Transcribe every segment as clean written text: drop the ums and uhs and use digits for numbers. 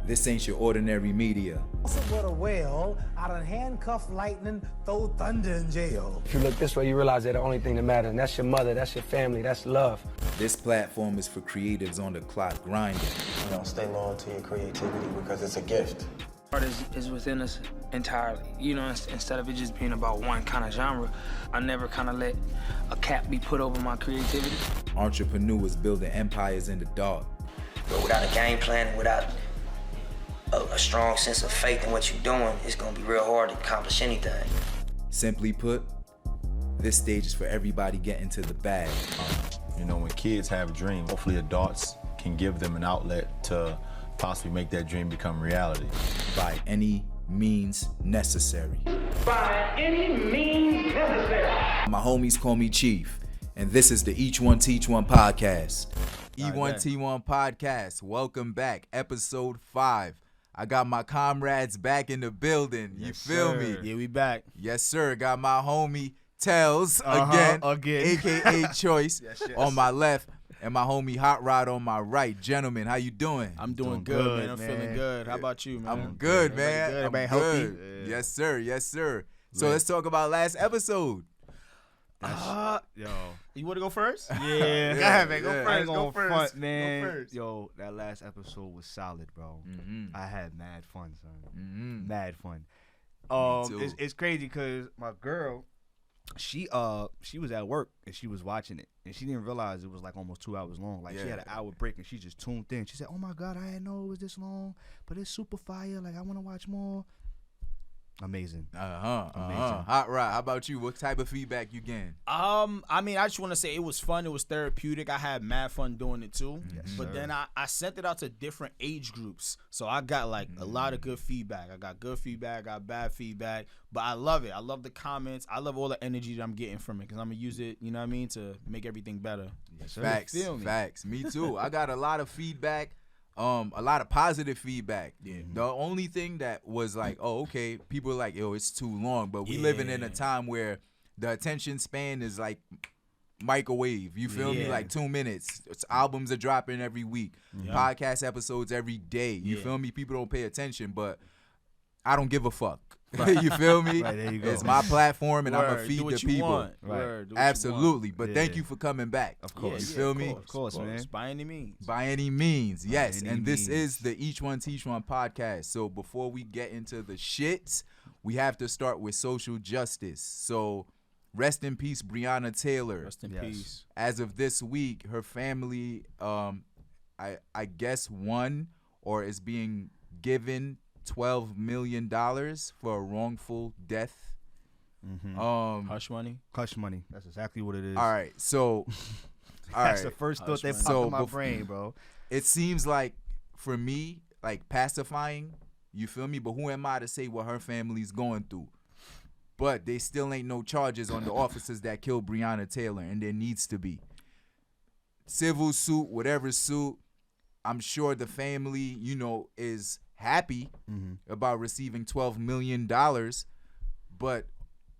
This ain't your ordinary media. What a whale out of handcuff lightning, throw thunder in jail. If you look this way, you realize they're the only thing that matters, and that's your mother, that's your family, that's love. This platform is for creatives on the clock grinding. You know, stay loyal to your creativity because it's a gift. Art is within us entirely, you know, instead of it just being about one kind of genre. I never kind of let a cap be put over my creativity. Entrepreneurs building empires in the dark. But without a game plan and without a strong sense of faith in what you're doing, it's gonna be real hard to accomplish anything. Simply put, this stage is for everybody getting to the bag. You know, when kids have dreams, hopefully adults can give them an outlet to possibly make that dream become reality. By any means necessary. By any means necessary. My homies call me Chief, and this is the E1T1 podcast. E1T1 podcast, welcome back, episode 5. I got my comrades back in the building. You feel me? Yeah, we back. Yes, sir. Got my homie Tells again, aka Choice, on my left, and my homie Hot Rod on my right. Gentlemen, how you doing? I'm doing good, man. I'm feeling good. How about you, man? I'm good, man. Everybody I'm healthy? good. Yes, sir. Yes, sir. So let's talk about last episode. Yo, you want to go first? Yeah. Go ahead, man. Go Yeah. first. Go first, front, man. Go first. Yo, that last episode was solid, bro. Mm-hmm. I had mad fun, son. Mm-hmm. Mad fun. too. It's crazy because my girl, she was at work and she was watching it and she didn't realize it was like almost 2 hours long. Like she had an hour break and she just tuned in. She said, "Oh my God, I didn't know it was this long, but it's super fire. Like I want to watch more." Amazing. Amazing. Hot Rod, how about you? What type of feedback you getting? I mean, I just want to say it was fun. It was therapeutic. I had mad fun doing it too. Yes, but sir. then I sent it out to different age groups. So I got like a lot of good feedback. I got good feedback, I got bad feedback. But I love it. I love the comments. I love all the energy that I'm getting from it because I'm going to use it, you know what I mean, to make everything better. Yes, So facts. feel me? Facts. Me too. I got a lot of feedback. A lot of positive feedback. Yeah. The only thing that was like, oh, okay, people are like, yo, it's too long. But we living in a time where the attention span is like microwave. You feel me? Yeah. Like 2 minutes. Albums are dropping every week. Yeah. Podcast episodes every day. You Yeah. feel me? People don't pay attention, but I don't give a fuck. You feel me? Right, there you go. It's my platform, and I'm Word, going to feed do what the you people. want. Right. Word, do what you Absolutely. want. But Yeah. thank you for coming back. Of course. You feel me? Of course, man. By any means. By any means, yes. any And this means. is the Each One Teach One podcast. So before we get into the shits, we have to start with social justice. So rest in peace, BREONNA Taylor. Rest in Yes. peace. As of this week, her family, I guess, won or is being given $12 million for a wrongful death. Hush money. Hush money. That's exactly what it is. All right, so all That's right. the first thought that Hush popped money. in my So brain, bro. It seems like, for me, like pacifying, you feel me? But who am I to say what her family's going through? But they still ain't no charges on the officers that killed BREONNA Taylor, and there needs to be. Civil suit, whatever suit, I'm sure the family, you know, is happy about receiving $12 million, but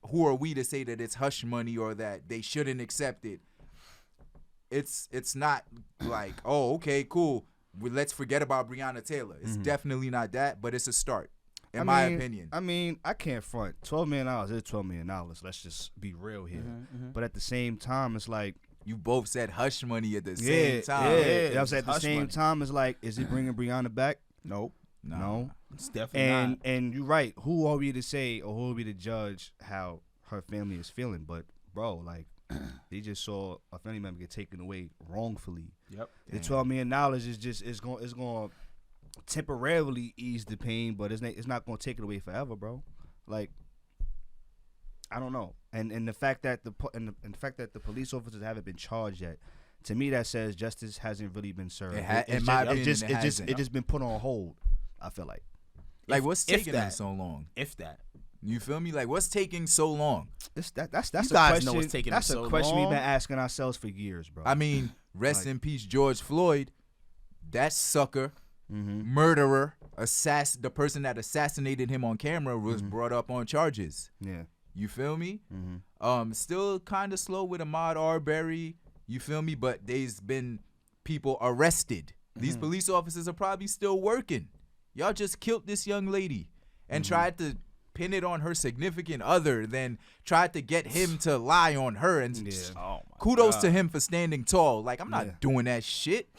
who are we to say that it's hush money or that they shouldn't accept it? It's not like, oh, okay, cool. Let's forget about BREONNA Taylor. It's definitely not that, but it's a start, in my opinion. I mean, I can't front. $12 million is $12 million. Let's just be real here. But at the same time, it's like, You both said hush money at the same time. Yeah, Yeah, you know what I'm saying? At the hush same money. time, it's like, is it bringing Breonna back? Nope. Nah. No. It's definitely not. And you're right. Who are we to say or who are we to judge how her family is feeling? But bro, like, they just saw a family member get taken away wrongfully. Yep. The $12 million is just it's going to temporarily ease the pain, but it's not going to take it away forever, bro. Like, I don't know. And the fact that the fact that the police officers haven't been charged yet, to me that says justice hasn't really been served. In my opinion, it hasn't. It just been put on hold. I feel like. Like, what's if taking them that. so long? If that. You feel me? Like, what's taking so long? That's You a guys question. know what's taking that's them a so question we've long. been asking ourselves for years, bro. I mean, rest Like- in peace, George Floyd. That sucker, Mm-hmm. murderer, the person that assassinated him on camera was brought up on charges. Yeah. You feel me? Mm-hmm. Still kind of slow with Ahmaud Arbery. You feel me? But there's been people arrested. These police officers are probably still working. y'all just killed this young lady and tried to pin it on her significant other, then tried to get him to lie on her. And kudos to him for standing tall. Like, I'm not doing that shit.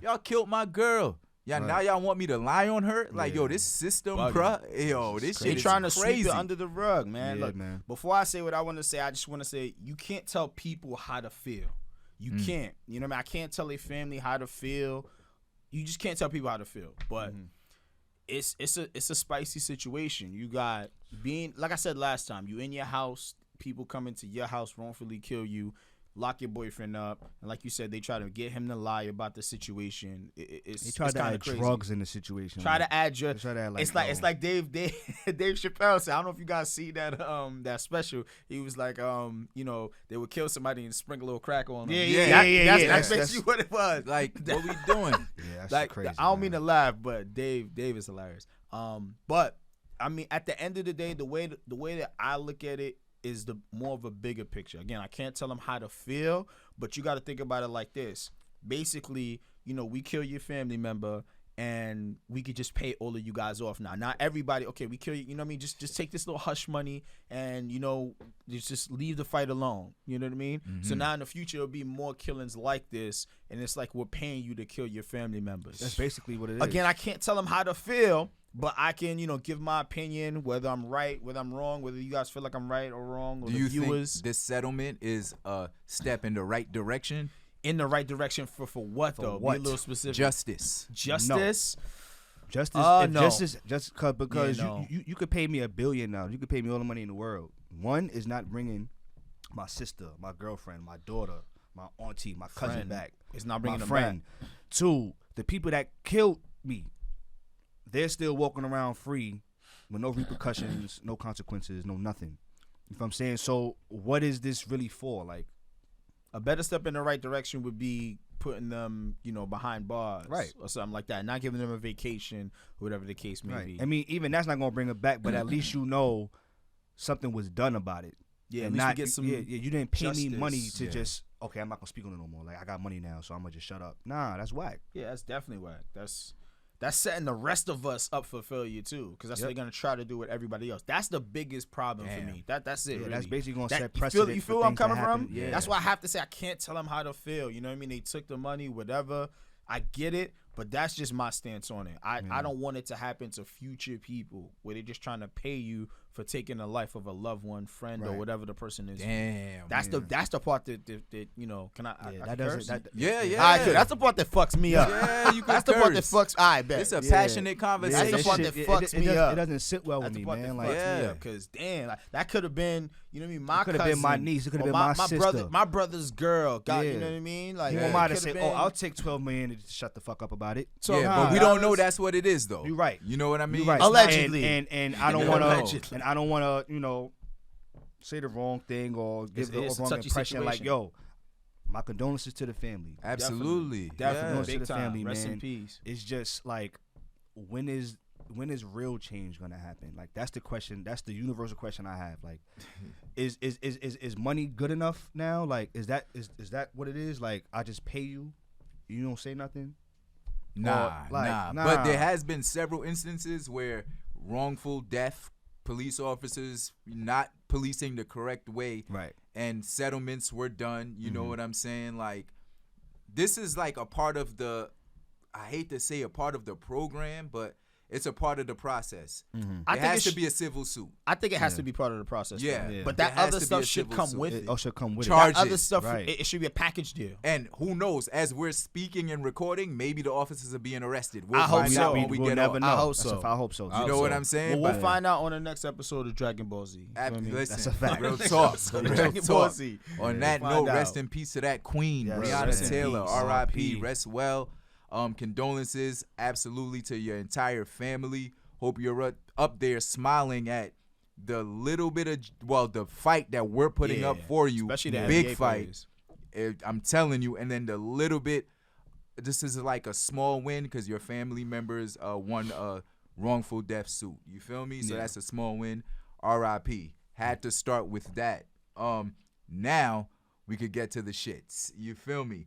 Y'all killed my girl. Now y'all want me to lie on her? Like, yo, this system, bruh. Yo, this shit is trying to crazy. sweep it under the rug, man. Yeah, Look, man. before I say what I want to say, I just want to say you can't tell people how to feel. You can't. You know what I mean? I can't tell a family how to feel. You just can't tell people how to feel. But it's a spicy situation. You got being, like I said last time, you in your house, people come into your house, wrongfully kill you, lock your boyfriend up, and like you said, they try to get him to lie about the situation. They try to add crazy. drugs in the situation. Try to add drugs. It's like Dave Chappelle said. I don't know if you guys see that that special. He was like, you know, they would kill somebody and sprinkle a little crack on them. That's basically what it was. Like, what we doing? That's like, crazy. I don't mean to laugh, but Dave is hilarious. But I mean, at the end of the day, the way that I look at it is the more of a bigger picture. Again, I can't tell them how to feel, but you got to think about it like this. Basically, you know, we kill your family member and we could just pay all of you guys off now. Not everybody, okay, we kill you, you know what I mean? Just take this little hush money and, you know, just leave the fight alone. You know what I mean? So now in the future, it'll be more killings like this, and it's like we're paying you to kill your family members. That's basically what it is. Again, I can't tell them how to feel, but I can, you know, give my opinion, whether I'm right, whether I'm wrong, whether you guys feel like I'm right or wrong, or Do you think this settlement is a step in the right direction? In the right direction for what, though? What? Be a little specific. Justice. Justice? Justice, No. justice, because Yeah, no. you could pay me $1 billion now. You could pay me all the money in the world. One is not bringing my sister, my girlfriend, my daughter, my auntie, my cousin Friend. back. It's not bringing my them friend. back. Two, the people that killed me, they're still walking around free with no repercussions, no consequences, no nothing. You know what I'm saying? So what is this really for? Like, A better step in the right direction would be putting them, you know, behind bars, Right. or something like that. Not giving them a vacation, whatever the case may be. I mean, even that's not gonna bring it back, but at least you know something was done about it. Yeah, And at least we not, get some you didn't pay me justice. money to Yeah. just, okay, I'm not gonna speak on it no more. Like, I got money now, so I'm gonna just shut up. Nah, that's whack. Yeah, that's definitely whack. That's setting the rest of us up for failure too, because that's what they're gonna try to do with everybody else. That's the biggest problem for me. That's it. Yeah, really. that's basically gonna That- set you precedent. feel for where I'm things to coming from? happen. Yeah. That's why I have to say I can't tell them how to feel. You know what I mean? They took the money, whatever. I get it, but that's just my stance on it. I don't want it to happen to future people where they're just trying to pay you for taking the life of a loved one, friend, or Right. whatever the person is. Damn. That's the part that you know. Can I? Yeah, I that curse? doesn't. Yeah. All right, good. That's the part that fucks me up. Yeah, you can That's the part that curse. fucks. I bet. It's a Yeah. passionate That's conversation. the part that fucks me up. It doesn't sit well with That's me, the part man. that Like, fucks me yeah. up, because damn, like, that could have been, you know what I mean, my could cousin. have been my niece. It could have or been my brother, sister. my brother's girl. God, you Yeah. know what I mean? Like, you it want mine to could've say, been- "Oh, I'll take $12 million to shut the fuck up about it." So, Yeah, nah, but we that don't know was- that's what it is, though. You're right. You know what I mean? You're right. Allegedly. And I don't You want don't know. to. And I don't want to. You know, say the wrong thing or give the it's a wrong touchy impression. Like, situation. yo, my condolences to the family. Absolutely. Definitely. Yeah. Big To the time. family, Rest in man. peace. It's just like, when is real change gonna happen? Like, that's the question. That's the universal question I have. Like, is money good enough now? Like, is that what it is? Like, I just pay you, you don't say nothing. Nah. Nah. But there has been several instances where wrongful death, police officers not policing the correct way, Right. and settlements were done. You know what I'm saying? Like, this is like a part of the, I hate to say a part of the program, but it's a part of the process. I It think has it to be a civil suit. I think it has to be part of the process. Yeah. though. Yeah. But There that has other to be stuff a should civil come suit. with It it. also come with Charge- That other charges, stuff, right. it should be a package deal. And who knows, as we're speaking and recording, maybe the officers are being arrested. We'll I hope find so. out when we We'll get never on. know. I hope That's so. if I hope so. You know what I'm saying? Well, we'll But- find out on the next episode of Dragon Ball Z. You feel me? Listen, That's a fact. real talk. Episode of Real Dragon Ball talk. Z. On Yeah, that find note, out. rest in peace to that queen, Yes, Breonna rest in Taylor, peace. R.I.P. R.I.P. Rest well. Condolences, absolutely, to your entire family. Hope you're up there smiling at the little bit of, the fight that we're putting up for you. Especially the big NBA fight. players. I'm telling you, and then the little bit, this is like a small win because your family members won a wrongful death suit. You feel me? So that's a small win. R.I.P. Had to start with that. Now we could get to the shits. You feel me?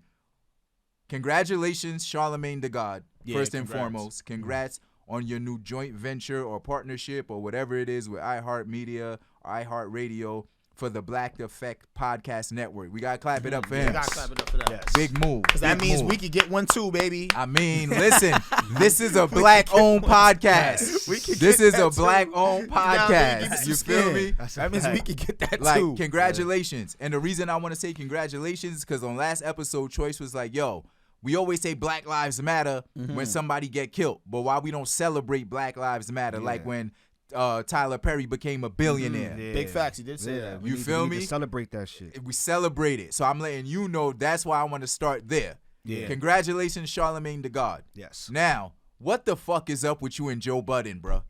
Congratulations, Charlemagne the God. Yeah, First and congrats. foremost, congrats on your new joint venture or partnership or whatever it is with iHeartMedia or iHeartRadio for the Black Effect Podcast Network. We got to clap it up for him. We got to clap it up for that. Yes. Big move. Because that Big means move. we could get one too, baby. I mean, listen, this is a black-owned podcast. This is a black-owned podcast. You feel me? That means we could get that Like, too. congratulations. And the reason I want to say congratulations is because on last episode, Choice was like, yo, we always say Black Lives Matter when somebody get killed. But why we don't celebrate Black Lives Matter? Like when Tyler Perry became a billionaire. Yeah. Big facts. He did say that. You feel me? To celebrate that shit. We celebrate it. So I'm letting you know that's why I want to start there. Yeah. Congratulations, Charlemagne the God. Yes. Now, what the fuck is up with you and Joe Budden, bro?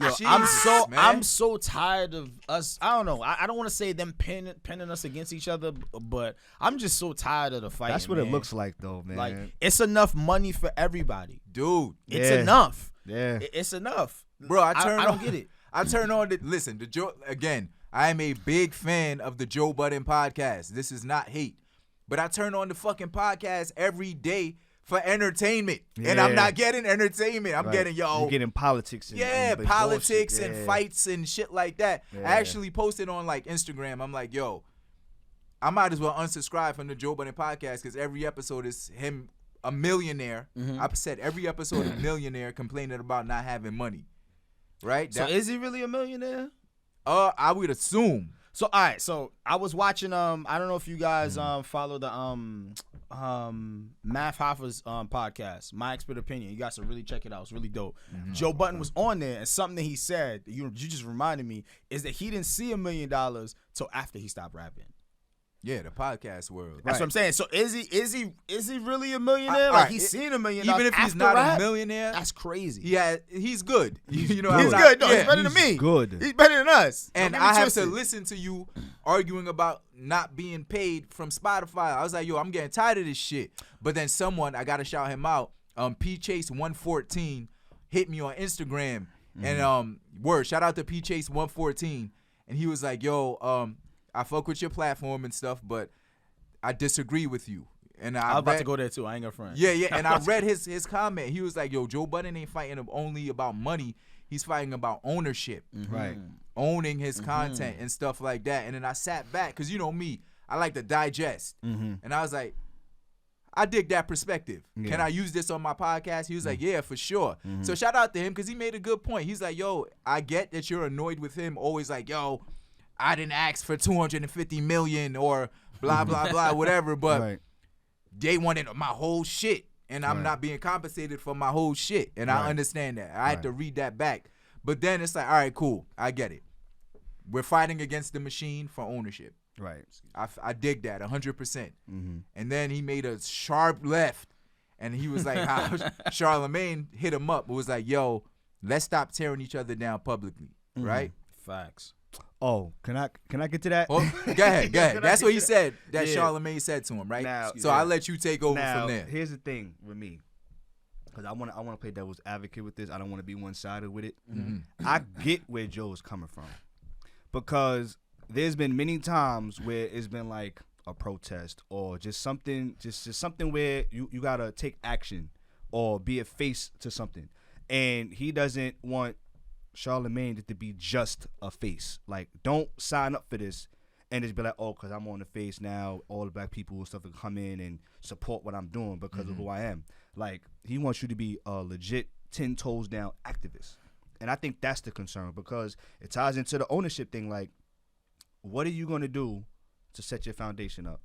Yo, Jesus, man. I'm so tired of us. I don't know. I don't want to say them pinning us against each other, but I'm just so tired of the fight. That's what it looks like, though, man. Like, it's enough money for everybody. Dude. It's Yeah. enough. Yeah. It's enough. Bro, I don't get it. I turn on listen, the Joe again, I am a big fan of the Joe Budden podcast. This is not hate. But I turn on the fucking podcast every day for entertainment. And I'm Yeah. not getting entertainment. I'm Right. getting, You're getting politics. And politics bullshit. and Yeah. fights and shit like that. Yeah. I actually posted on like Instagram. I'm like, yo, I might as well unsubscribe from the Joe Budden podcast because every episode is him, a millionaire. I said every episode a millionaire complaining about not having money. Right? So is he really a millionaire? I would assume. So all right, so I was watching I don't know if you guys follow the Math Hoffa's podcast, My Expert Opinion. You guys should really check it out. It's really dope. Joe Budden was on there, and something that he said, you just reminded me, is that he didn't see $1 million till after he stopped rapping. Yeah, the podcast world. That's what I'm saying. So is he really a millionaire? All Like right, he's seen $1 million even if he's after not rap? a millionaire. That's crazy. Yeah, he's good. You know, He's I'm not- good. No, yeah. he's better than me. Good. He's better than us. And Don't get me I have to twisted. listen to you arguing about not being paid from Spotify. I was like, yo, I'm getting tired of this shit. But then someone, I gotta shout him out, P Chase 114 hit me on Instagram. And shout out to P Chase 114. And he was like, yo, I fuck with your platform and stuff, but I disagree with you. And I was about to go there too. I ain't gonna front. Yeah. And I read his comment. He was like, yo, Joe Budden ain't fighting only about money. He's fighting about ownership. Right. Owning his content and stuff like that. And then I sat back, because you know me, I like to digest. And I was like, I dig that perspective. Yeah. Can I use this on my podcast? He was like, yeah, for sure. So shout out to him, because he made a good point. He's like, yo, I get that you're annoyed with him. Always like, yo, I didn't ask for $250 million or blah, blah, blah, whatever. But Right. they wanted my whole shit. And I'm not being compensated for my whole shit. And I understand that. I had to read that back. But then it's like, all right, cool. I get it. We're fighting against the machine for ownership. Right. I dig that 100%. And then he made a sharp left. And he was like, how Charlemagne hit him up. It was like, yo, let's stop tearing each other down publicly. Right? Facts. Oh, can I get to that? Oh, go ahead. That's what he said. That Yeah. Charlemagne said to him, right? Now- So I'll let you take over Now, from there. here's the thing with me, because I want to play devil's advocate with this. I don't want to be one-sided with it. I get where Joe's coming from, because there's been many times where it's been like a protest or just something, just something where you gotta take action or be a face to something, and he doesn't want Charlemagne to be just a face. Like, don't sign up for this and just be like, oh, because I'm on the face now, all the black people and stuff will come in and support what I'm doing because of who I am. Like, he wants you to be a legit 10 toes down activist. And I think that's the concern, because it ties into the ownership thing. Like, what are you going to do to set your foundation up?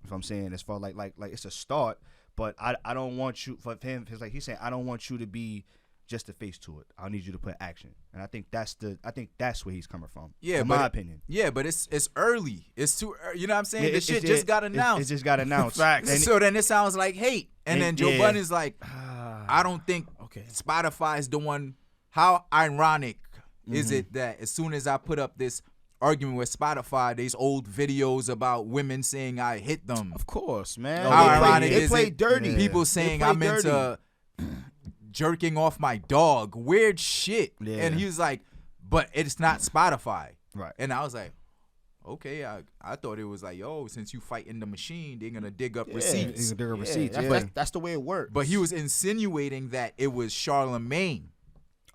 If I'm saying, as far like it's a start, but I don't want you, for him, it's like he's saying, I don't want you to be just a face to it. I need you to put action. And I think that's where he's coming from. Yeah, in my opinion. Yeah, but it's early. It's too early. You know what I'm saying? Yeah, the shit just got announced. It just got announced. Facts. And so then it sounds like hate. And then Joe Budden is like, I don't think Okay. Spotify is the one. How ironic is it that as soon as I put up this argument with Spotify, there's old videos about women saying I hit them. Of course, man. How ironic they is play it? dirty. People They saying play I'm dirty. into jerking off my dog. Weird shit. Yeah. And he was like, but it's not Spotify. Right. And I was like, Okay, I thought it was like, yo, since you fight in the machine, they're gonna dig up receipts. That's the way it works. But he was insinuating that it was Charlemagne.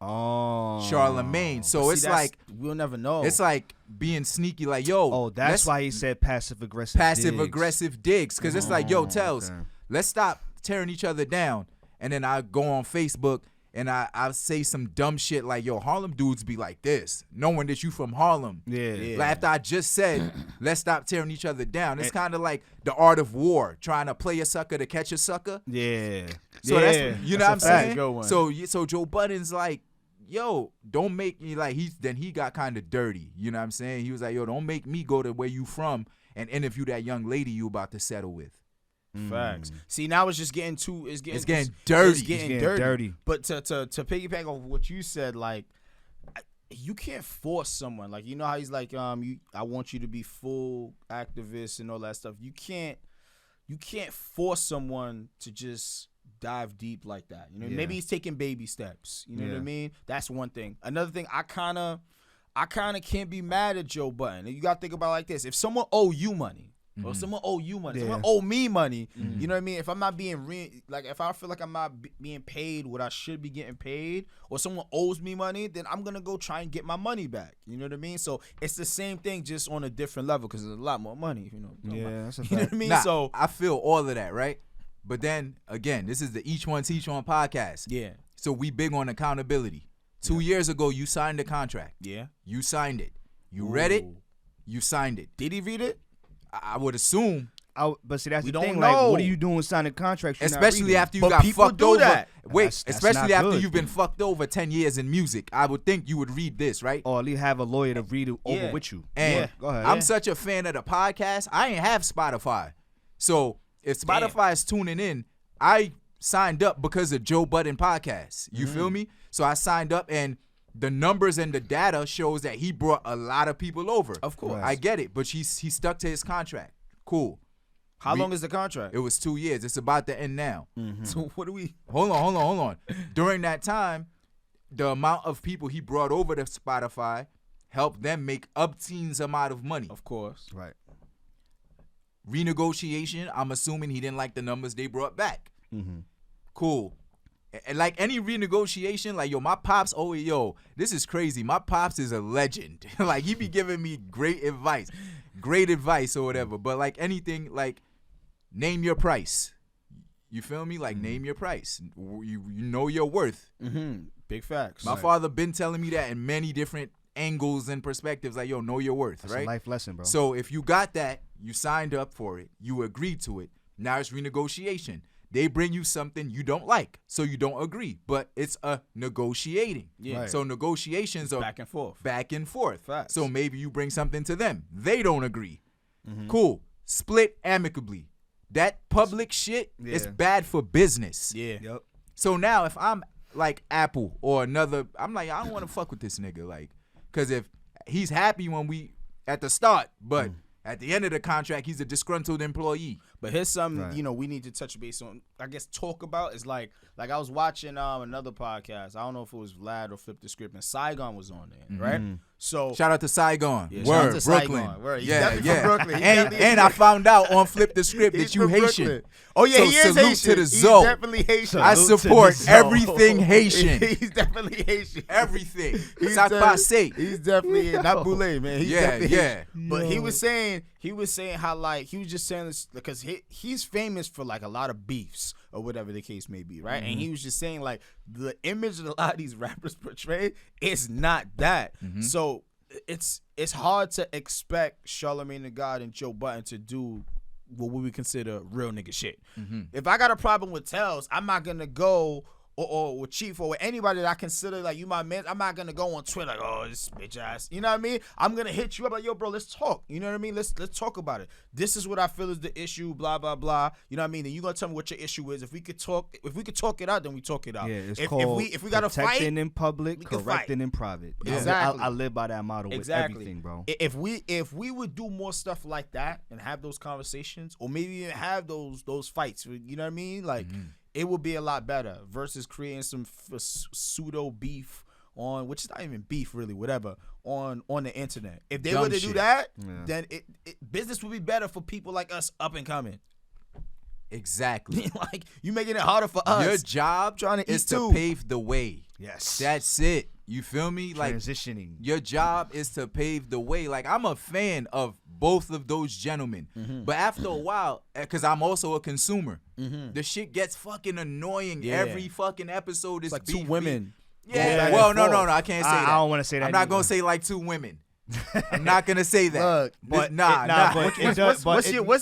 Oh, Charlemagne. So it's like we'll never know. It's like being sneaky, like, yo. Oh, that's why he said passive aggressive. Aggressive digs, because it's like, yo, Tells, let's stop tearing each other down. And then I go on Facebook and I say some dumb shit like, yo, Harlem dudes be like this, knowing that you from Harlem. Yeah. Like after I just said, let's stop tearing each other down. It's kind of like the art of war, trying to play a sucker to catch a sucker. Yeah. So that's, you know what I'm saying? Good one. So Joe Budden's like, yo, don't make me like, he got kind of dirty. You know what I'm saying? He was like, yo, don't make me go to where you from and interview that young lady you about to settle with. Facts. See, now it's just getting dirty. It's getting dirty. But to piggyback off what you said, like, you can't force someone. Like, you know how he's like, I want you to be full activist and all that stuff. You can't force someone to just dive deep like that. You know, maybe he's taking baby steps. You know what I mean? That's one thing. Another thing, I kind of can't be mad at Joe Budden. You got to think about it like this. If someone owe you money, or someone owe you money, someone owe me money, you know what I mean? If I'm not being if I feel like I'm not being paid what I should be getting paid, or someone owes me money, then I'm gonna go try and get my money back. You know what I mean? So it's the same thing, just on a different level, because there's a lot more money. You know? That's a fact. You know what I mean? Nah, So I feel all of that, right? But then again, this is the E1T1 podcast. Yeah. So we big on accountability. 2 years ago, you signed the contract. Yeah. You signed it. You read it. You signed it. Did he read it? I would assume. But see, that's We the don't thing. know. Like, what are you doing signing contracts? Especially after you But got people fucked do over. that. Wait, That's especially not after good. you've been fucked over 10 years in music. I would think you would read this, right? Or at least have a lawyer to read it over Yeah. with you. And Go ahead. I'm such a fan of the podcast. I ain't have Spotify. So if Spotify is tuning in, I signed up because of Joe Budden podcast. You feel me? So I signed up, and the numbers and the data shows that he brought a lot of people over. Of course. I get it, but he stuck to his contract. Cool. How long is the contract? It was 2 years. It's about to end now. So what do we? Hold on. During that time, the amount of people he brought over to Spotify helped them make up-teens amount of money. Of course. Right. Renegotiation, I'm assuming he didn't like the numbers they brought back. Cool. And like any renegotiation, like, yo, my pops, this is crazy. My pops is a legend. Like, he be giving me great advice or whatever. But like anything, like, name your price. You feel me? Like, name your price. You know your worth. Big facts. My father been telling me that in many different angles and perspectives. Like, yo, know your worth, That's right? a life lesson, bro. So if you got that, you signed up for it, you agreed to it. Now it's renegotiation. They bring you something you don't like, so you don't agree. But it's a negotiating. Yeah. Right. So negotiations are back and forth. Back and forth. Facts. So maybe you bring something to them. They don't agree. Cool. Split amicably. That public shit is bad for business. Yeah. Yep. So now if I'm like Apple or another, I'm like, I don't want to fuck with this nigga. Like, because if he's happy when we at the start, but at the end of the contract, he's a disgruntled employee. But here's something, you know, we need to touch base on, I guess, talk about is like I was watching another podcast. I don't know if it was Vlad or Flip the Script, and Saigon was on there, right? So shout out to Saigon. Yeah, Word, shout out to Brooklyn. Saigon. Word. He's Yeah, definitely yeah. from Brooklyn. And I found out on Flip the Script that you Haitian. Oh yeah, So he is salute Haitian. to the He's Zoe. definitely Haitian. I Salute to support the Zoe. everything Haitian. He's definitely Haitian. Everything. He's South definitely- Passe. He's definitely not Boulay, man. He's Yeah, definitely yeah. Haitian. But he was saying how, like, he was just saying this because he's famous for like a lot of beefs or whatever the case may be, right? And he was just saying like the image that a lot of these rappers portray is not that. So it's hard to expect Charlemagne the God and Joe Budden to do what we would consider real nigga shit. If I got a problem with Tells, I'm not gonna go or with Chief or with anybody that I consider like you my man. I'm not gonna go on Twitter like, oh, this bitch ass. You know what I mean? I'm gonna hit you up like, yo, bro, let's talk. You know what I mean? Let's talk about it. This is what I feel is the issue. Blah blah blah. You know what I mean? And you gonna tell me what your issue is. If we could talk it out, then we talk it out. Yeah, it's if called we got to fight, protecting in public, we can correcting in private. Exactly. I live by that motto with everything, bro. If we would do more stuff like that and have those conversations, or maybe even have those fights, you know what I mean? Like it would be a lot better versus creating some pseudo beef which is not even beef really, whatever, on the internet. If they Dumb were to do shit. that, then business would be better for people like us up and coming. Exactly. Like, you making it harder for us. Your job trying to is eat to too. pave the way. Yes. That's it. You feel me? Like, transitioning. your job is to pave the way. Like, I'm a fan of both of those gentlemen. But after a while, because I'm also a consumer, the shit gets fucking annoying. Yeah. Every fucking episode is Like beef, two women. beef. going Yeah. back Well, and no, forth. I can't say that. I don't want to say that. I'm not either. gonna say like two women. I'm not gonna say that. Look, but but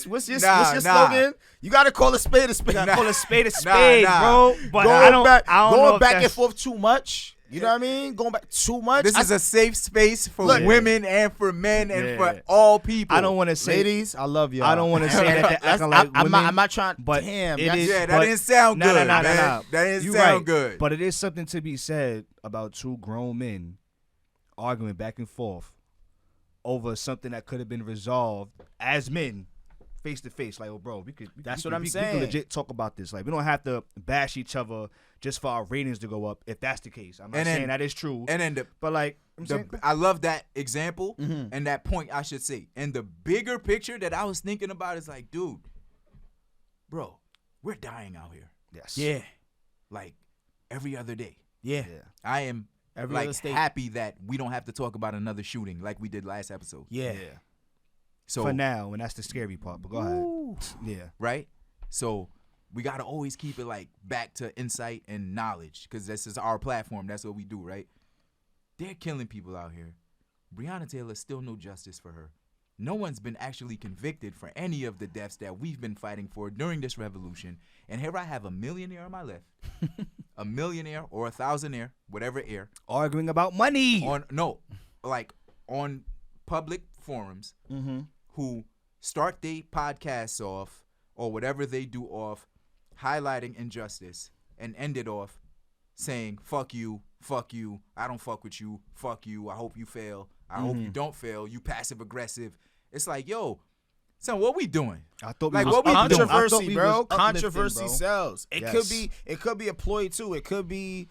What's your Nah. slogan? You gotta call a spade a spade. Call a spade a spade, Nah. bro. But Going I don't know going if back and that's- forth too much. You know what I mean? Going back too much. This is a safe space for Look. women and for men and Yeah. for all people. I don't want to say. ladies, I love y'all. I don't want to say that they're acting like I'm women. not trying. but damn, it that's- is- Yeah, that but- didn't sound Nah, good, nah, man. That didn't You sound right. good. But it is something to be said about two grown men arguing back and forth over something that could have been resolved as men, face to face. Like, oh, bro, That's we what I'm we saying. can legit talk about this. Like, we don't have to bash each other just for our ratings to go up. If that's the case, I'm not And then- saying that is true. And then but like, I'm saying, I love that example and that point, I should say. And the bigger picture that I was thinking about is like, dude, bro, we're dying out here. yes, Yeah, Like, every other day. yeah. I am Every like other state. happy that we don't have to talk about another shooting like we did last episode. Yeah. So for now, and that's the scary part. But go ahead. Yeah, right? So we gotta always keep it like back to insight and knowledge, because this is our platform. That's what we do, right? They're killing people out here. Breonna Taylor, still no justice for her. No one's been actually convicted for any of the deaths that we've been fighting for during this revolution. And here I have a millionaire on my left, a millionaire or a thousandaire, whatever heir, arguing about money. on public forums who start their podcasts off or whatever they do off highlighting injustice and end it off saying fuck you, I don't fuck with you, fuck you, I hope you fail, I hope you don't fail, you passive aggressive. It's like, yo, son, what we doing? I thought Like, we what was we doing? Controversy, bro. uplifting, Controversy bro. sells. It Yes. could be a ploy too. It could be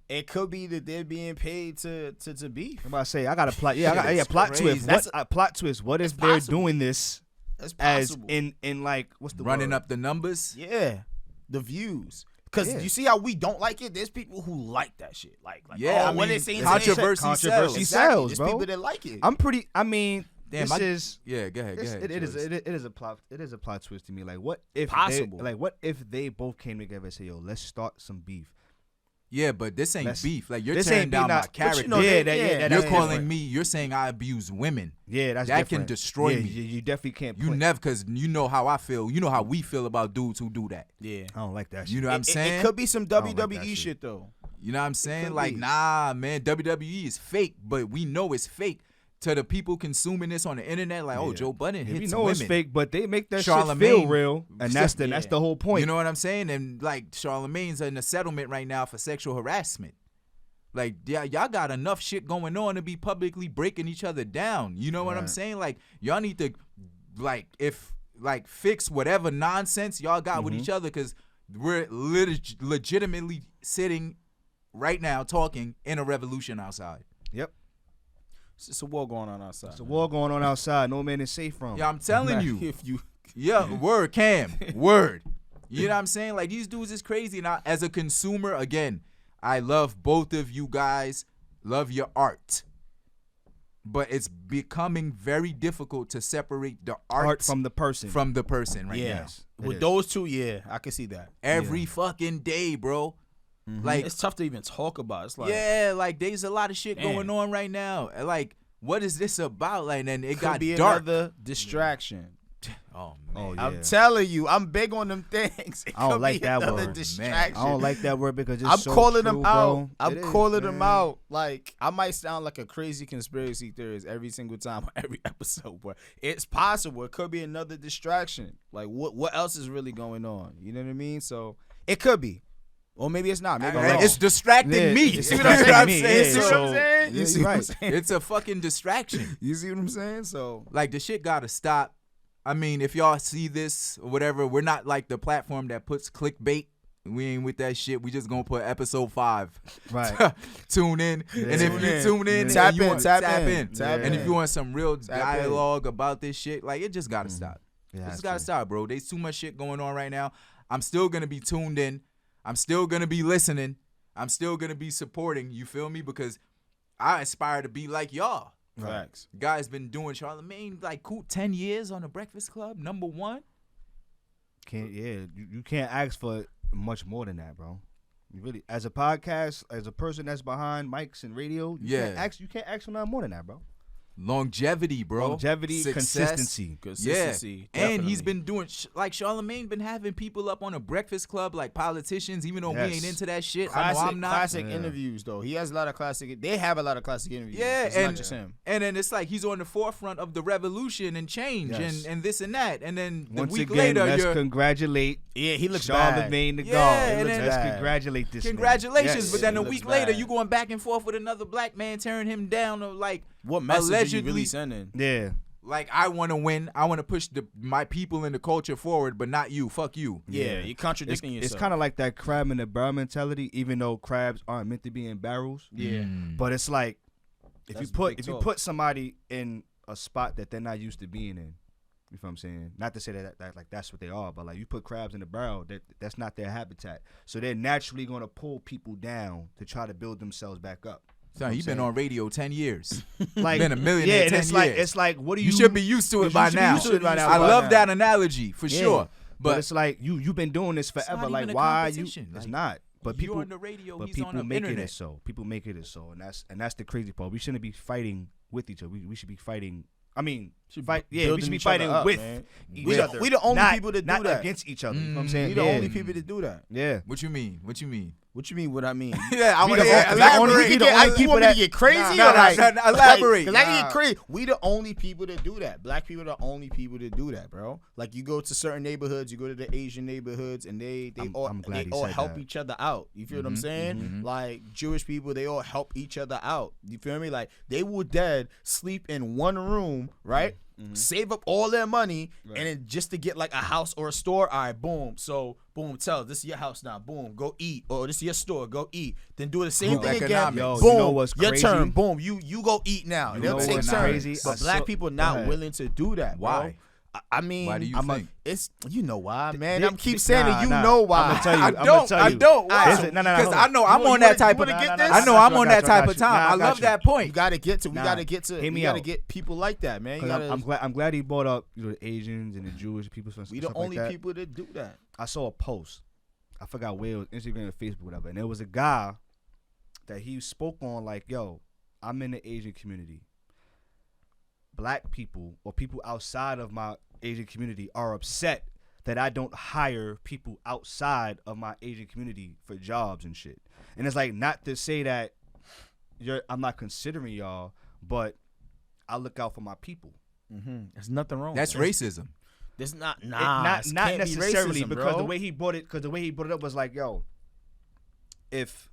that they're being paid to beef. I'm about to say I got a plot. Yeah, It's plot crazy. twist. That's Plot twist. What if That's they're possible. doing this That's as possible. in like what's the Running word? up the numbers? Yeah, the views. Because Yeah. you see how we don't like it? There's people who like that shit. Like Yeah, oh, I what mean, they saying? controversy Controversy sells. sells, There's bro. people that like it. I'm pretty. I mean, Damn, this is. Yeah, go ahead. It is a plot. It is a plot twist to me. Like, what if Possible. what if they both came together and say, "Yo, let's start some beef." Yeah, but this ain't Let's- beef. Like, you're this tearing ain't down beef, my not- but you character. know, Yeah, that's You're calling different. me. You're saying I abuse women. Yeah, that's that different. can destroy Yeah, me. You definitely can't. You never, because you know how I feel. You know how we feel about dudes who do that. Yeah. I don't like that. You shit. know what I'm saying? It could be some don't like WWE that shit. shit though. You know what I'm saying? could Like, be. nah, man, WWE is fake, but we know it's fake. To the people consuming this on the internet, like, oh, Yeah. Joe Budden Yeah, we hits know women. it's fake, but they make that shit Charlamagne- feel real, and that's the Yeah. whole point. You know what I'm saying? And like, Charlamagne's in a settlement right now for sexual harassment. Like, yeah, y'all got enough shit going on to be publicly breaking each other down. You know what I'm Right. saying? Like, y'all need to, fix whatever nonsense y'all got with each other, because we're legitimately sitting right now talking in a revolution outside. Yep. It's a war going on outside. It's a war going on outside. No man is safe from. Yeah, I'm telling you. If you Yeah, word, Cam, word. You know what I'm saying? Like, these dudes is crazy. Now, as a consumer, again, I love both of you guys. Love your art. But it's becoming very difficult to separate the art from the person. right yeah. now. It With is. those two, yeah, I can see that. Every fucking day, bro. Like, It's tough to even talk about. It's like yeah, like, there's a lot of shit Damn. going on right now. Like, what is this about? Like, and it could got be dark. another distraction. Oh, man. Oh, yeah. I'm telling you, I'm big on them things. It I don't could like be that another word. distraction. I don't like that word because it's I'm so calling true, them bro. out. I'm It is, calling them man. out. Like, I might sound like a crazy conspiracy theorist every single time on every episode, but it's possible. It could be another distraction. Like, what else is really going on? You know what I mean? So it could be. Or maybe it's not. Maybe I'm wrong. It's distracting Yeah, me. it's You see what I'm distracting me, saying? yeah, You see what so- I'm saying? yeah, You see you're what I'm right. saying? It's a fucking distraction. You see what I'm saying? So Like, the shit gotta stop. I mean, if y'all see this or whatever, we're not like the platform that puts clickbait We ain't with that shit. We just gonna put episode 5. Right. Tune in. Yeah. And if you tune in, Tap and you in, want, tap tap in. in. Tap And in. if you want some real Tap in. dialogue about this shit, like it just gotta stop. It It has just gotta to. stop, bro. There's too much shit going on right now. I'm still gonna be tuned in. I'm still gonna be listening. I'm still gonna be supporting. You feel me? Because I aspire to be like y'all. Facts. Guys been doing Charlamagne like 10 years on the Breakfast Club, #1. You can't ask for much more than that, bro. You really, as a podcast, as a person that's behind mics and radio, you can't ask for nothing more than that, bro. Longevity, bro. Longevity, Success. consistency. Yeah. And he's been doing, like Charlamagne been having people up on a Breakfast Club like politicians, even though we ain't into that shit. I know I'm not. Classic interviews, though. He has a lot of classic. They have a lot of classic interviews. Yeah, it's and not just him. And then it's like he's on the forefront of the revolution and change Yes. and this and that. And then the Once week again, later, let's you're congratulate. Yeah, he looks bad. Charlamagne the Yeah, God. and then- Let's bad. congratulate this. congratulations. Man. Yes. But then a He week looks later, bad. you going back and forth with another black man, tearing him down, or like What message are you allegedly really sending? Yeah. like I want to win. I want to push my people and the culture forward, but not you. Fuck you. Yeah, you're contradicting It's yourself. kind of like that crab in the barrel mentality, even though crabs aren't meant to be in barrels. Yeah. But it's like if That's you big talk. put somebody in a spot that they're not used to being in, you feel what I'm saying? Not to say that like that's what they are, but like you put crabs in the barrel, that's not their habitat. So they're naturally gonna pull people down to try to build themselves back up. Son, you've been on radio 10 years. Like been a millionaire and 10 it's years. like it's like what do you? You should be used to it by should be now. used to it by now. I love now. that analogy for Yeah. sure. But it's like you've been doing this not forever. even Like a why you? competition. It's Like, not. But you're people on the radio, But he's people on the make internet. it so. People make it so, and that's the crazy part. We shouldn't be fighting with each other. We should be fighting. I mean, fight. Yeah, we building should be each other fighting up, with man. each other. We the only not, people that do not that. against each other. You know what I'm saying? We the Yeah. only people that do that. Yeah. What you mean? What you mean? What you mean? What I mean? Yeah, I We want to the only- elaborate. we the You only want people me to that- get crazy? Nah, or like, elaborate. Cause I can get crazy. We the only people that do that. Black people are the only people that do that, bro. Like you go to certain neighborhoods, you go to the Asian neighborhoods, and they I'm all glad he all said help that. each other out. You feel what I'm saying? Like Jewish people, they all help each other out. You feel me? Like they will dead sleep in one room, right? Save up all their money, and then just to get like a house or a store. All right, boom. So boom, tell this is your house now. Boom, go eat. Or this is your store. Go eat. Then do the same Group thing again. economics. Yo, Boom, you know what's your crazy? turn. Boom, you go eat now. You They'll know take what's turns. crazy? But I black saw- people go not ahead. willing to do that. Bro. Why? I mean, Why do you I'm think? it's you know why, man. They- I'm keep they- saying nah, it. You nah. know why. I'ma tell you. I I'ma don't. tell I you. don't. Why? Listen, no, Because hold I on. know I'm on that type of. wanna get Nah, this? I know I'm on that I type got of you. time. Nah, I I got love you. that point. You gotta get to. We Nah. gotta get to. Hear me You gotta out. get people like that, man. You 'Cause gotta, I'm glad he brought up the Asians and the Jewish people. we the only people that do that. I saw a post. I forgot where it was, Instagram or Facebook, whatever. And there was a guy that he spoke on like, yo, I'm in the Asian community. Black people or people outside of my Asian community are upset that I don't hire people outside of my Asian community for jobs and shit. And it's like, not to say that I'm not considering y'all, but I look out for my people. There's nothing wrong. That's racism. There's not. It- Nah, not it can't be necessarily racism, because bro. the way he brought it was like, yo, if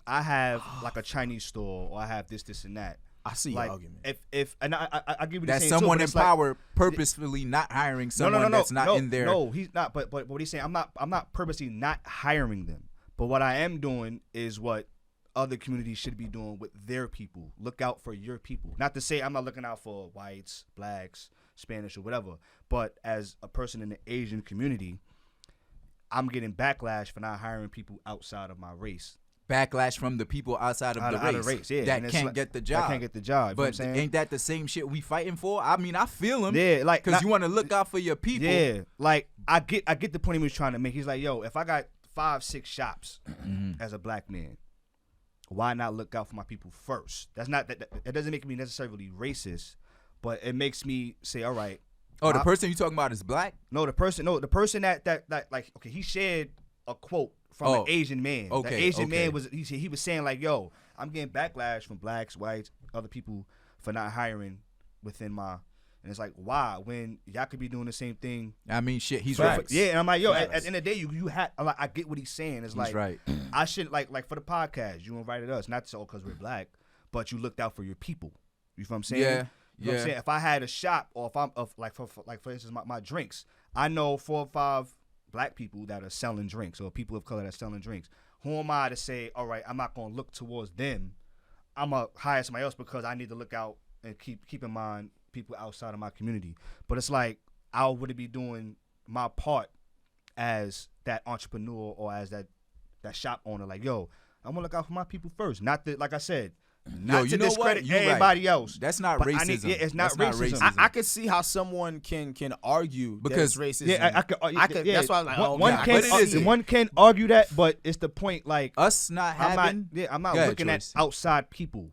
I have like a Chinese store or I have this and that, I see like your argument. if and I give you the That's same someone too, in but it's like- power purposefully not hiring someone that's not in there. No, he's not. But what he's saying, I'm not purposely not hiring them. But what I am doing is what other communities should be doing with their people. Look out for your people. Not to say I'm not looking out for whites, blacks, Spanish, or whatever. But as a person in the Asian community, I'm getting backlash for not hiring people outside of my race. Backlash from the people outside of Out the of race, race, yeah. that And it's can't like- get the that job. can't get the job, you know what I'm But saying? ain't that the same shit we fighting for? I mean, I feel him. Yeah, like because not- you want to look out for your people. Yeah, like I get the point he was trying to make. He's like, yo, if I got 5-6 shops as a black man, why not look out for my people first? That's not that doesn't make me necessarily racist, but it makes me say, all right. Oh, the person you talking about is black? No, the person that like, okay, he shared a quote from an Asian man. Okay, the Asian okay. man he was saying like, yo, I'm getting backlash from blacks, whites, other people for not hiring within my. And it's like, why? When y'all could be doing the same thing. I mean, shit, he's Facts. right. Yeah, and I'm like, yo, at the end of the day, you had. Like, I get what he's saying. It's He's like, right. I should like for the podcast, you invited us, not so because we're black, but you looked out for your people. You feel what I'm saying? Yeah, You know what I'm yeah. saying? If I had a shop, or if I'm for instance my drinks, I know 4 or 5 black people that are selling drinks or people of color that's selling drinks. Who am I to say, all right, I'm not going to look towards them. I'm going to hire somebody else because I need to look out and keep in mind people outside of my community. But it's like, I would be doing my part as that entrepreneur or as that shop owner. Like, yo, I'm going to look out for my people first. Not that, like I said, not to discredit everybody else. That's not racism. It's not racism. I could see how someone can argue because that it's racism. Yeah, I could. That's why I'm like, one can argue that, but it's the point. Like us not having. I'm not looking at outside people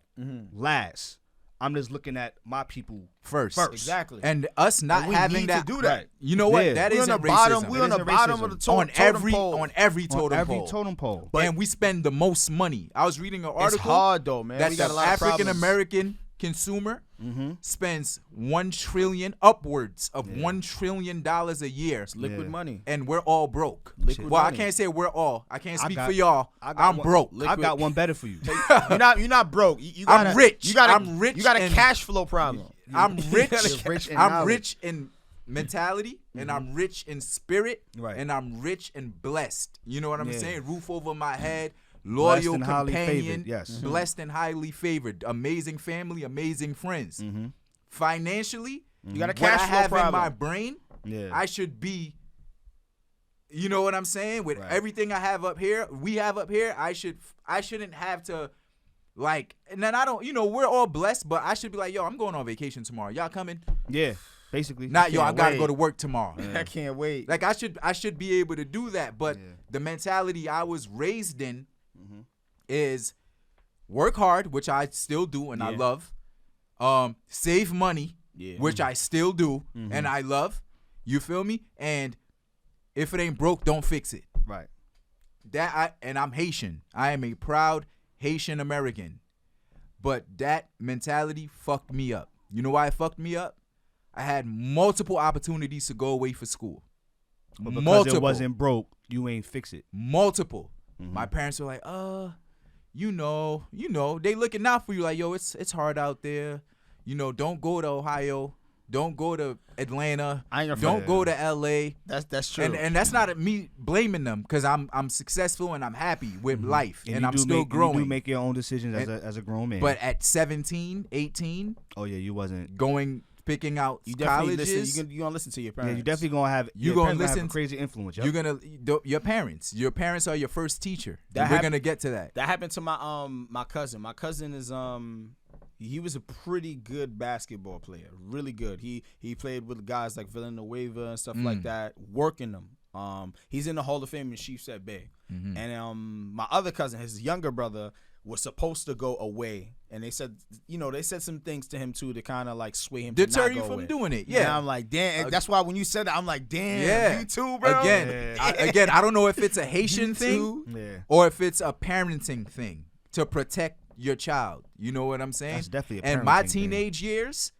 last. I'm just looking at my people first. Exactly. And us not having that. To do that. You know what? That isn't racism. We're on the bottom of the totem pole. On every totem pole. And we spend the most money. I was reading an article. It's hard though, man. That we got the a lot of African American consumer spends upwards of $1 trillion a year. It's liquid money. And we're all broke. Liquid well, money. I can't say we're all. I can't speak for y'all. I'm broke. I got one better for you. You're not broke. I'm rich. I'm rich. You got a cash flow problem. I'm rich. I'm rich in mentality, and I'm rich in spirit, and I'm rich and blessed. You know what I'm saying? Roof over my head. Loyal companion, blessed and highly favored, amazing family, amazing friends. Financially, you got a cash flow what I have problem. in my brain, I should be. You know what I'm saying? With everything I have up here, we have up here, I shouldn't have to, like. And then I don't. You know, we're all blessed, but I should be like, yo, I'm going on vacation tomorrow. Y'all coming? Yeah. Basically, not yo. I gotta go to work tomorrow. I can't wait. Like I should be able to do that, but the mentality I was raised in is work hard, which I still do and I love. Save money, which I still do and I love. You feel me? And if it ain't broke, don't fix it. Right. And I'm Haitian. I am a proud Haitian American. But that mentality fucked me up. You know why it fucked me up? I had multiple opportunities to go away for school. But because it wasn't broke, you ain't fix it. Multiple. My parents were like, you know, they looking out for you like, yo, it's hard out there. You know, don't go to Ohio. Don't go to Atlanta. Don't go to LA. That's true. And that's not me blaming them because I'm successful and I'm happy with life and I'm still growing. You do make your own decisions as a grown man. But at 17, 18, oh yeah, you wasn't picking out you definitely colleges. Listen, you gonna listen to your parents. Yeah, you definitely gonna have. You gonna listen have a crazy influence. Yep. You're gonna your parents. Your parents are your first teacher. We're gonna get to that. That happened to my cousin. My cousin is he was a pretty good basketball player, really good. He played with guys like Villanueva and stuff like that, working them. He's in the Hall of Fame in Sheepshead Bay. And my other cousin, his younger brother, was supposed to go away, and they said some things to him too to kind of like sway him, deter to not you go from away. doing it. Yeah, and I'm like, damn. That's why when you said that, I'm like, damn. You too, bro. Again, I don't know if it's a Haitian thing or if it's a parenting thing to protect your child. You know what I'm saying? That's definitely a parenting And my thing. teenage years,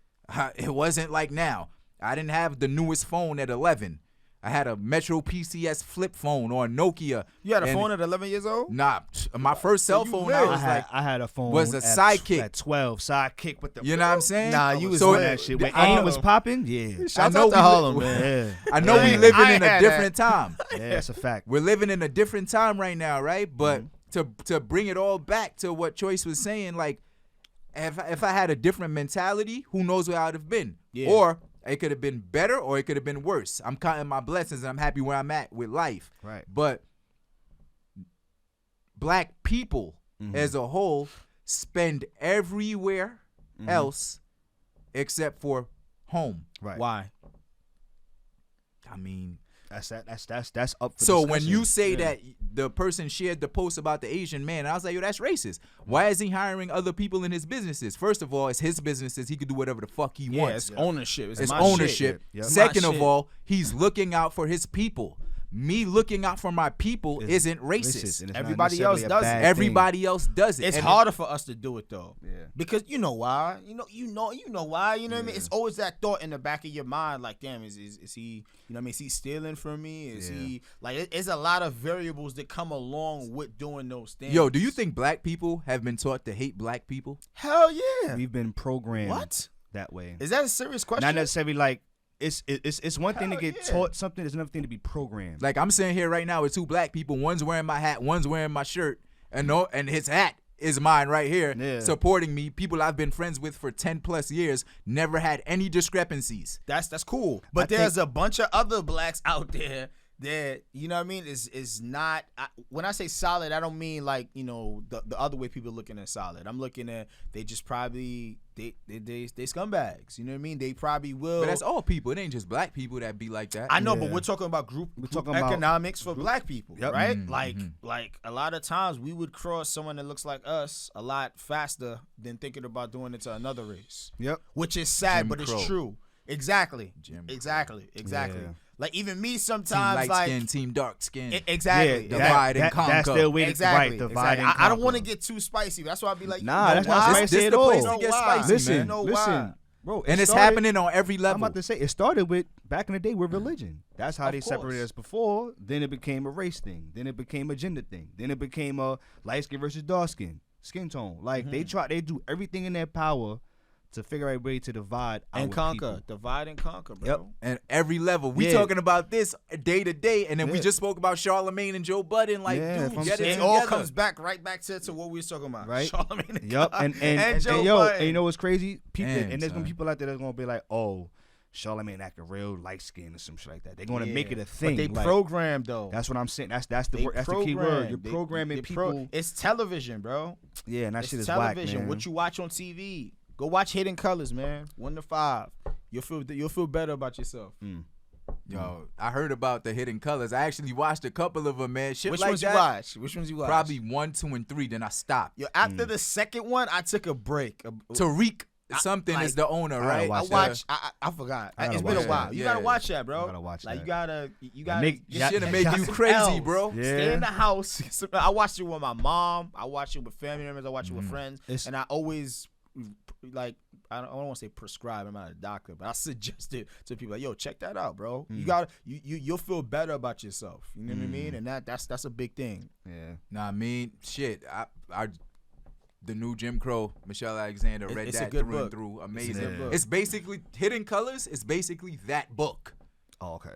it wasn't like now. I didn't have the newest phone at 11. I had a Metro PCS flip phone or a Nokia. You had a phone at 11 years old? Nah, my first cell phone I had a phone was a Sidekick at 12. Sidekick with the. You know what I'm saying? Nah, you was on that shit. When AIM was popping, yeah. Shout out to Harlem, man. I know we living in a different time. Yeah, that's a fact. We're living in a different time right now, right? But to bring it all back to what Choice was saying, like if I had a different mentality, who knows where I'd have been? Yeah. Or it could have been better or it could have been worse. I'm counting my blessings and I'm happy where I'm at with life. Right. But black people as a whole spend everywhere else except for home. Right. Why? I mean, that's up for so discussion. when you say that the person shared the post about the Asian man, I was like, yo, that's racist. Why is he hiring other people in his businesses? First of all, it's his businesses. He could do whatever the fuck he wants. It's ownership. It's my ownership. Shit. Yep. Second of all, he's looking out for his people. Me looking out for my people isn't racist. Everybody else does it. Everybody else does it. It's harder for us to do it though. Yeah. Because you know why? You know why? You know what I mean? It's always that thought in the back of your mind, like, damn, is he? You know what I mean? Is he stealing from me? Is he like? It's a lot of variables that come along with doing those things. Yo, do you think black people have been taught to hate black people? Hell yeah. We've been programmed that way. Is that a serious question? Not necessarily like it's one thing to get taught something. It's another thing to be programmed. Like I'm sitting here right now with two black people. One's wearing my hat. One's wearing my shirt. And his hat is mine right here, supporting me. People I've been friends with for 10 plus years, never had any discrepancies. That's cool. But there's a bunch of other blacks out there that, you know what I mean, is not, when I say solid, I don't mean like, you know, the other way people looking at solid. I'm looking at, they just probably, they scumbags. You know what I mean? They probably will. But that's all people. It ain't just black people that be like that. I know, but we're talking about group economics for black people, right? Like a lot of times we would cross someone that looks like us a lot faster than thinking about doing it to another race. Yep. Which is sad, Jim but Crow. it's true. Exactly. Exactly. Yeah. Like even me sometimes, team light skin, team dark skin. Exactly. Divide and conquer. That's their way to exactly. divide and conquer. I don't want to get too spicy. That's why I'll be like, nah, that's not spicy this at the all. place to get spicy, man. Listen, bro. And it's happening on every level. I'm about to say it started with back in the day with religion. That's how they separated us before. Then it became a race thing. Then it became a gender thing. Then it became a light skin versus dark skin tone. Like they do everything in their power to figure out a way to divide and conquer. People. Divide and conquer, bro. Yep. And every level. We talking about this day to day, and then we just spoke about Charlemagne and Joe Budden. Like, dude, get it all together. comes back to what we was talking about. Right. Charlemagne and and Joe yo, Budden. and you know what's crazy? People, Man, and there's gonna be people out there that's gonna be like, oh, Charlemagne acting real light skin or some shit like that. They're gonna make it a thing. But they like, programmed though. That's what I'm saying. That's the word. That's the key word. You're programming people. It's television, bro. Yeah, and that it's shit is television. whack, man. What you watch on TV. Go watch Hidden Colors, man. 1 to 5. You'll feel better about yourself. Yo, I heard about the Hidden Colors. I actually watched a couple of them, man. Shit Which like ones that. you watch? Which ones you watch? Probably 1, 2, and 3. Then I stopped. Yo, after the second one, I took a break. Tariq something is the owner, right? I forgot. It's been a while. You gotta watch that, bro. You gotta watch that. You gotta. This shit'll make you crazy, bro. Yeah. Stay in the house. I watched it with my mom. I watched it with family members. I watched it with friends. And I always like. I don't want to say prescribe. I'm not a doctor, but I suggest it to people. Like, yo, check that out, bro. You'll feel better about yourself. You know what I mean? And that's a big thing. Yeah. Nah, I mean, shit. The new Jim Crow, Michelle Alexander, read it's that a good through and book. through. Amazing. It's a good book. It's basically Hidden Colors. It's basically that book. Oh, okay.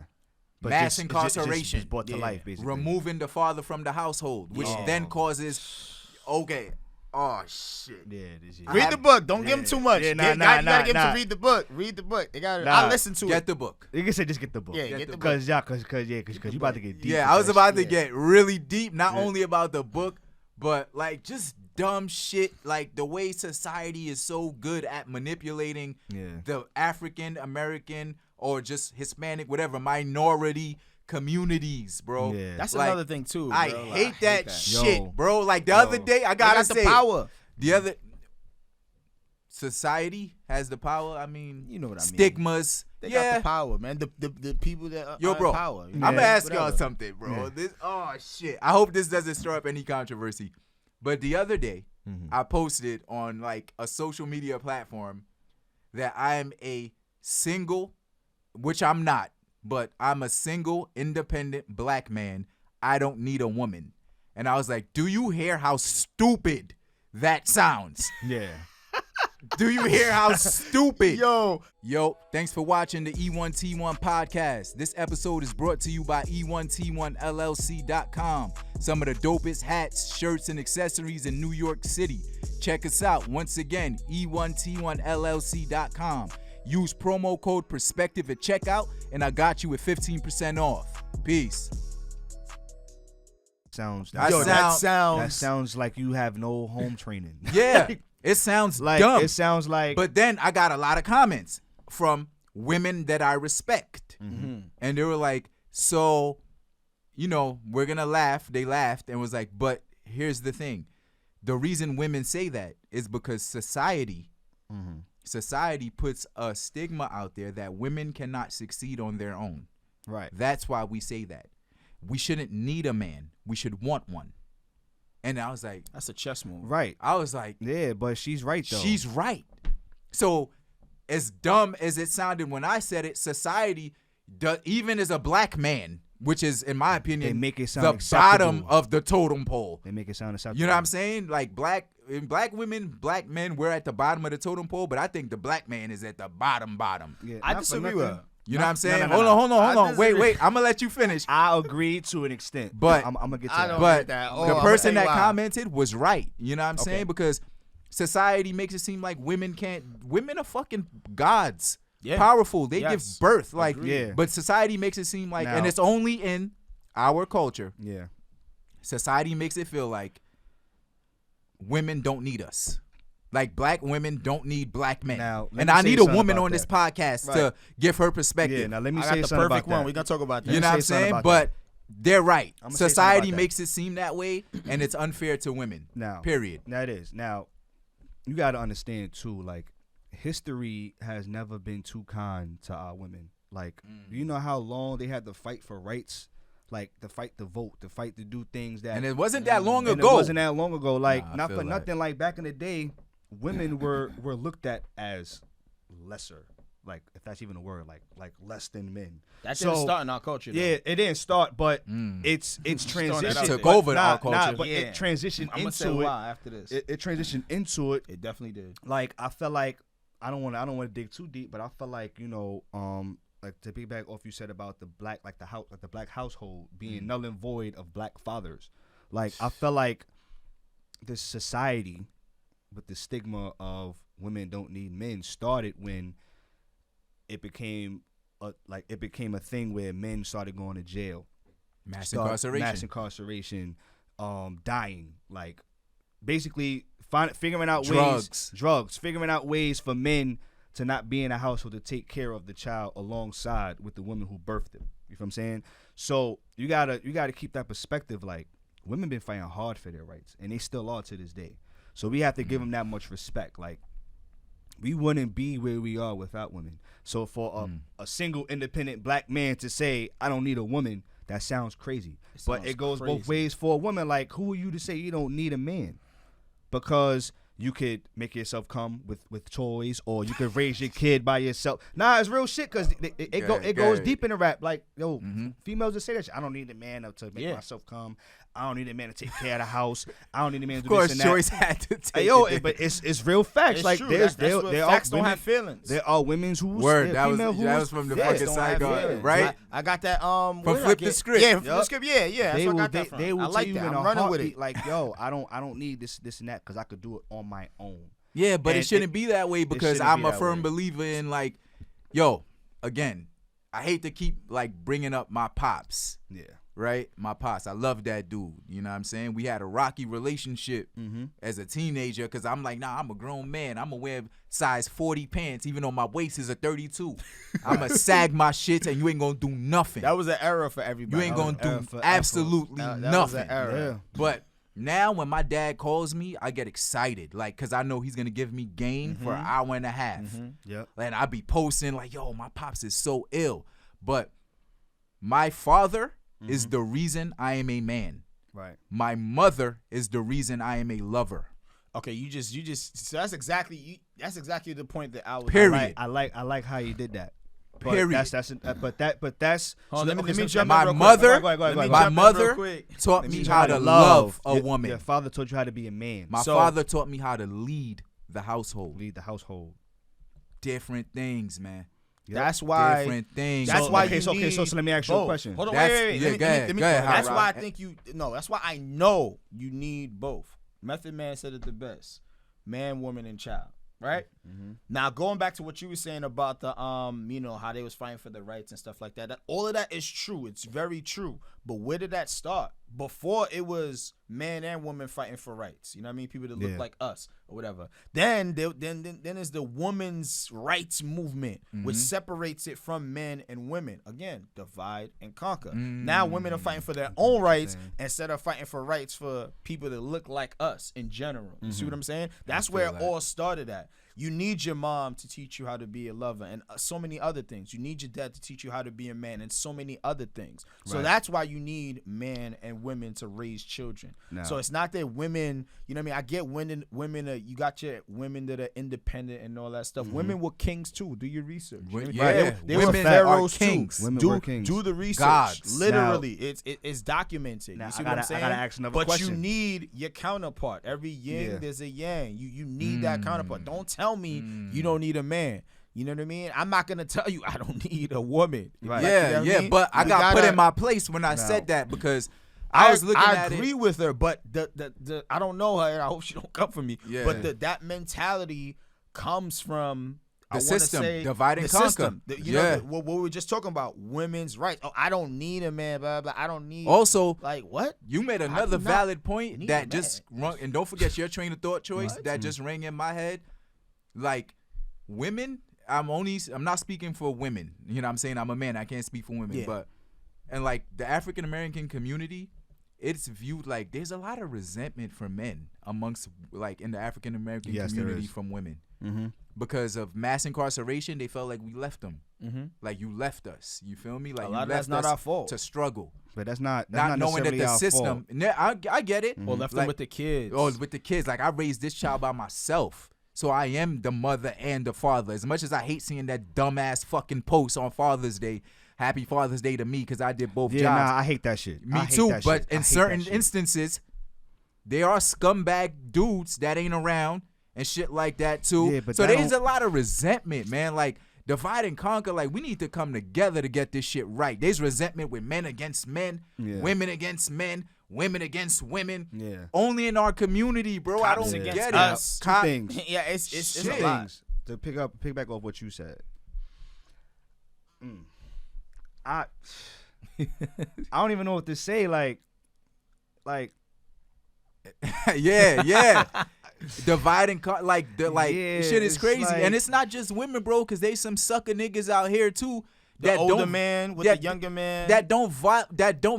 But mass incarceration, just brought to life, basically. Removing the father from the household, which then causes. Okay. Oh shit! Yeah, read the book. Don't give him too much. Yeah, you gotta give him to read the book. Read the book. I listen to it. Get the book. You can say just get the book. Yeah, get the book. Cause you about to get deep. Yeah, I was about to get really deep. Not only about the book, but like just dumb shit. Like the way society is so good at manipulating the African American or just Hispanic, whatever minority communities, bro. Yeah. That's like, another thing too. Bro. I hate that shit, bro. Like the other day, I gotta say, the power. Society has the power. I mean, you know what I mean. Stigmas. They got the power, man. The people that are bro, in power. I'm gonna ask y'all something, bro. Yeah. Shit. I hope this doesn't stir up any controversy. But the other day, I posted on like a social media platform that I am a single, which I'm not. But I'm a single, independent black man. I don't need a woman. And I was like, do you hear how stupid that sounds? Yeah. Do you hear how stupid? Yo, thanks for watching the E1T1 podcast. This episode is brought to you by E1T1LLC.com. Some of the dopest hats, shirts, and accessories in New York City. Check us out. Once again, E1T1LLC.com. Use promo code Perspective at checkout, and I got you with 15% off. Peace. That sounds like you have no home training. Yeah, it sounds like dumb. It sounds like. But then I got a lot of comments from women that I respect, and they were like, "So, we're gonna laugh." They laughed and was like, "But here's the thing: the reason women say that is because society." Society puts a stigma out there that women cannot succeed on their own. Right. That's why we say that. We shouldn't need a man. We should want one. And I was like, that's a chess move. Right. I was like, yeah, but she's right though. She's right. So as dumb as it sounded when I said it, society, even as a black man, which is, in my opinion, they make it sound the acceptable. bottom of the totem pole. They make it sound acceptable. You know what I'm saying? Like black women, black men, we're at the bottom of the totem pole, but I think the black man is at the bottom. Yeah, I disagree with her. You know what I'm saying? No. Hold on. Wait. I'm gonna let you finish. I agree to an extent, but I'm gonna get to I that. don't But get that. the I'm person gonna that tell you why. commented was right. You know what I'm saying? Because society makes it seem like women are fucking gods. Yeah. Powerful. They Yes. give birth. Like, Yeah. but society makes it seem like, Now- and it's only in our culture. Yeah. Society makes it feel like women don't need us. Like black women don't need black men. Now, let and me I say need a something woman about on this that. podcast to give her perspective. Yeah. Now let me I say got the something about perfect one. that. We're gonna talk about that. You know what I'm say something saying? about But they're right. I'ma say something Society about that. makes it seem that way, and it's unfair to women. Now, Period. Now it is. Now, you got to understand too. Like, history has never been too kind to our women. Like, you know how long they had to fight for rights, like to fight to vote, to fight to do things that. And it wasn't that long and ago. It wasn't that long ago. Like, Nah, I not feel for that. nothing. Like back in the day, women were looked at as lesser. Like, if that's even a word, like less than men. That didn't So, start in our culture. Though. Yeah, it didn't start, but it's throwing that out transitioned. there. Took but over nah, our culture. Nah, but Yeah. it transitioned I'm gonna say into it. why after this. It transitioned into it. It definitely did. Like, I felt like I don't want to dig too deep, but I felt like, you know, like to piggyback off you said about the black, like the black household being null and void of black fathers. Like, I felt like this society with the stigma of women don't need men started when it became a thing where men started going to jail, Mass mass incarceration, dying, like basically figuring out drugs, figuring out ways for men to not be in a household to take care of the child alongside with the woman who birthed him. You know what I'm saying? So you gotta keep that perspective. Like, women been fighting hard for their rights, and they still are to this day. So we have to give them that much respect. Like, we wouldn't be where we are without women. So for a single independent black man to say, I don't need a woman, that sounds crazy. But it goes both ways for a woman. Like, who are you to say you don't need a man? Because you could make yourself come with toys, or you could raise your kid by yourself. Nah, it's real shit, because it goes deep in the rap. Like, yo, females that say that shit. I don't need a man to make myself come. I don't need a man to take care of the house. I don't need a man to do this and that. Of course, Joyce had to take it. But it's real facts. It's like, true. there's Facts don't have feelings. There are women's who's Word, that was female from the yeah, fucking don't side have guard, feelings. right? I got that. From where did I Flip get- the Script. Yeah, from Flip the Script. Yeah. That's where I got that from. They will I like tell you that. in I'm a running with heartbeat, it. like, yo, I don't need this and that, because I could do it on my own. Yeah, but And it shouldn't be that way, because shouldn't I'm be a that firm way. believer in, like, yo, again, I hate to keep like bringing up my pops. Yeah. Right? My pops. I love that dude. You know what I'm saying? We had a rocky relationship as a teenager, because I'm like, nah, I'm a grown man. I'm going to wear size 40 pants even though my waist is a 32. I'm going to sag my shit, and you ain't going to do nothing. That was an era for everybody. You ain't going to do absolutely That was nothing. an era. Yeah. But now when my dad calls me, I get excited, like, because I know he's going to give me game for an hour and a half. Yep. And I be posting like, yo, my pops is so ill. But my father is the reason I am a man. Right. My mother is the reason I am a lover. Okay, you just. So that's exactly the point that I was. Period. I like how you did that. But Period. that's. Hold on, let me so jump my in real quick. mother, Go ahead. my jump in mother real quick. taught Let me me how jump to in. love a Your- woman. Your father taught you how to be a man. My So- father taught me how to lead the household. Lead the household. Different things, man. That's why. Different things. That's So, why okay, you so need let me ask you a both. question. Hold on, That's- wait. yeah, Let me- go ahead, let me- go ahead, That's Hot why I Rod. think you. No, that's why I know you need both. Method Man said it the best: man, woman, and child. Right. Now going back to what you were saying about the how they was fighting for the rights and stuff like that. All of that is true. It's very true. But where did that start? Before it was man and woman fighting for rights. You know what I mean? People that look like us or whatever. Then is the women's rights movement, which separates it from men and women. Again, divide and conquer. Now women are fighting for their own rights instead of fighting for rights for people that look like us in general. You see what I'm saying? That's where it all started at. You need your mom to teach you how to be a lover and so many other things. You need your dad to teach you how to be a man and so many other things. So that's why you need men and women to raise children. No. So it's not that women, you know what I mean? I get women you got your women that are independent and all that stuff. Women were kings too. Do your research. You know what I mean? Yeah, They were women pharaohs are kings. too. Women were kings. Do the research. Gods. Literally, it's documented. Now, You see I what I'm gotta- saying? I gotta ask another but question. you need your counterpart. Every yin, Yeah. there's a yang. You need that counterpart. Don't tell me you don't need a man. You know what I mean? I'm not gonna tell you I don't need a woman. Right. Like, Yeah, you know what yeah, I mean? but I We got put gotta- in my place when I said that because I was looking at it. I agree with her, but the I don't know her. And I hope she don't come for me. Yeah. But that mentality comes from The I system, wanna say, divide and the conquer. system. You know, what we were just talking about, women's rights. Oh, I don't need a man. Blah blah. I don't need. Also, like what? You made How do another you not valid point need that a just man? rung, and don't forget your train of thought choice What? that just rang in my head. Like women, I'm not speaking for women. You know what I'm saying? I'm a man. I can't speak for women. Yeah. But and like the African American community, it's viewed like there's a lot of resentment for men amongst like in the African American Yes, there community is. from women. Mm-hmm. Because of mass incarceration, they felt like we left them. Mm-hmm. Like you left us. You feel me? Like A you lot of left that's not us our fault. to struggle. But that's not Not knowing that necessarily the our system. fault. I get it. Or left them Like, with the kids. Oh, with the kids. Like I raised this child by myself. So I am the mother and the father. As much as I hate seeing that dumbass fucking post on Father's Day, Happy Father's Day to me because I did both Yeah, jobs. nah, I hate that shit. Me I hate too. that But shit. I in hate certain that shit. instances, there are scumbag dudes that ain't around and shit like that too. Yeah, but so that there's don't- a lot of resentment, man. Like divide and conquer. Like we need to come together to get this shit right. There's resentment with men against men, Yeah. women against men, women against women. Yeah. Only in our community, bro. I Cops don't against get us. it. Two things. Yeah, it's a Shit. lot. Things to pick back off what you said. I don't even know what to say. Like yeah. Divide and conquer. Like Yeah, shit is it's crazy, like- and it's not just women, bro. Because they some sucker niggas out here too. The that older don't, man with that- the younger man. that don't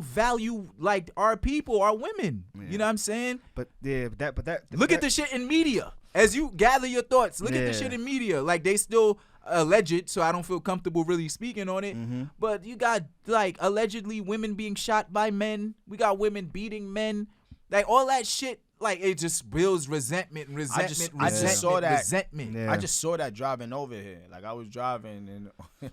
value like our people, our women. You know what I'm saying? but yeah, but that Look at the shit in media. As you gather your thoughts, look at the Yeah. shit in media. Like they still alleged, so I don't feel comfortable really speaking on it. Mm-hmm. But you got like allegedly women being shot by men. We got women beating men. Like all that shit. Like it just builds resentment, I resentment, just resentment, saw that. resentment. Yeah. I just saw that driving over here. Like I was driving and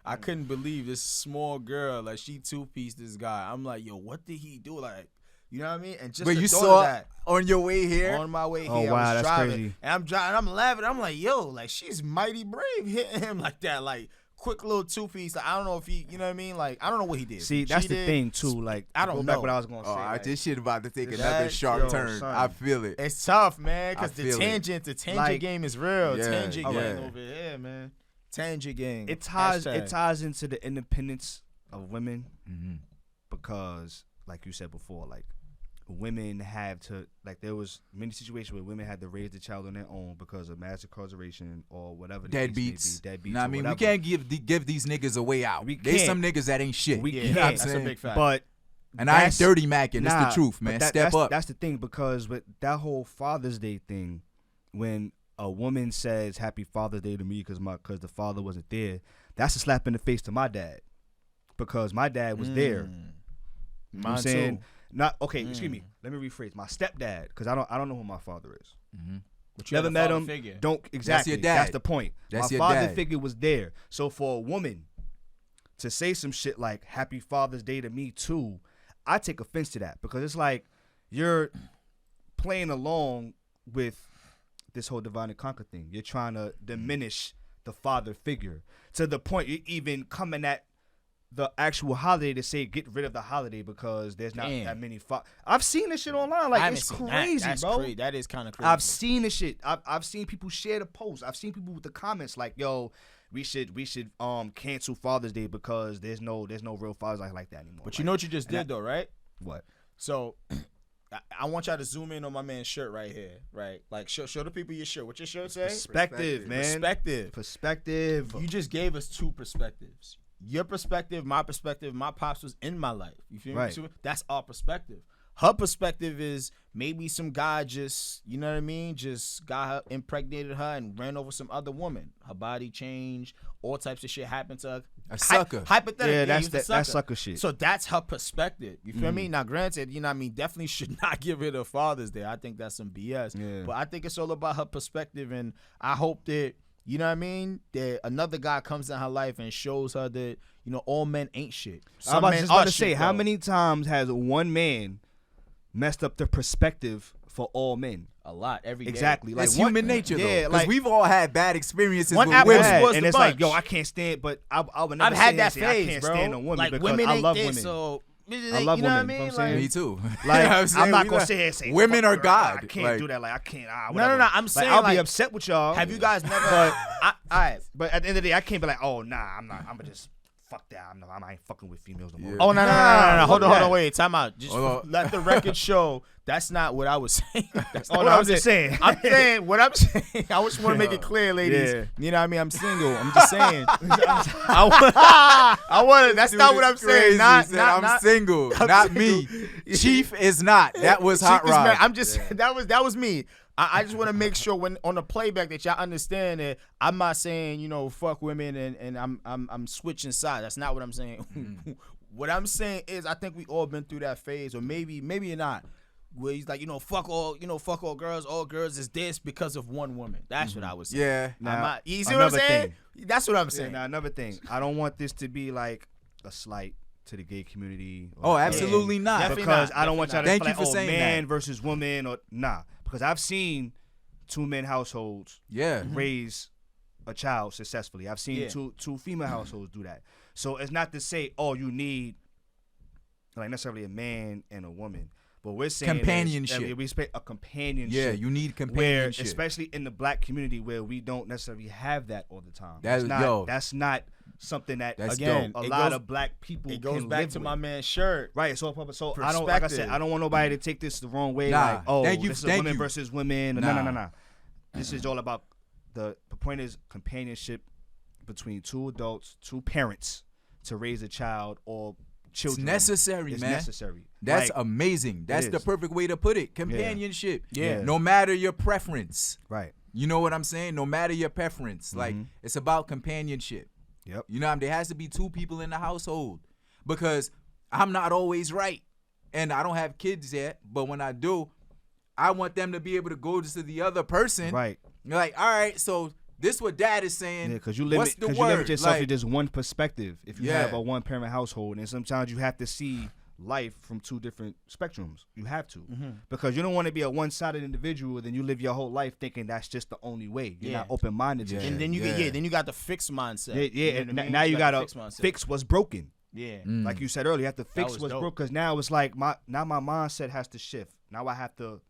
I couldn't believe this small girl. Like she two-pieced this guy. I'm like, yo, what did he do? Like, you know what I mean? And just But the you thought saw of that on your way here. on my way Oh, here, wow, I was that's driving, crazy. and I'm driving. I'm laughing. I'm like, yo, like she's mighty brave hitting him like that. Like quick little two-piece. Like, I don't know if he, you know what I mean? Like I don't know what he did. See, He that's the cheated. thing too. Like I don't go back know. what I was gonna say. like, This shit about to take That- another sharp yo, turn. son. I feel it. It's tough, man, because I the feel it. tangent Like- game is real. Yeah, Tangent yeah. game over here, man. Tangent game. it ties Hashtag. into the independence of women Mm-hmm. because, like you said before, like women have to like there was many situations where women had to raise the child on their own because of mass incarceration or whatever. the case may Deadbeats. be, deadbeats. Nah, I or mean, we whatever. can't give these niggas a way out. We There's can't. some niggas that ain't shit. We You can't. know what I'm That's a saying? big fact. But And I ain't that's- dirty macking. It's nah, the truth, but man. that- Step that's, up. That's the thing because with that whole Father's Day thing, when a woman says Happy Father's Day to me because the father wasn't there, that's a slap in the face to my dad because my dad was there. You know what I'm Mine saying? too. Not okay. Excuse me. Let me rephrase. My stepdad, because I don't know who my father is. But you Never had a met father him. figure. Don't exactly. your dad. That's the point. That's my your father dad. figure was there. So for a woman to say some shit like Happy Father's Day to me too, I take offense to that because it's like you're playing along with this whole divide and conquer thing. You're trying to diminish the father figure to the point you're even coming at the actual holiday to say get rid of the holiday because there's not Damn. that many. I've seen this shit online. I Like haven't it's seen crazy, that. That's bro. crazy. That is kind of crazy. I've seen this shit. I've seen people share the post. I've seen people with the comments like, "Yo, we should cancel Father's Day because there's no real fathers like that anymore." But you know what you just did though, right? What? So I want y'all to zoom in on my man's shirt right here, right? Like show the people your shirt. What your shirt say? Perspective, man. Perspective. Perspective. You just gave us two perspectives. Your perspective, my perspective. My pops was in my life. You feel Right. me? That's our perspective. Her perspective is maybe some guy just, you know what I mean, just got her, impregnated her and ran over some other woman. Her body changed. All types of shit happened to her. A sucker. Hypothetically, Yeah, that's he was a that's sucker shit. So that's her perspective. You feel me? Now, granted, you know what I mean, definitely should not get rid of Father's Day. I think that's some BS. Yeah. But I think it's all about her perspective, and I hope that, you know what I mean, that another guy comes in her life and shows her that, you know, all men ain't shit. I'm men just about are to say, shit, how though. many times has one man messed up the perspective for all men. A lot every day. Exactly. It's Like human nature, though. Yeah, Because like we've all had bad experiences One with apple women. spoils and the it's like, bunch. yo, I can't stand, but I would never I've had sit that here and say phase, I can't bro. stand a woman Like because women I ain't love this, women. so I love you know what I women, you know mean? what I'm saying? Me too. Like, You know what I'm saying? not We gonna like- sit here and say women fuck are girl, God. I can't Like- do that. Like I can't. No, Whatever. I'm saying I'll like, be upset with y'all. have you guys never? But but at the end of the day, I can't be like, oh nah, I'm not. I'm gonna just fuck that. I ain't fucking with females no more. Yeah. Oh no! Hold on, wait, time out. Just Hold on. let the record show. That's not what I was saying. That's not Oh, what no, I I'm was just saying. I'm saying what I'm saying. I just want to make it clear, ladies. Yeah. You know what I mean? I'm single. I'm just saying. I want. That's Dude, not what I'm it's crazy. saying. Not, He said, not, I'm not, single, I'm not single. me. Chief is not. That was Chief Hot is Rod. married. I'm just that was me. I just want to make sure when on the playback that y'all understand that I'm not saying fuck women and I'm switching sides. That's not what I'm saying. What I'm saying is I think we all been through that phase, or maybe not. Where he's like, fuck all girls. All girls is this because of one woman. That's what I was saying. Yeah. Now, You see what I'm another saying? thing. That's what I'm Yeah, saying. now another thing. I don't want this to be like a slight to the gay community. Oh, absolutely not. Definitely Because not. I don't want y'all to Thank feel you like, for saying man that. versus woman or nah. Because I've seen 2-man households Yeah. raise a child successfully. I've seen Yeah. two female households do that. So it's not to say, oh, you need like necessarily a man and a woman. But we're saying Companionship. we expect a companionship. Yeah, you need Where, companionship. especially in the black community, where we don't necessarily have that all the time. That's- That's not something that That's again dope. a It lot goes- of black people. It goes can back live to with. my man's shirt. Right, so I don't, like I said, I don't want nobody to take this the wrong way. Nah, Like, oh, thank you- this is thank women you. versus women. Nah. No. This is all about the point is companionship between two adults, two parents to raise a child or children. necessary, It's man. necessary. That's Like, amazing. That's the is. perfect way to put it. Companionship. Yeah. No matter your preference. right. You know what I'm saying? No matter your preference. Like, it's about companionship. Yep. You know what I mean? There has to be two people in the household. Because I'm not always right. And I don't have kids yet. But when I do, I want them to be able to go to the other person. Right. You're like, all right, so this what dad is saying. Yeah, because you What's limit the word? yourself to Like, just one perspective. If you Yeah. have a one-parent household, and sometimes you have to see life from two different spectrums. You have to, because you don't want to be a one-sided individual. Then you live your whole life thinking that's just the only way. You're not open-minded to Yeah. shit. And then you Yeah. then you got the fixed mindset. Yeah, You know what I mean? now you gotta the fixed mindset. fix what's broken. Yeah. Like you said earlier, you have to fix was what's dope. broken. Because now it's like my mindset has to shift. Now I have to,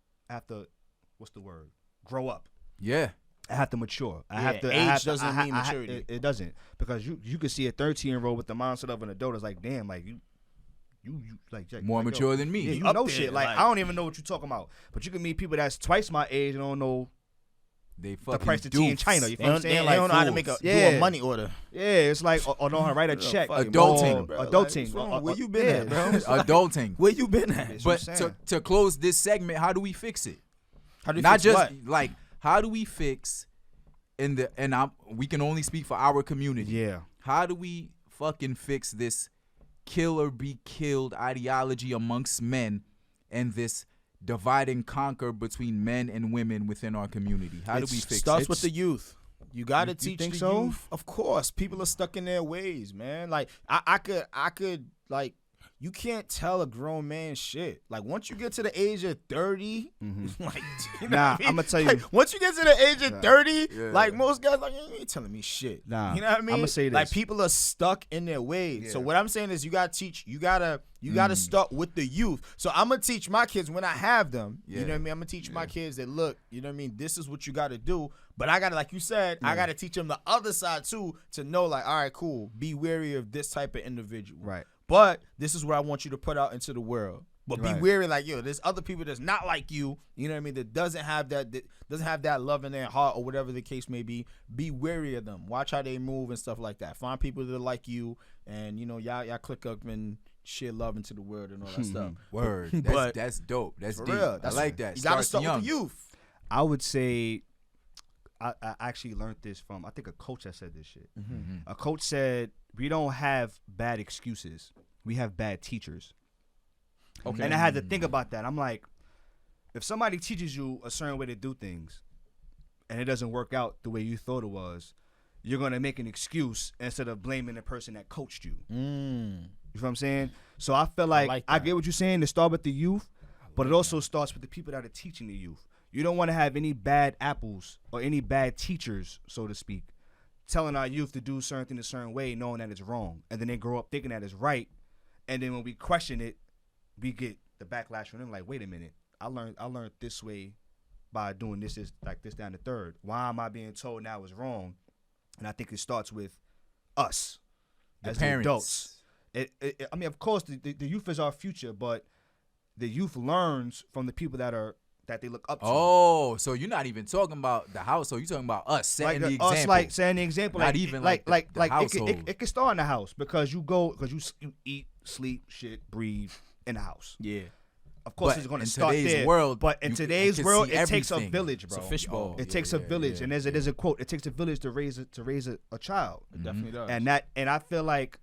what's the word? Grow up. Yeah. I have to mature. I Yeah, have to. age doesn't mean maturity. It doesn't, because you can see a 13-year-old with the mindset of an adult. It's like, damn, like you like More like, mature yo, than me. Yeah, you up know there, shit. Like, like- I don't even know what you're talking about. But you can meet people that's twice my age and don't know They the fucking price of tea in doofs. China. You They feel what I'm don't, saying? they don't know how to fools. make do Yeah. a money order. Yeah, it's like or know how to write a check. fucking Adulting. Or bro. adulting. Like, what's wrong? Or- Where you been yeah, at, bro? Adulting. Where you been at? That's But what I'm to, saying. to close this segment, how do we fix it? How do you Not fix just what? like how do we fix we can only speak for our community. Yeah. How do we fucking fix this kill or be killed ideology amongst men and this divide and conquer between men and women within our community? How do we fix starts it? with the youth. You got to You teach think the so? youth. Of course, people are stuck in their ways, man. Like I could like you can't tell a grown man shit. Like once you get to the age of 30, like you know Nah, what I mean? I'ma tell you- Like, once you get to the age of 30, Yeah. like most guys, like you ain't telling me shit. Nah, you know what I mean? I'ma say Like this. people are stuck in their ways. So Yeah. what I'm saying is you gotta teach. You gotta start with the youth. So I'm gonna teach my kids when I have them. You know what I mean? I'm gonna teach my kids that look. You know what I mean? This is what you gotta do. But I gotta, like you said, I gotta teach them the other side too to know. Like, all right, cool. Be wary of this type of individual. Right. But this is what I want you to put out into the world. But be Right. wary, like, yo, there's other people that's not like you. You know what I mean? That doesn't have that love in their heart or whatever the case may be. Be wary of them. Watch how they move and stuff like that. Find people that are like you, and you know, y'all click up and share love into the world and all that stuff. Word. But That's dope. That's for deep. real, I like that. You gotta Starts start young. with the youth. I would say I actually learned this from, I think a coach that said this shit. A coach said, we don't have bad excuses. We have bad teachers. Okay. And I had to think about that. I'm like, if somebody teaches you a certain way to do things and it doesn't work out the way you thought it was, you're going to make an excuse instead of blaming the person that coached you. You know what I'm saying? So I feel like, like I that. get what you're saying, to start with the youth, But it also starts with the people that are teaching the youth. You don't want to have any bad apples or any bad teachers, so to speak, telling our youth to do certain things a certain way, knowing that it's wrong. And then they grow up thinking that it's right. And then when we question it, we get the backlash from them like, wait a minute, I learned this way by doing this, like this, down the third. Why am I being told now it's wrong? And I think it starts with us as the adults. I mean, of course, the youth is our future, but the youth learns from the people that they look up to. Oh, so you're not even talking about the household. You're talking about us setting the example. Us, like setting the example. Not even the household. It can start in the house because you eat, sleep, shit, breathe in the house. Yeah. Of course, it's going to start there. But in today's world, it takes a village, bro. It's a fishbowl. It takes a village, and there's a quote. It takes a village to raise a child. It definitely does. And I feel like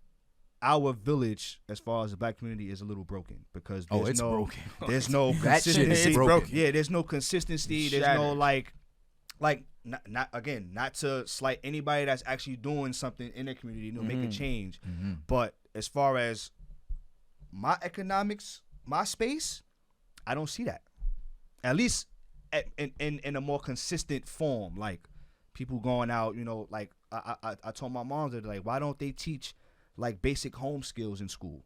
our village, as far as the black community, is a little broken because there's there's no consistency. Yeah, there's no consistency. There's no not to slight anybody that's actually doing something in the community, make a change. But as far as my economics, my space, I don't see that. At least in a more consistent form, like people going out, like I told my mom that, like, why don't they teach like basic home skills in school,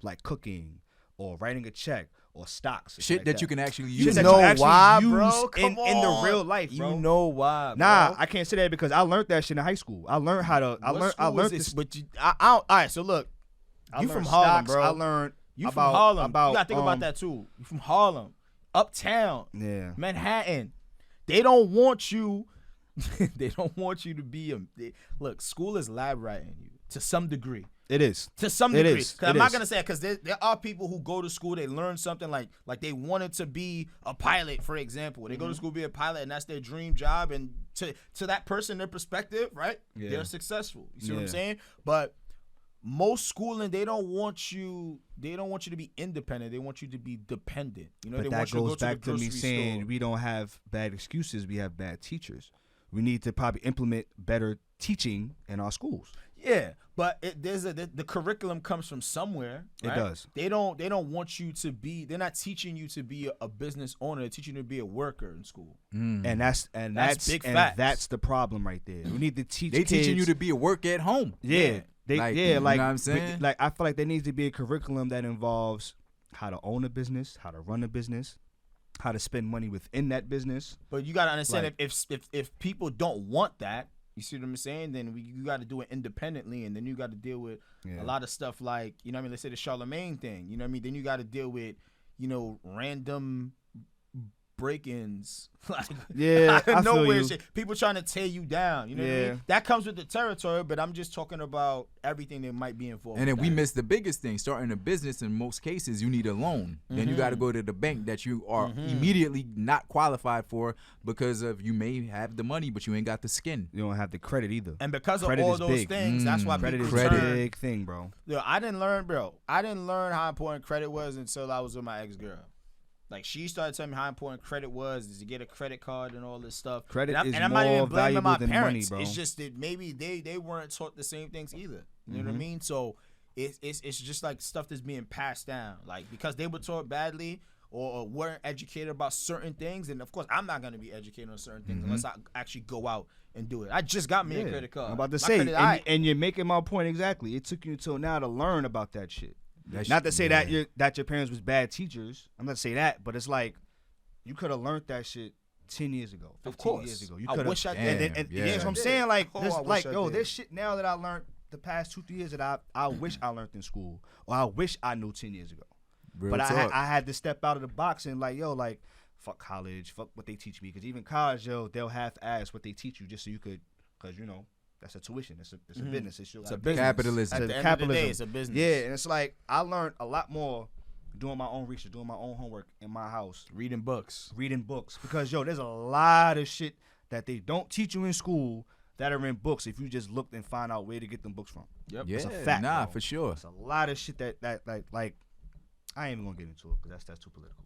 like cooking or writing a check or stocks, shit that you can actually use. You know why, bro? In the real life, bro. You know why, bro? Nah, I can't say that because I learned that shit in high school. I learned how to. I learned this. But all right. So look, you from Harlem, bro. I learned. You from Harlem. You gotta think about that too. You from Harlem, uptown, Manhattan. They don't want you. They don't want you to be look. School is lab writing you to some degree. It is. To some degree. I'm not gonna say it because there are people who go to school, they learn something like they wanted to be a pilot, for example. They go to school to be a pilot, and that's their dream job. And to that person, their perspective, right? Yeah. They're successful. You see what I'm saying? But most schooling, they don't want you to be independent. They want you to be dependent. But they that want you goes to go back to me saying store. We don't have bad excuses. We have bad teachers. We need to probably implement better teaching in our schools. Yeah, but the curriculum comes from somewhere. Right? It does. They don't want you to be. They're not teaching you to be a business owner. They're teaching you to be a worker in school. And that's big facts. That's the problem right there. We need to teach. They teaching you to be a work at home. Yeah. You know what I'm saying? Like I feel like there needs to be a curriculum that involves how to own a business, how to run a business, how to spend money within that business. But you gotta understand, if people don't want that, you see what I'm saying? Then you got to do it independently, and then you got to deal with a lot of stuff like, you know what I mean? Let's say the Charlemagne thing. You know what I mean? Then you got to deal with, random break-ins, like out of nowhere shit. People trying to tear you down. You know what I mean? That comes with the territory, but I'm just talking about everything that might be involved. And then we miss the biggest thing. Starting a business, in most cases, you need a loan. Then you got to go to the bank that you are immediately not qualified for because of you may have the money, but you ain't got the skin. You don't have the credit either. And because of all those things, that's why credit people is a big thing, bro. I didn't learn how important credit was until I was with my ex-girl. Like, she started telling me how important credit was, is to get a credit card and all this stuff. Credit is and I'm more not even blaming valuable my than parents. money, bro. It's just that maybe they weren't taught the same things either. You know what I mean? So it's just like stuff that's being passed down. Like, because they were taught badly or weren't educated about certain things. And, of course, I'm not going to be educated on certain things unless I actually go out and do it. I just got me a credit card. I'm about to say, and you're making my point exactly. It took you until now to learn about that shit. Not to say that your parents was bad teachers. I'm not to say that, but it's like, you could have learned that shit 10 years ago, 15 years ago. You I wish I did. And yeah, so I'm saying, like, there's shit now that I learned the past 2-3 years that I wish I learned in school, or I wish I knew 10 years ago. But I had to step out of the box and like, fuck college, fuck what they teach me. Because even college, they'll have to ask what they teach you just so you could, because, that's a tuition. It's a business. It's a business. Capitalism. At the end of the day, it's a business. Yeah, and it's like, I learned a lot more doing my own research, doing my own homework in my house. Reading books. Because, there's a lot of shit that they don't teach you in school that are in books if you just look and find out where to get them books from. Yep. Yeah, it's a fact, bro. For sure. It's a lot of shit that I ain't even gonna get into it because that's too political.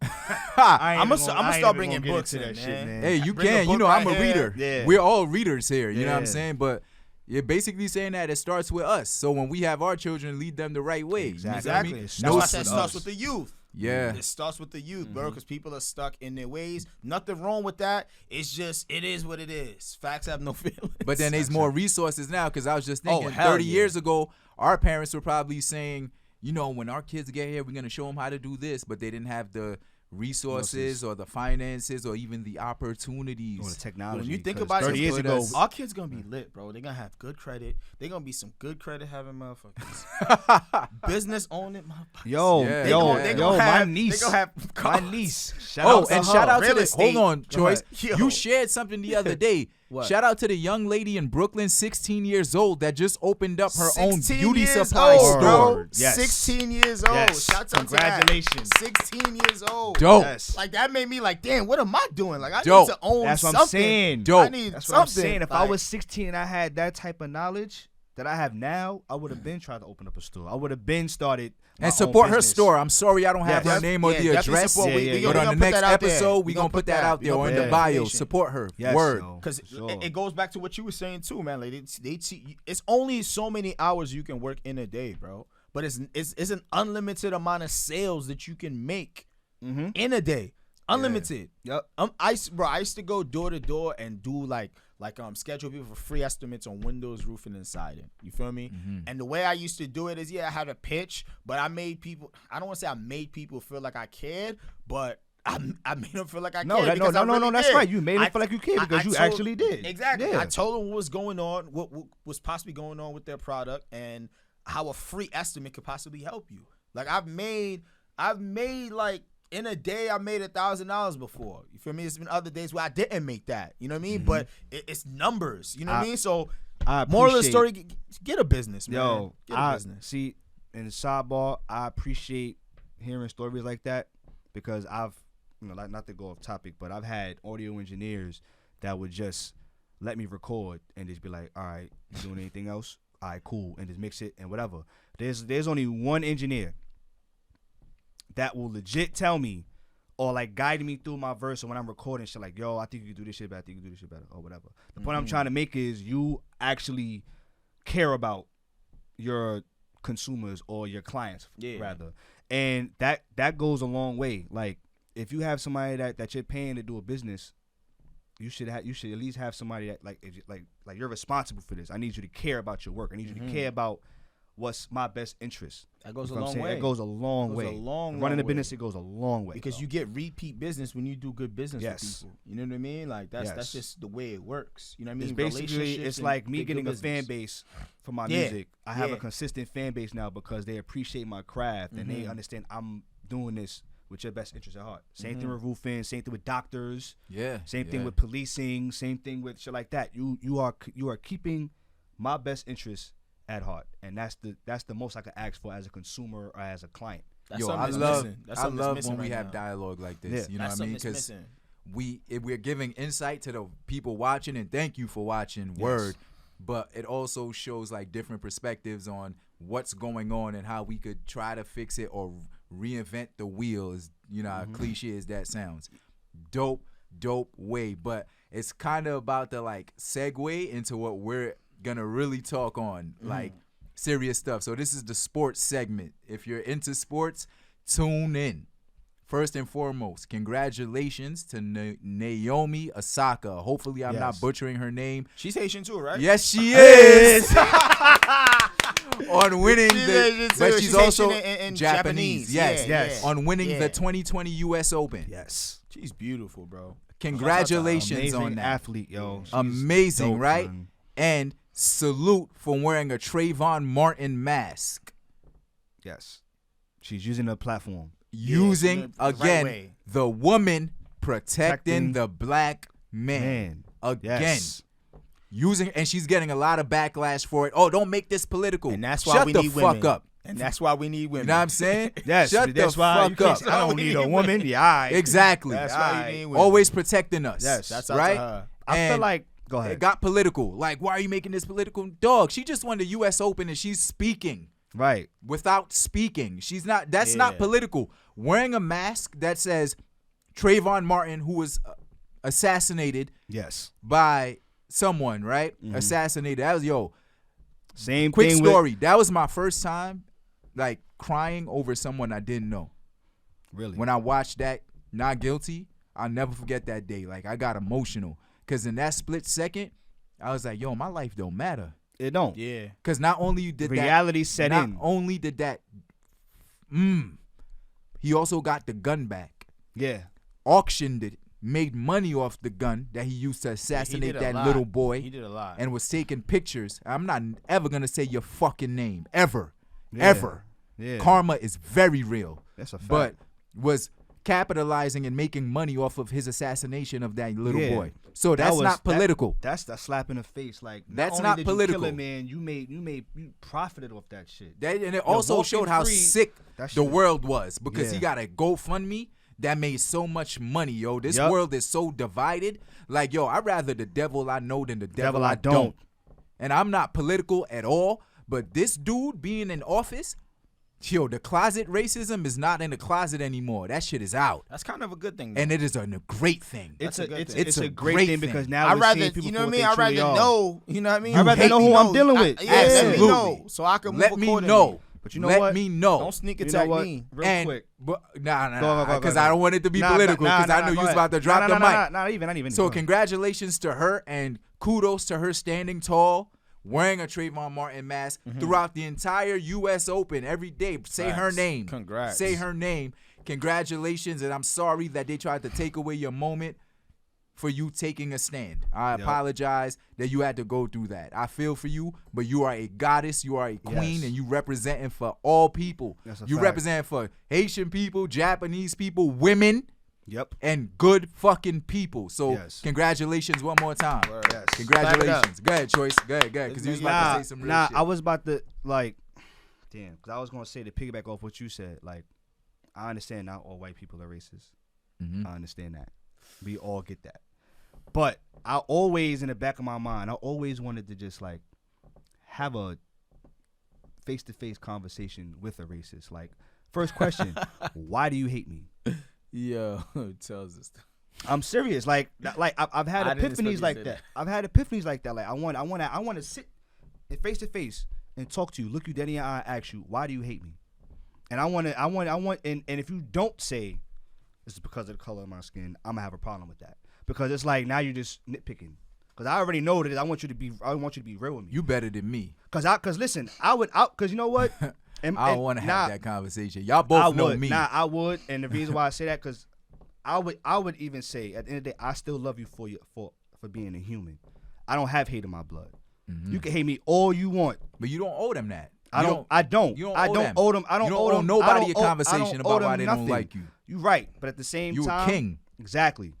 I'm gonna start bringing books in, man. Shit, man. Hey, you can. I'm a reader. Yeah. We're all readers here. You know what I'm saying? But you're basically saying that it starts with us. So when we have our children, lead them the right way. Exactly. You know what I mean? That's why I said it starts with the youth. Yeah. It starts with the youth, bro, because people are stuck in their ways. Nothing wrong with that. It's just, it is what it is. Facts have no feelings. But then there's more resources now, because I was just thinking, hell 30 yeah. years ago, our parents were probably saying, you know, when our kids get here, we're going to show them how to do this, but they didn't have the resources or the finances or even the opportunities or the technology. When you think 'cause about 30 years ago, our kids gonna be lit, bro. They're gonna have good credit. They're gonna be some good credit having motherfuckers. Business owning motherfuckers. yo, Yeah. They gonna have, my niece, They gonna have my cars. niece. Shout out to Real the estate. hold on, Go ahead. Choice. Yo. You shared something the other day. What? Shout out to the young lady in Brooklyn, 16 years old, that just opened up her own 16 beauty years supply old, store. bro. Yes. 16 years old. Yes. Shouts out Congratulations. to that. 16 years old. Dope. Yes. Like that made me like, damn, what am I doing? Like I Dope. need to own That's what something. I'm saying. Dope. I need That's something. what I'm saying. If I Like, was 16 and I had that type of knowledge that I have now, I would have been tried to open up a store. I would have been started my And own support her business. store. I'm sorry I don't have Yeah, her name or the definitely address. support. Yeah, But we on gonna the put next that out there. episode, We we're gonna going to put that out there or in that the bio. information. Support her. Yes, Word. yo. Because For sure. it goes back to what you were saying too, man. Like it's only so many hours you can work in a day, bro. But it's an unlimited amount of sales that you can make in a day. Unlimited. Yep. I used to go door to door and do like schedule people for free estimates on windows, roofing, and siding. You feel me? And the way I used to do it is, I had a pitch, but I made people. I don't want to say I made people feel like I cared, but I made them feel like I cared. No, Because that's did. right. You made them feel like you cared because you actually did. Exactly. Yeah. I told them what was going on, what was possibly going on with their product, and how a free estimate could possibly help you. Like I've made like in a day I made $1,000 before. You feel me? It's been other days where I didn't make that. You know what I mean? But it's numbers. You know what I mean? So moral of the story: get a business, man. Yo, Get a business. See, in the sidebar, I appreciate hearing stories like that because I've, like not to go off topic, but I've had audio engineers that would just let me record and just be like, all right, you doing anything else? All right, cool, and just mix it and whatever. There's only one engineer that will legit tell me or like guide me through my verse, or when I'm recording shit like, yo, I think you can do this shit better, I think you can do this shit better, or whatever. The point I'm trying to make is you actually care about your consumers or your clients rather. And that goes a long way. Like if you have somebody that you're paying to do a business, you should at least have somebody that like you're responsible for this. I need you to care about your work. I need you to care about what's my best interest. That goes You a know what I'm long saying? way. It goes a long way. Running a business, it goes a long way. Because bro. you get repeat business when you do good business Yes. with people. You know what I mean? Like that's Yes. just the way it works. You know what I mean? It's basically Relationships it's and like me big getting a business. fan base for my Yeah. music. I have Yeah. a consistent fan base now because they appreciate my craft and they understand I'm doing this with your best interest at heart. Same thing with roofing, same thing with doctors. Yeah. Same thing with policing, same thing with shit like that. You are keeping my best interest at heart, and that's the most I could ask for as a consumer or as a client. That's Yo, something I that's love missing. That's I something that's love missing when we right have now. dialogue like this. Yeah. You know That's what I mean? something that's Because we're giving insight to the people watching, and thank you for watching. Word. But it also shows like different perspectives on what's going on and how we could try to fix it or reinvent the wheel. Is how cliche as that sounds. Dope way. But it's kind of about the like segue into what we're gonna really talk on, like serious stuff. So this is the sports segment. If you're into sports, tune in. First and foremost, congratulations to Naomi Osaka. Hopefully I'm not butchering her name. She's Haitian too, right? Yes, she is. On winning but she's also in Japanese. Yes. Yeah. On winning the 2020 U.S. Open. Yes. She's beautiful, bro. Congratulations Amazing on that. athlete, yo. She's Amazing, dope, right? man. And salute for wearing a Trayvon Martin mask. Yes. She's using the platform. Using, the right again, way. the woman protecting Protecting the black man. Man. Again. Yes. And she's getting a lot of backlash for it. Oh, don't make this political. And that's why Shut we the need fuck women. up. And that's why we need women. You know what I'm saying? Yes, Shut that's the why you fuck can't up. say, I don't need a woman. Yeah, all right. Exactly. That's why you need women. Always protecting us. Yes. That's out right. to her. I feel And like, go ahead. it got political. Like, why are you making this political? Dog, she just won the U.S. Open and she's speaking. Right. Without speaking. She's not, that's not Yeah. political. Wearing a mask that says Trayvon Martin, who was assassinated Yes. by someone, right? Assassinated. That was, Same quick thing story. That was my first time, like, crying over someone I didn't know. Really? When I watched that Not Guilty, I'll never forget that day. Like, I got emotional. Because in that split second, I was like, yo, my life don't matter. It don't. Yeah. Because not only you did reality set in. Not only did that, he also got the gun back. Yeah. Auctioned it. Made money off the gun that he used to assassinate that little boy. He did a lot. And was taking pictures. I'm not ever going to say your fucking name. Ever. Yeah. Ever. Yeah. Karma is very real. That's a fact. But was capitalizing and making money off of his assassination of that little boy. So that's not political. That's the slap in the face. Like, that's not, not only political. Did you kill it, man. You profited off that shit. And it also showed how sick the world was, because he got a GoFundMe that made so much money, yo. This world is so divided. Like, yo, I'd rather the devil I know than the devil I don't. And I'm not political at all, but this dude being in office, yo, the closet racism is not in the closet anymore. That shit is out. That's kind of a good thing, though. And it is a great thing. It's a great thing because now I'd rather, people you know what I for mean? what I'd they rather truly know, you know what I mean? I'd rather know who I'm dealing with. Absolutely. Let me know, so I can move Let me accordingly. know. But you know Let what? me know. Don't sneak You attack know what? me. Real quick. But Go, because I don't want it to be political, because I know you was about to drop the mic. Not even. So congratulations to her, and kudos to her standing tall, wearing a Trayvon Martin mask throughout the entire U.S. Open every day. Say her name. Congrats. Say her name. Congratulations, and I'm sorry that they tried to take away your moment for you taking a stand. I apologize that you had to go through that. I feel for you, but you are a goddess, you are a queen, and you representing for all people. You represent for Haitian people, Japanese people, women, and good fucking people. So congratulations one more time. Yes. Congratulations. Go ahead, Choice. Go ahead, because you was about to say some real shit. I was about to, because I was going to say, to piggyback off what you said, like, I understand not all white people are racist. I understand that. We all get that. But I always, in the back of my mind, I always wanted to just, like, have a face-to-face conversation with a racist. Like, first question, why do you hate me? Yo, it tells us. I'm serious. Like I've had epiphanies like that. I've had epiphanies like that. Like, I want to sit face-to-face and talk to you, look you dead in your eye, ask you, why do you hate me? And I want, and if you don't say it's because of the color of my skin, I'm gonna have a problem with that, because it's like now you're just nitpicking. Because I already know that I want you to be real with me. You better than me. Because listen, because you know what? I don't want to have that conversation. Y'all both know me. I would, and the reason why I say that, because I would even say at the end of the day, I still love you for being a human. I don't have hate in my blood. You can hate me all you want, but you don't owe them that. I don't owe them. I don't owe nobody a conversation about why they don't like you. You're right, but at the same time, you a king. Exactly,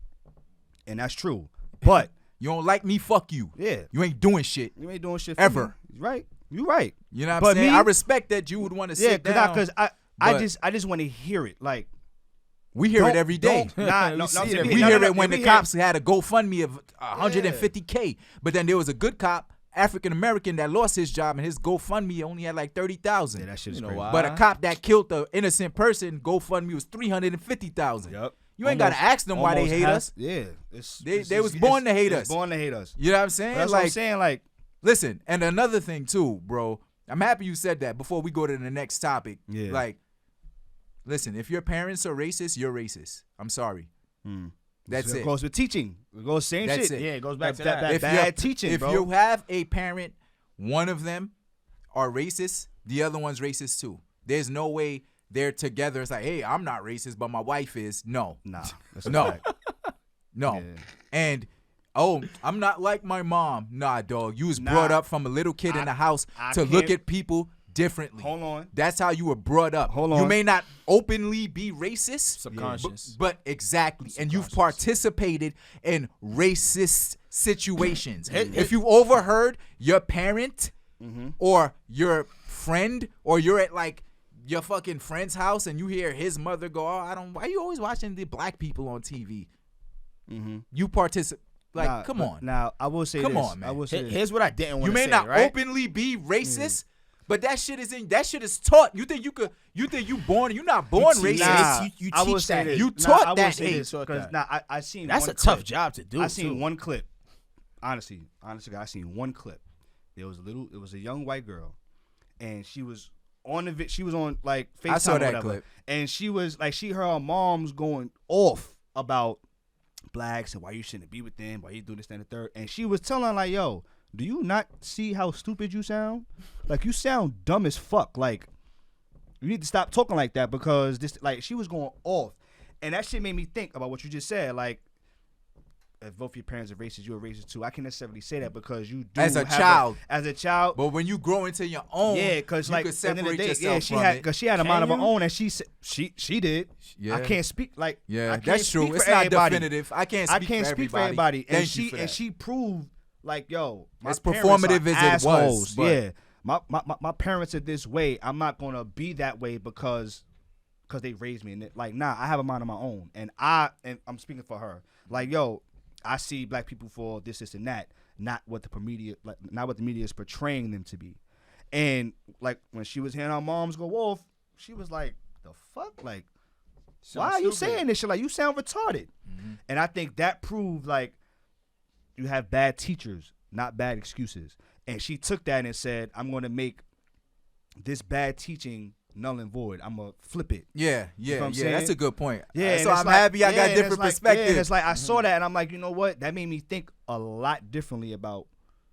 and that's true. But you don't like me, fuck you. Yeah, you ain't doing shit. You ain't doing shit for ever. Me. Right, you right. You know what I'm saying? I respect that you would want to sit down. Because I just want to hear it. Like, we hear it every day. We hear it when the cops had a GoFundMe of $150K, but then there was a good cop, African American, that lost his job, and his GoFundMe only had like 30,000. Yeah, that shit's crazy. But a cop that killed the innocent person, GoFundMe was 350,000. Yep. You ain't gotta ask them why they hate us. Yeah, they was born to hate us. Born to hate us. You know what I'm saying? That's what I'm saying. Like, listen, and another thing too, bro. I'm happy you said that. Before we go to the next topic, like, listen, if your parents are racist, you're racist. I'm sorry. That's it. It goes with teaching. It goes same That's shit. it. Yeah, it goes back to that. Bad teaching, bro. If you have a parent, one of them are racist, the other one's racist too. There's no way they're together. It's like, hey, I'm not racist, but my wife is. No. Nah. No. No. Yeah. And, I'm not like my mom. Nah, dog. You was brought up from a little kid in the house to look at people differently. Hold on. That's how you were brought up. Hold on. You may not openly be racist. Subconscious. But exactly. And you've participated in racist situations. If you overheard your parent or your friend, or you're at like your fucking friend's house and you hear his mother go, why are you always watching the black people on TV? You participate. Like, come on. Now, I will say come this. on, man. I will say Here's what I didn't want to say. You may not openly be racist, but that shit is taught. You think you're not born racist. Nah, you I will teach say that. this. You taught that hate. hate. Because I seen that's one a tough clip. job to do. I seen one clip. Honestly, I seen one clip. It was a young white girl, and she was on the she was on like FaceTime I saw or that whatever, clip. and she was like, she heard her mom's going off about blacks and why you shouldn't be with them, why you do this, that, and the third, and she was telling her like, yo, do you not see how stupid you sound? Like, you sound dumb as fuck. Like, you need to stop talking like that, because this, like, she was going off, and that shit made me think about what you just said. Like, if both your parents are racist, you're a racist too. I can't necessarily say that, because you do As a have child. But when you grow into your own, yeah, because you like could separate yourself she from had, it. because she had a mind of her own, and she did. Yeah. I can't speak like Yeah, I can't that's true. speak It's for not everybody. definitive. I can't speak for everybody. And Thank you for that. she proved like, yo, my as parents performative are as it was, assholes. but Yeah, my parents are this way. I'm not gonna be that way because they raised me. And like, nah, I have a mind of my own, and I'm speaking for her. Like, yo, I see black people for this, and that, not what the media, like, not what the media is portraying them to be. And like, when she was hearing our moms go off, she was like, the fuck, like, why are you saying this shit? Like, you sound retarded. Mm-hmm. And I think that proved like, you have bad teachers, not bad excuses. And she took that and said, I'm going to make this bad teaching null and void. I'm going to flip it. Yeah. That's a good point. Yeah, so I'm happy I got different perspectives. Yeah, and it's like, I saw that and I'm like, you know what? That made me think a lot differently about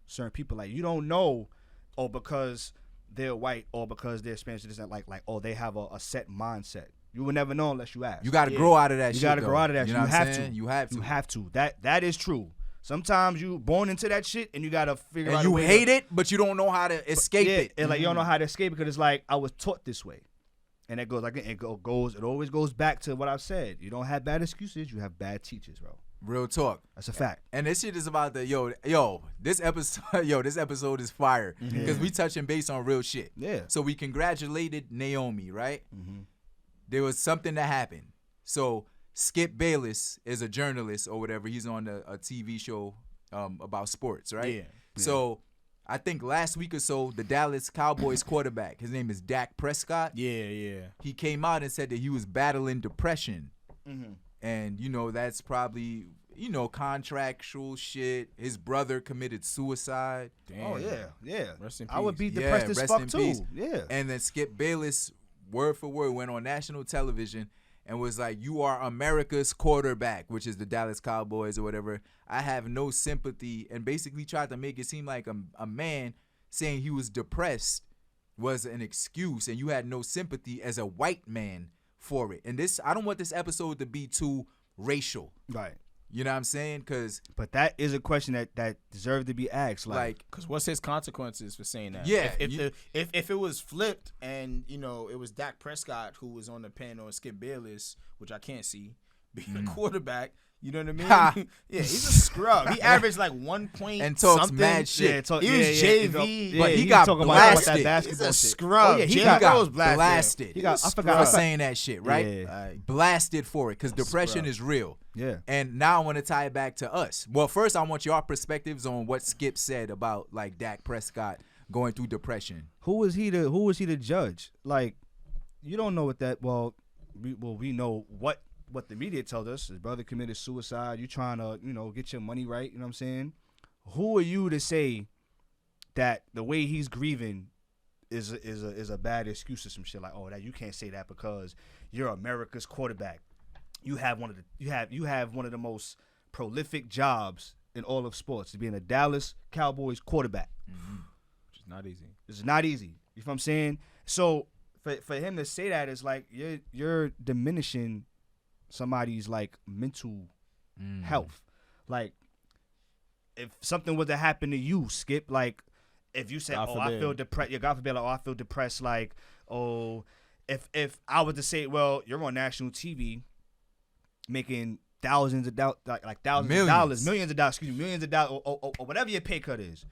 certain people. Like, you don't know, or because they're white, or because they're Spanish, like, oh, they have a set mindset. You will never know unless you ask. You got to grow out of that shit. You got to grow out of that shit. You know You what I'm have saying? to. You have to. You have to. That is true. Sometimes you born into that shit and you got to figure out and a you way hate to, it, but you don't know how to escape it. And like, you don't know how to escape it, because it's like, I was taught this way. And it goes like, it always goes back to what I've said. You don't have bad excuses, you have bad teachers, bro. Real talk. That's a fact. And this shit is about the this episode is fire, because we touching base on real shit. Yeah. So we congratulated Naomi, right? Mm-hmm. There was something that happened. So Skip Bayless is a journalist or whatever. He's on a TV show about sports, right? Yeah. So I think last week or so, the Dallas Cowboys quarterback, his name is Dak Prescott. Yeah. He came out and said that he was battling depression. Mm-hmm. And, that's probably, contractual shit. His brother committed suicide. Damn. Oh, yeah. Rest in I would peace. be depressed as rest fuck in too. peace. Yeah. And then Skip Bayless, word for word, went on national television and was like, you are America's quarterback, which is the Dallas Cowboys or whatever. I have no sympathy, and basically tried to make it seem like a man saying he was depressed was an excuse, and you had no sympathy as a white man for it. And I don't want this episode to be too racial. Right. You know what I'm saying? But that is a question that deserves to be asked. Like, because what's his consequences for saying that? Yeah. If it was flipped and it was Dak Prescott who was on the panel and Skip Bayless, which I can't see, being a quarterback. You know what I mean? Yeah, he's a scrub. He averaged like 1 point and talks something. mad shit. He was JV, but he got blasted. He's a scrub. Oh, yeah, he got blasted. I forgot for saying that shit, right? Yeah. Blasted for it, because depression is real. Yeah. And now I want to tie it back to us. Well, first I want your perspectives on what Skip said about like Dak Prescott going through depression. Who was he to judge? Like, you don't know what that. Well, we know what the media tells us. His brother committed suicide. You trying to get your money right. You know what I'm saying? Who are you to say that the way he's grieving is a bad excuse or some shit? Like, oh, that you can't say that because you're America's quarterback. You have one of the most prolific jobs in all of sports, to being a Dallas Cowboys quarterback. Mm-hmm. Which is not easy. It's not easy. You know what I'm saying? So for him to say that is like you're diminishing somebody's like mental health. Like, if something was to happen to you, Skip, like if you said, I feel depressed, God forbid, like, I feel depressed, like, if I was to say, well, you're on national TV making thousands of dollars, like thousands of dollars, millions of dollars, or whatever your pay cut is.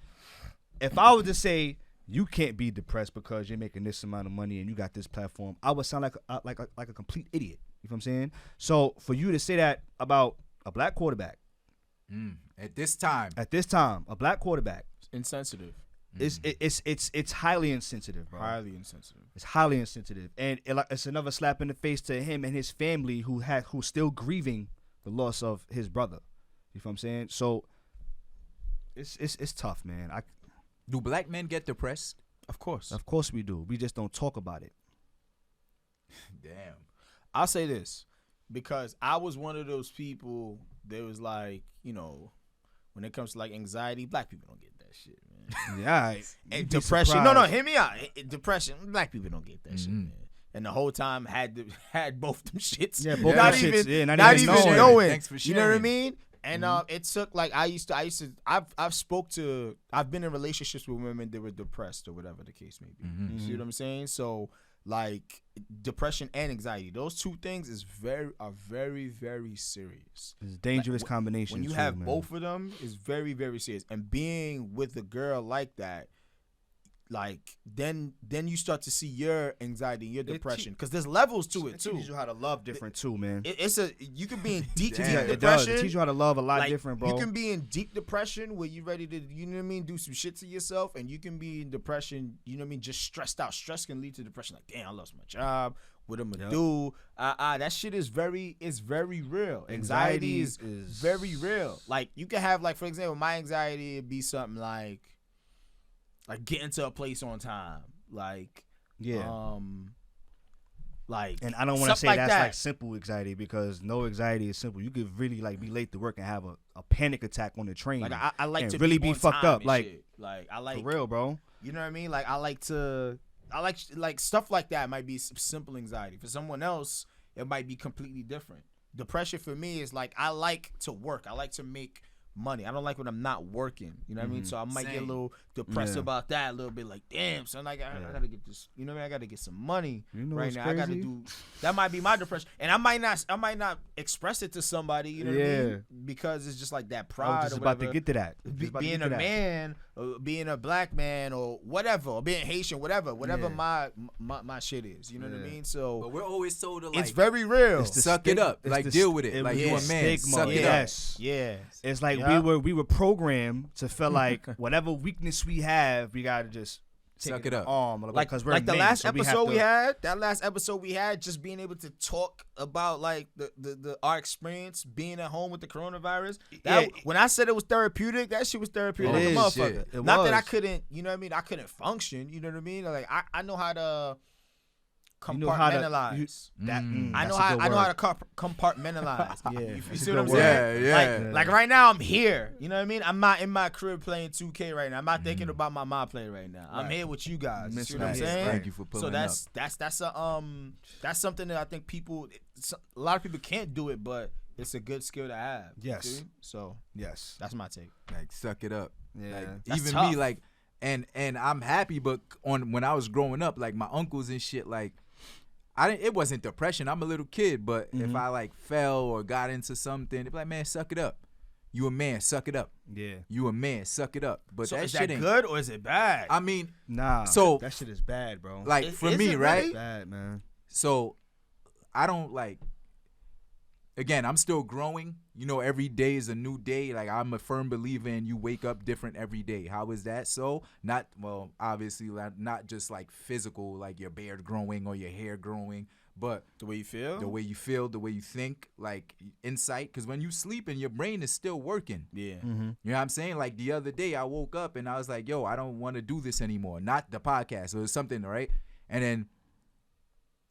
If I was to say you can't be depressed because you're making this amount of money and you got this platform, I would sound like a complete idiot. You know what I'm saying? So for you to say that about a black quarterback at this time, a black quarterback, it's insensitive. It's highly insensitive, bro. Highly insensitive. It's highly insensitive, and it's another slap in the face to him and his family who's still grieving the loss of his brother. You know what I'm saying? So it's tough, man. Do black men get depressed? Of course. Of course we do. We just don't talk about it. Damn. I'll say this because I was one of those people that was like, you know, when it comes to like anxiety, black people don't get that shit, man. Yeah. And depression. No, hear me out. Depression. Black people don't get that shit, man. And the whole time had both them shits. Yeah, both not them even, shits. Yeah, not even knowing. Thanks for You know what I sharing. mean? And it took like I've been in relationships with women that were depressed or whatever the case may be. You see what I'm saying? So like depression and anxiety, those two things are very, very serious. It's a dangerous combination. When you too, have man. both of them, it's very, very serious. And being with a girl like that, like then you start to see your anxiety and your depression because there's levels to it too. It teaches you how to love different too, man. You can be in deep It depression. does. It teaches you how to love a lot Like, different, bro. You can be in deep depression where you're ready to, you know what I mean, do some shit to yourself, and you can be in depression, you know what I mean, just stressed out. Stress can lead to depression. Like, damn, I lost my job. What I'm gonna do? That shit is very real. Anxiety is very real. Like you can have, like, for example, my anxiety would be something like getting to a place on time, like like, and I don't want to say like that's that. like simple anxiety because no anxiety is simple. You could really like be late to work and have a panic attack on the train. Like I like and to really be be on fucked time up. and Like shit. Like I like for real, bro. You know what I mean? Like I like stuff like that might be some simple anxiety. For someone else, it might be completely different. Depression for me is like I like to work. I like to make money. I don't like when I'm not working. You know what I mean? So I might get a little depressed about that a little bit. Like, damn, son, like I gotta get this. You know what I mean? I gotta get some money right now. Crazy? I gotta do. That might be my depression, and I might not express it to somebody. You know what I mean? Because it's just like that pride. I was just or about whatever. to get to that. Being a man, or being a black man, or whatever, or being Haitian, whatever my shit is. You know what I mean? So, But we're always told to like it's very real. It's the suck it up, like deal with it, like you a man, stigma. suck it up. Yes. Yeah. It's like we were programmed to feel like whatever weakness we have, we gotta just Suck it up. Like, because we're like the men, last so episode we had, just being able to talk about like the our experience being at home with the coronavirus. When I said it was therapeutic, that shit was therapeutic. It Like a is, motherfucker. shit. Not that I was. couldn't, you know what I mean? I couldn't function. You know what I mean? Like I know how to You know how to- compartmentalize. that- I that's know a how good I know how word. to compartmentalize. You That's see a what I'm good saying? word. Yeah. Like right now I'm here. You know what I mean? I'm not in my crib playing 2K right now. I'm not thinking about my mom play right now. I'm here with you guys. You see what I'm Right. saying? Thank you for pulling So that's up. that's something that I think a lot of people can't do it, but it's a good skill to have. Yes. See? So Yes. that's my take. Like suck it up. Yeah. Like, That's even tough. me, like, and I'm happy, but when I was growing up, like my uncles and shit, like it wasn't depression. I'm a little kid, but if I like fell or got into something, they'd be like, man, suck it up. You a man, suck it up. Yeah. You a man, suck it up. But So that is shit that ain't good or is it bad? I mean, Nah. So- that shit is bad, bro. like Is for it me, really? right? Bad, man. So I don't like. Again, I'm still growing. You know, every day is a new day. Like I'm a firm believer in you wake up different every day. How is that so? Obviously, not just like physical, like your beard growing or your hair growing, but The way you feel? the way you feel, the way you think, like insight. Because when you sleep and your brain is still working. Yeah. You know what I'm saying? Like the other day, I woke up and I was like, yo, I don't want to do this anymore. Not the podcast. It was something, right? And then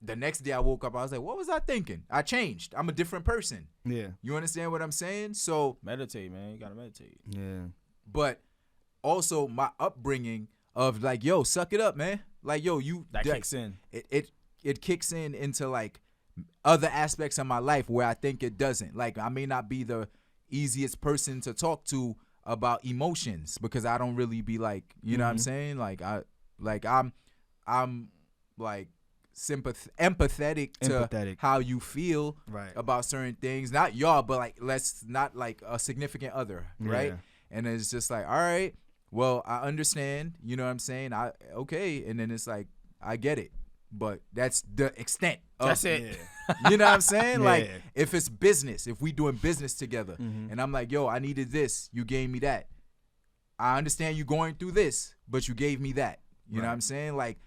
the next day I woke up, I was like, what was I thinking? I changed. I'm a different person. Yeah. You understand what I'm saying? So, Meditate, man. You gotta meditate. Yeah. but also my upbringing of like, yo, suck it up, man. Like, yo, That kicks in. It kicks in into like other aspects of my life where I think it doesn't. Like I may not be the easiest person to talk to about emotions because I don't really be like, you know what I'm saying? Like I'm like empathetic to how you feel Right. about certain things. Not y'all, but like not like a significant other, right? Yeah. And it's just like, all right, well, I understand, you know what I'm saying? Okay, and then it's like I get it. But that's the extent of That's it. You know what I'm saying? Yeah. Like if it's business, if we doing business together and I'm like, yo, I needed this, you gave me that. I understand you going through this, but you gave me that. You know what I'm saying? Like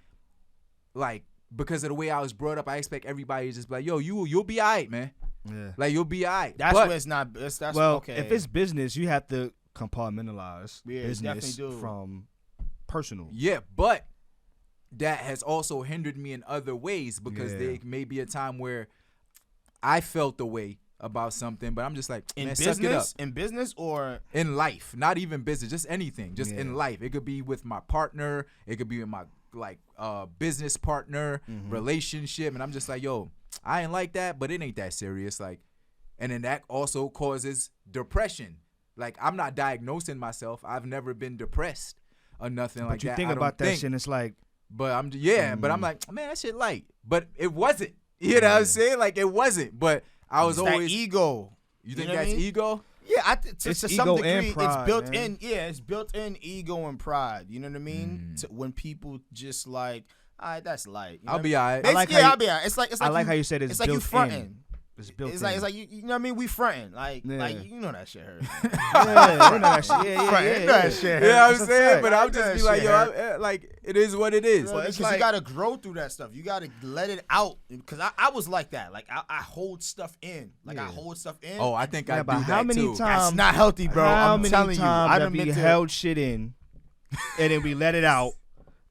because of the way I was brought up, I expect everybody to just be like, yo, you'll be all right, man. Yeah. Like you'll be all right. That's but where it's not. That's Well, okay. if it's business, you have to compartmentalize Yeah, business definitely do. from personal. yeah, but that has also hindered me in other ways because there may be a time where I felt the way about something, but I'm just like, man, suck it up. In business or in life, not even business, just anything, just in life. It could be with my partner, it could be with my business partner, relationship, and I'm just like, yo, I ain't like that, but it ain't that serious. Like, and then that also causes depression. Like, I'm not diagnosing myself. I've never been depressed or nothing like that. But you think about that shit, and it's like, but I'm like, man, that shit light, but it wasn't. You know what I'm saying? Like, it wasn't, but I was always ego. You think that's ego? Yeah, to some degree, pride, it's built man. in. Yeah, it's built in ego and pride. You know what I mean? When people just like, all right, that's light. You know I'll be all right. I'll be all right. It's like I like how you said it's like built you fronting. in. It's built It's in. like you know what I mean? We fronting like you know that shit hurt. Yeah, you know that shit. You know that shit hurt. You know what I'm saying? But I'll I'm just be like, yo, like, it is what it is. Well, because you gotta grow through that stuff. You gotta let it out. Because I was like that. Like I hold stuff in. Like I hold stuff in. Oh, I think I do but that how many too. times? That's not healthy, bro. How I'm many telling you. times I that we held shit in, and then we let it out,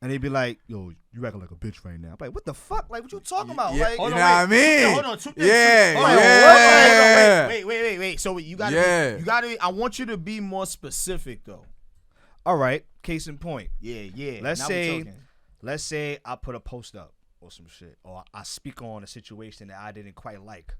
and they be like, yo, you acting like a bitch right now. I'm like, what the fuck? Like, what you talking about? Yeah, Like, you hold know on, what I mean? Hold on, two things. Yeah. Wait. So you gotta. I want you to be more specific though. all right, case in point. Yeah. Let's Now we're talking. say I put a post up or some shit, or I speak on a situation that I didn't quite like.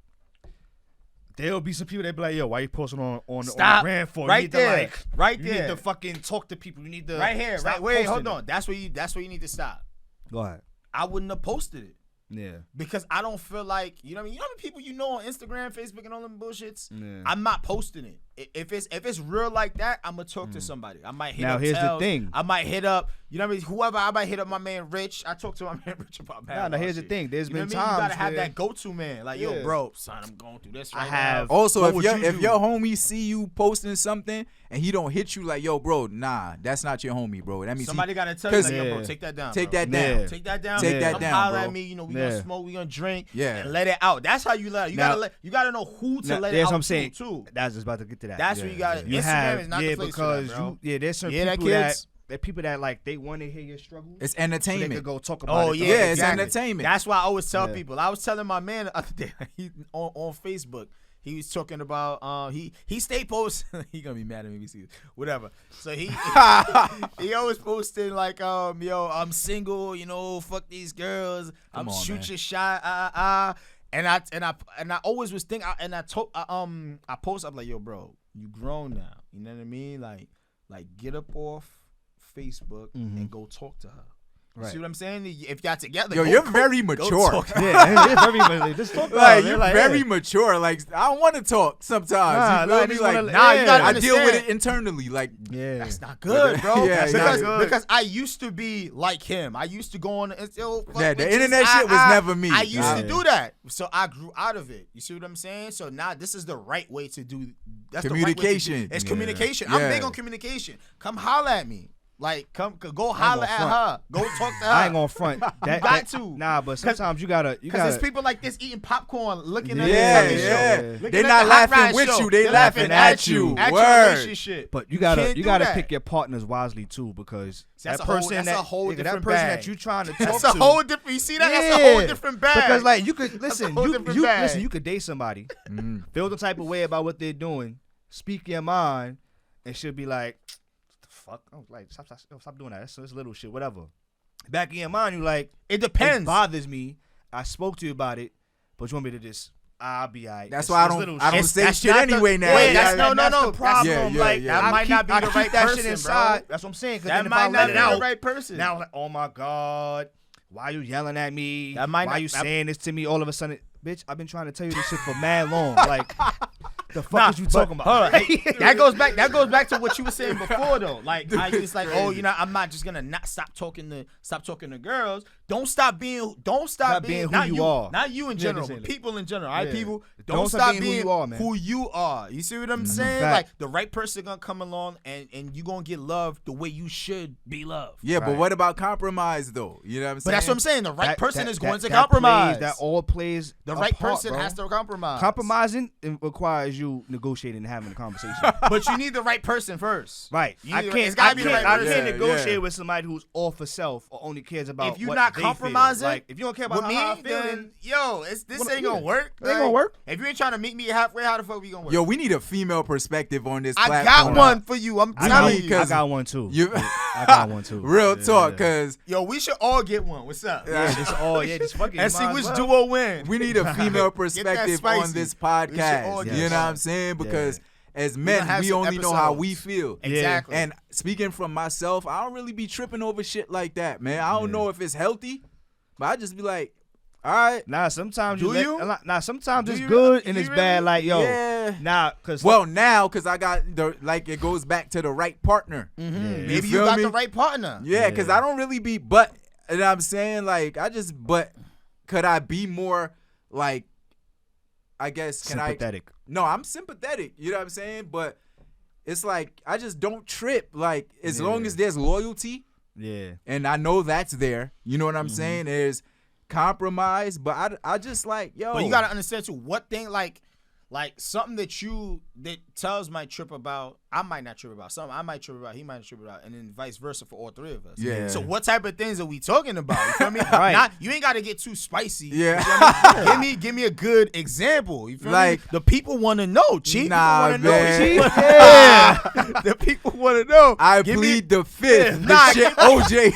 There'll be some people that be like, yo, why you posting on the brand for? Right you need there. to Right you there. need to fucking talk to people. You need to Right here. stop Right. Wait, posting hold it. on. That's where you need to stop. Go ahead. I wouldn't have posted it. Yeah. Because I don't feel like, you know what I mean? You know how many people you know on Instagram, Facebook, and all them bullshits? Yeah. I'm not posting it. If it's real like that, I'm gonna talk to somebody. I might hit Now, up here's the Tels. thing. I might hit up, you know what I mean? Whoever, I might hit up my man Rich. I talk to my man Rich about Now, here's the shit. thing. There's You know been what I mean? You times gotta have where- that go-to man. Like, yo, Yeah. bro, son, I'm going through this right I have- now. Also, What if would your you do? homie see you posting something and he don't hit you like, yo, bro, nah, that's not your homie, bro. That means Somebody gotta tell you, like, yo, bro, Yeah. take that down. Take bro. that down. Yeah. Take that down. Take that Come down, holler bro. at me. You know, we Yeah. gonna smoke, we gonna drink, Yeah. and let it out. That's how you let it. You Now- gotta know who to let it That's out what I'm saying. to. That's just about to get to that. That's where you got. You Instagram have, is not the place because for that, bro. there's some Yeah, that people that kids? people that like they want to hear your struggles. It's So they entertainment. could go talk about Oh it. yeah, it's exactly. entertainment. That's why I always tell Yeah. people. I was telling my man the other day on Facebook. He was talking about he stayed posting. He gonna be mad at me if he sees it. Whatever. So he he always posting like yo, I'm single. You know, fuck these girls. Come I'm on, shoot man. your shot. And I always was thinking. I post. I'm like, yo, bro, you grown now. You know what I mean? Like get up off Facebook and go talk to her. You Right. see what I'm saying? If y'all together, Yo, go you're cook, very go mature. talk. Yeah, everybody just talk about Like, it. you're Like, very yeah. mature. Like, I don't want to talk sometimes. Nah, you feel like, me? just Like, wanna- Nah, you gotta I deal with understand. it internally. Like, Yeah. That's not good, bro. Yeah, because, not good. because I used to be like him. I used to go on and yo, fuck Yeah, the bitches. internet shit was never me. I used to Yeah. do that, so I grew out of it. You see what I'm saying? So now this is the right way to do. That's Communication. The right way to do. It's Yeah. communication. I'm Yeah. big on communication. Come holler at me. Like, go holler at front. her. Go talk to her. I ain't gonna front. That, got to. Nah, but sometimes you gotta. Because there's people like this eating popcorn, looking at Yeah, the yeah. show. Looking They at not the Hot laughing Ride with show. you. They They're laughing at you. At your Word. relationship. But you can't do gotta that. pick your partners wisely too, because See, that's that a whole- person that's that a whole nigga, that different person bag. that you trying to talk That's to. a whole different. You see that? That's a whole different bag. Because like you could That's a listen, whole you different bag. listen, you could date somebody, feel the type of way about what they're doing, speak your mind, and she'll be like, "What the fuck?" I was like, "Stop doing that. That's little shit, whatever." Back in your mind, you like, It depends. It bothers me. I spoke to you about it, but you want me to just, I'll be alright. That's It's why I little don't shit. say That's shit not the- anyway now. Wait, Yeah, that's yeah. no. That's the problem. Yeah, yeah, like yeah. That might not be the I keep right that person, shit inside. bro. That's what I'm saying. Because That then if I might let not it be out, the right person. now like, oh my god, why you yelling at me? That might why not- you that- saying this to me all of a sudden? Bitch, I've been trying to tell you this shit for mad long. Like, the fuck is you talking about? Hold on. That goes back to what you were saying before though. Like I was like, oh, you know, I'm not just gonna not stop talking to girls. Don't stop being who not you are. Not you in general, just but say people in general. All right, Yeah. people. Don't Don't stop stop being being who you are, man. who you are. You see what I'm saying? Fact. Like the right person gonna come along and you gonna get loved the way you should be loved. Yeah, but Right. what about compromise though? You know what I'm saying? But that's what I'm saying. The right person That- is going to that compromise. That all plays. The a right part, person bro. has to compromise. Compromising requires you negotiating and having a conversation. But you need the right person first. Right. You I need- can't. it's gotta I be the can't, right I person. can't Yeah, negotiate yeah. with somebody who's all for self or only cares about. If you're what not they feel. compromising, like if you don't care about with me, how I feel, then yo, this Well, ain't gonna yeah. work. It ain't gonna work. If you ain't trying to meet me halfway, how the fuck we gonna work? Yo, we need a female perspective on this I platform. got one for you. I'm I telling you. got one too. You, I got one too. real Yeah, talk, yeah. cause Yo, we should all get one. What's up? Yeah, just fucking. And see might as which well. duo win. we need a female perspective spicy. on this We should all podcast. get You know that. what I'm saying? Because as gonna men, have we some only know how episodes. we feel. Exactly. And speaking from myself, I don't really be tripping over shit like that, man. I don't know if it's healthy, but I just be like, all right. Nah, sometimes Do you? sometimes Do it's you good really? and You it's really? bad. Like yo, Yeah. nah, cause Well, now, because I got it goes back to the right partner. Maybe you feel got me? the right partner. Yeah, because I don't really be, but, and I'm saying, like, but could I be more, like, I guess, sympathetic. No, I'm sympathetic, you know what I'm saying? But it's like, I just don't trip. Like, as long as there's loyalty, Yeah. and I know that's there, you know what I'm saying? There's compromise, but I just like, yo. But you gotta understand too, what thing like something that tells my trip about, I might not trip about. Something I might trip about, he might trip about, and then vice versa for all three of us. Yeah. So what type of things are we talking about? You feel me? Right. You ain't gotta get too spicy. Yeah. You feel me? give me a good example. You feel Like- me? The people wanna know, Chief. Nah, People wanna man. know, Chief. Yeah. The people wanna know. I Give me- plead the fifth. The Nah, shit OJ,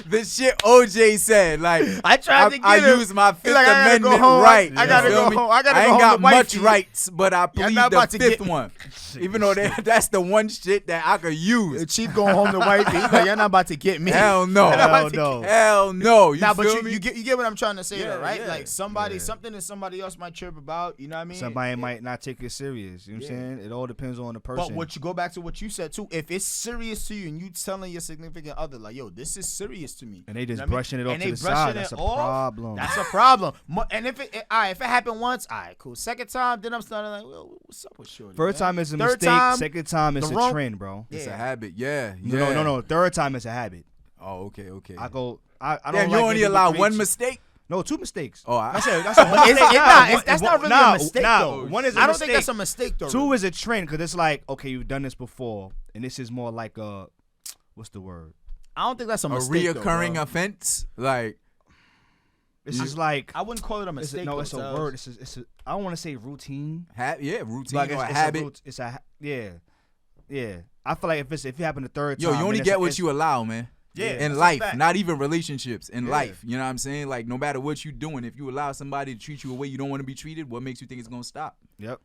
the shit OJ said. Like I tried to get I him. use my He's Fifth like, I gotta Amendment go home. right. I gotta you feel go me? home. I gotta I go ain't home got to much wifey. rights, but I Y'all plead not the about to fifth get- one. Even though that's the one shit that I could use. The Chief going home to wifey. He's like, y'all not about to get me. Hell no. Y'all not about to Hell no. Hell no. You Nah, but feel me? you get what I'm trying to say, Yeah, though, right? yeah. Like something that somebody else might trip about. You know what I mean? Somebody might not take it serious. You know what I'm saying? It all depends on the person. But what you go back to what you said too. If it's serious to you and you telling your significant other like, "Yo, this is serious to me," And they just You know what I mean? brushing it off And to they the side. brushing That's it a off, problem. That's a problem. And if it happened once, all right, cool. Second time, then I'm starting like, well, what's up with shorty? First man? time is a Third mistake. time, Second time is the a wrong- trend, bro. It's Yeah. a habit. Yeah. No. Third time is a habit. Oh, okay. I go. I don't. Damn, you like only when allow people one preach- mistake? No, 2 mistakes. Oh, That's a That's not really a mistake though. One is a I don't mistake. think that's a mistake though. 2 is a trend because it's like, okay, you've done this before, and this is more like a, what's the word? I don't think that's a a mistake. reoccurring though, bro. offense? Like, This is like, I wouldn't call it a it's mistake. no, though, it's a Taz. word. It's a. I don't want to say routine. routine Like or a it's habit. It's a yeah. I feel like if it happened the third Yo, time, you only then get it's- what it's- you allow, man. Yeah, In that's a life, fact. not even relationships. In Yeah. life, you know what I'm saying? Like, no matter what you're doing, if you allow somebody to treat you a way you don't want to be treated, what makes you think it's gonna stop? Yep.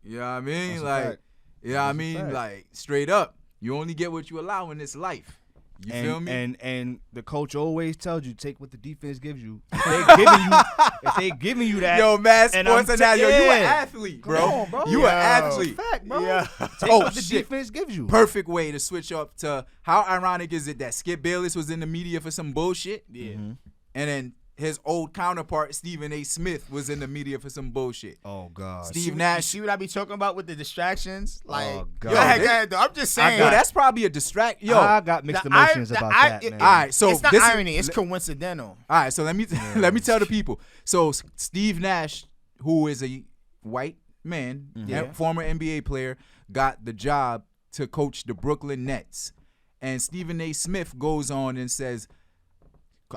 You know what I mean? That's a Like, fact. you know what I That's a mean? fact. Like, straight up, you only get what you allow in this life. You feel me? And the coach always tells you take what the defense gives you. If they giving you that, Yo, man, and sports I'm and now, yo, you an yeah. athlete, bro. Come on, bro. You Yo. an athlete. Fact, bro. Yeah. Take Oh, what the shit. defense gives you. Perfect way to switch up to how ironic is it that Skip Bayless was in the media for some bullshit? Yeah. And then his old counterpart, Stephen A. Smith, was in the media for some bullshit. Oh God. Steve Nash. See what I be talking about with the distractions? Like, Oh, God. go ahead, Yo, go ahead, though. I'm just saying. Yo, that's probably a distract. Yo, I got mixed the emotions ir- the about ir- that, it- man. all right, so it's not this is- irony. It's coincidental. All right, so let me tell the people. So Steve Nash, who is a white man, Yeah. former NBA player, got the job to coach the Brooklyn Nets. And Stephen A. Smith goes on and says,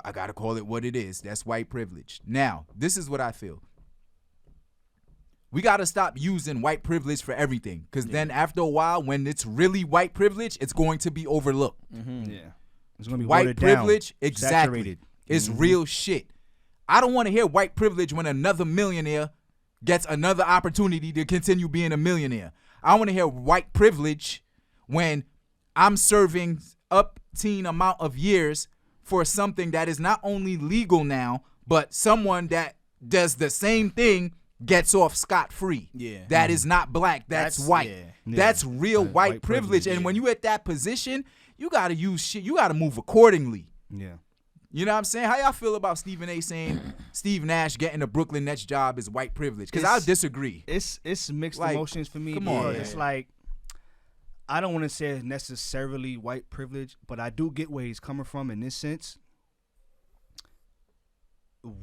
I got to call it what it is. That's white privilege. Now, this is what I feel. We got to stop using white privilege for everything, because then after a while, when it's really white privilege, it's going to be overlooked. Yeah. It's gonna be White watered down, privilege, exactly. saturated. It's real shit. I don't want to hear white privilege when another millionaire gets another opportunity to continue being a millionaire. I want to hear white privilege when I'm serving up teen amount of years for something that is not only legal now, but someone that does the same thing gets off scot-free. Yeah. That is not black. That's white. yeah. That's real white white privilege. privilege, And yeah. when you at that position, you got to use shit. You got to move accordingly. Yeah. You know what I'm saying? How y'all feel about Stephen A. saying Steve Nash getting a Brooklyn Nets job is white privilege? Because I disagree. It's mixed Like, emotions for me. come on, It's man. like, I don't want to say it's necessarily white privilege, but I do get where he's coming from in this sense.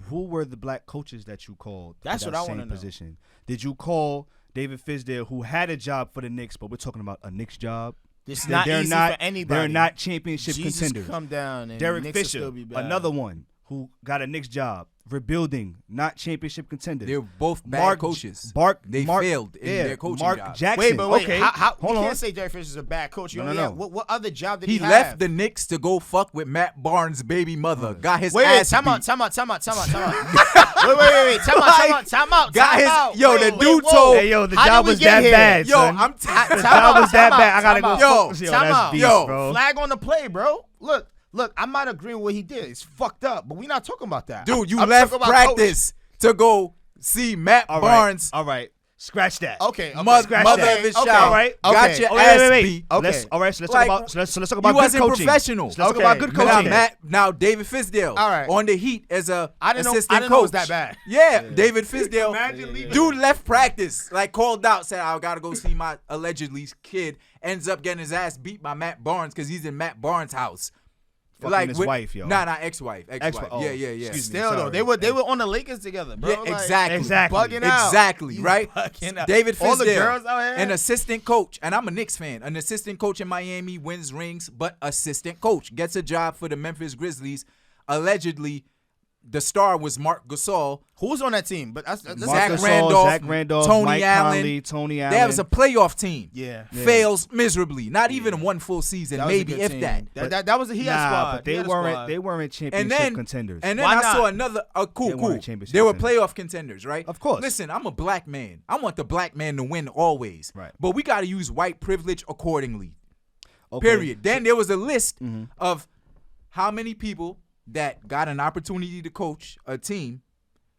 Who were the black coaches that you called? That's for what that I wanna same know. position? Did you call David Fizdale, who had a job for the Knicks, but we're talking about a Knicks job? It's They're not easy not, for anybody. They're not championship Jesus contenders. come down and Derek Knicks will Fisher, still be bad. another one who got a Knicks job, rebuilding, not championship contenders. They're both bad coaches. They failed in their coaching Mark jobs. Jackson. Wait, but wait. Okay, How hold you on. can't say Derek Fisher's a bad coach. You No, only no, have- no. What other job did he have? left the Knicks to go fuck with Matt Barnes' baby mother. Got his Wait, ass time beat. out. Time out. Wait. Time out. Yo, the dude told. Hey, yo, the How job did we was get that here? bad, Yo, son. I'm The job was that bad. I gotta go. Yo, Yo, time that's out. beef, Yo, bro. Flag on the play, bro. Look, I'm not agreeing with what he did. It's fucked up, but we're not talking about that. Dude, you I'm left talking about practice to go see Matt All right, Barnes. all right. Scratch that. Okay. Scratch Mother that. of his Okay, child. all right. Got Okay. your Oh, ass wait. beat. Okay. Let's let's Like, talk about let's talk about you good wasn't coaching. professional. So let's talk about good coaching. Now David Fizdale All right. on the Heat as a I didn't know assistant it coach. was that bad. Yeah, David Fizdale. Imagine leaving. Dude left practice, like called out, said I gotta go see my allegedly kid. Ends up getting his ass beat by Matt Barnes because he's in Matt Barnes' house. Fucking his wife, yo. Nah, ex-wife. Ex-wife. Oh, yeah. excuse me. Still though, Sorry. they were on the Lakers together, bro. Yeah, Like, exactly. Bugging out. Exactly, You right? bugging out. David Fizdale, All the girls out here. an assistant coach, and I'm a Knicks fan. An assistant coach in Miami wins rings, but assistant coach gets a job for the Memphis Grizzlies. Allegedly, the star was Mark Gasol. Who's on that team? But that's Mark Zach Gasol, Randolph, Tony Mike Allen, Conley. Tony Allen. That was a playoff team. Yeah. Fails miserably. Not even one full season, That was a maybe good if team. that. That was a he had squad. but He they had a weren't. squad. They weren't championship contenders. And then Why I saw not? another. They Cool. weren't championship They were contenders. playoff contenders, right? Of course. Listen, I'm a black man. I want the black man to win always. Right. But we got to use white privilege accordingly. Okay. Period. Then there was a list of how many people that got an opportunity to coach a team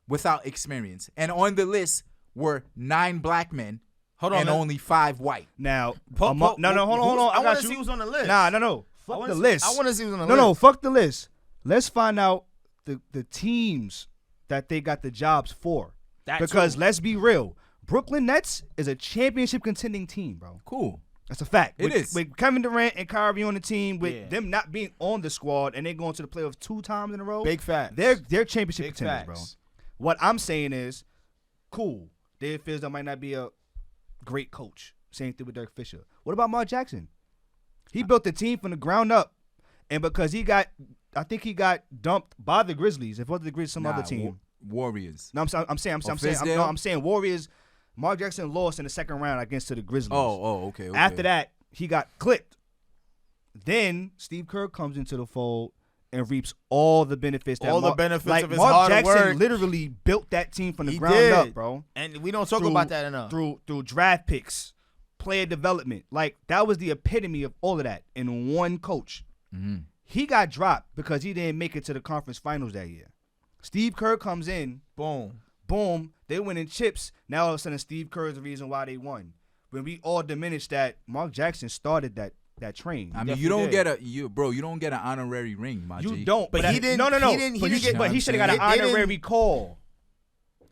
without experience, and on the list were 9 black men. Hold on, and man. only 5 white. Now, Po- po- no, hold on. I I want got to you. see who's on the list. No. I Fuck wanna the see- list. I want to see who's on the No, list. fuck the list. Let's find out the teams that they got the jobs for. That Because too. let's be real, Brooklyn Nets is a championship contending team, bro. Cool. That's a fact. It with, is. With Kevin Durant and Kyrie on the team, with Yeah. them not being on the squad and they going to the playoffs 2 times in a row. Big facts. They're championship Big contenders, facts. bro. What I'm saying is, cool. David Fizdale might not be a great coach. Same thing with Derek Fisher. What about Mark Jackson? He built the team from the ground up, and because I think he got dumped by the Grizzlies. If it wasn't the Grizzlies, some other team. Warriors. No, I'm saying Warriors. Mark Jackson lost in the second round against the Grizzlies. Okay. After that, he got clipped. Then Steve Kerr comes into the fold and reaps all the benefits. All the benefits of his Mark hard Jackson work. literally built that team from the He ground did. up, bro. And we don't talk about that enough. Through draft picks, player development. Like, that was the epitome of all of that in one coach. He got dropped because he didn't make it to the conference finals that year. Steve Kerr comes in. Boom. They win in chips. Now all of a sudden Steve Kerr is the reason why they won. When we all diminish that, Mark Jackson started that train. I mean, you don't get you don't get an honorary ring, my G. You don't. But he didn't. No. He didn't get. But he should have got an They didn't- honorary call.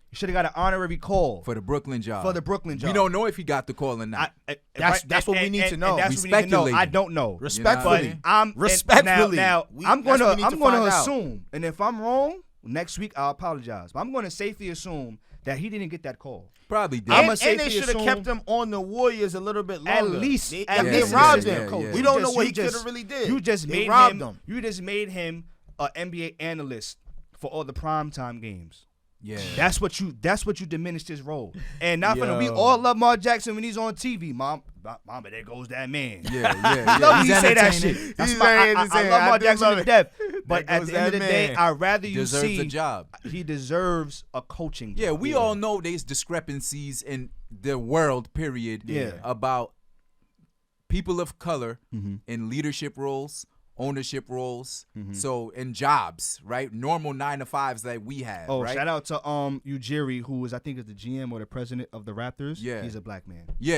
He should have got an honorary call for the Brooklyn job. We don't know if he got the call or not. That's what we need to know. That's We what we need to know. speculating. I don't know. Respectfully. Respectfully. Now I'm That's gonna what we need to find out. assume, and if I'm wrong, next week I'll apologize. But I'm gonna safely assume that he didn't get that call. Probably did. I'ma And safely they should have assume- kept him on the Warriors a little bit longer. At least They least robbed yeah, him. yeah, yeah. We don't know You what he just- could have really did. You just They made robbed him. him. You just made him an NBA analyst for all the primetime games. Yeah. That's what you diminished his role. And not for we Yo. all love Mark Jackson when he's on TV. Mama, there goes that man. Yeah. I love when He's you say that entertaining. shit. That's He's my, very I entertaining. love I Mark do Jackson love to it. death. But There at goes the end of that the day, man. I'd rather you Deserves see a job. he deserves a coaching job. Yeah, we all know there's discrepancies in the world, period, Yeah. about people of color in leadership roles ownership roles. Mm-hmm. So in jobs, right? Normal 9-to-5s that we have. Oh, right? shout out to Ujiri, who is I think is the GM or the president of the Raptors. Yeah. He's a black man. Yeah.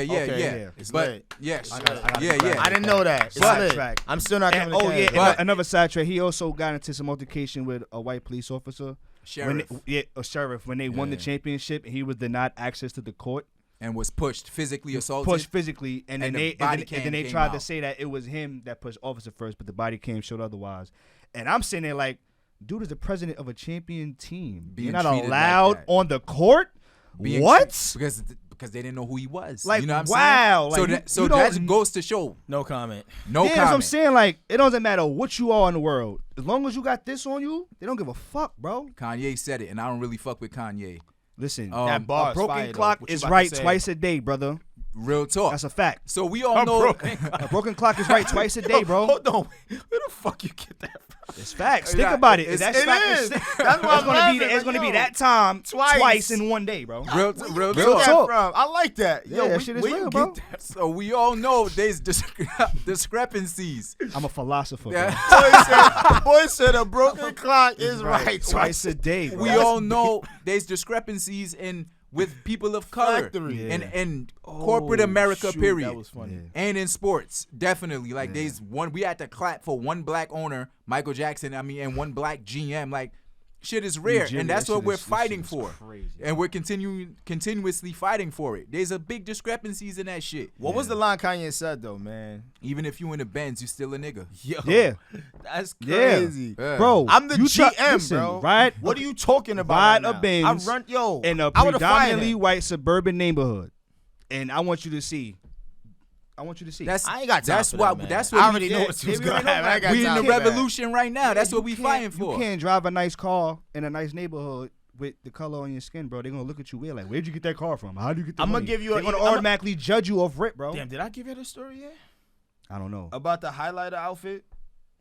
It's But lit. yes, I got I didn't know that. It's But- lit. I'm still not coming to Canada. But- another sidetrack. He also got into some altercation with a white police officer. sheriff, A sheriff when they won the championship, and he was denied access to the court. and was pushed, physically assaulted. Pushed physically, and then And the they body and then cam they came tried to out. say that it was him that pushed officer first, but the body cam showed otherwise. And I'm sitting there like, dude is the president of a champion team. Being You're not treated like allowed that. on the court. Being What? Because they didn't know who he was. Like, you know what I'm wow, saying? like, So you that don't- goes to show. No comment. No Yeah, comment. that's what I'm saying. Like, it doesn't matter what you are in the world. As long as you got this on you, they don't give a fuck, bro. Kanye said it, and I don't really fuck with Kanye. Listen, That bar a is broken fire, though. clock What you is about to right say? twice a day, brother. Real talk. That's a fact. So we all know. A broken clock is right twice a day, bro. Hold on. Where the fuck you get that from? It's facts. Nah, Think about it. it's- That's it fact. is. It's That's why I'm gonna laughing, be. It's like, gonna be yo, that time twice. twice in one day, bro. real Real talk. talk. From? I like that. Yeah, Yo, that shit is where real, you bro. get that? So we all know there's discrepancies. I'm a philosopher. Yeah. Boy said a broken clock is Bro. right Twice a day, bro. We all know there's discrepancies in with people of color Factory. and corporate America, shoot, period. that was funny. And in sports, definitely. Like there's one, we had to clap for one black owner, Michael Jackson. I mean, and one black GM. Like shit is rare, Jimmy, and that's that what shit we're is- that fighting shit is for, crazy. and we're continuously fighting for it. There's a big discrepancies in that shit. What was the line Kanye said though, man? Even if you in the Benz, you still a nigga. Yo, Yeah. that's Yeah. crazy. Yeah. Bro, I'm the you GM, listen, bro. Right? What are you talking about? Ride right a now? Benz I run, yo, in a I would've fired predominantly him. white suburban neighborhood, and I want you to see. I want you to see. That's I ain't got time that's for why that, man. that's what I we already know get. what you was Maybe gonna we don't have. I ain't got We in time the for that. revolution right now. That's Yeah, what we you fighting can't- for. You can't drive a nice car in a nice neighborhood with the color on your skin, bro. They're gonna look at you weird, like, where'd you get that car from? How do you get the I'ma money? give you They're a- gonna I'ma- automatically judge you off rip, bro. Damn, did I give you the story yet? I don't know. About the highlighter outfit?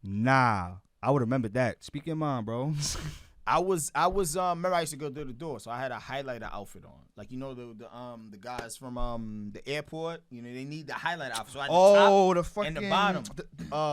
Nah, I would remember that. Speak your mind, bro. I was remember I used to go through the door, so I had a highlighter outfit on. Like, you know, the guys from the airport, you know, they need the highlighter outfit. So I had the top fucking and the bottom.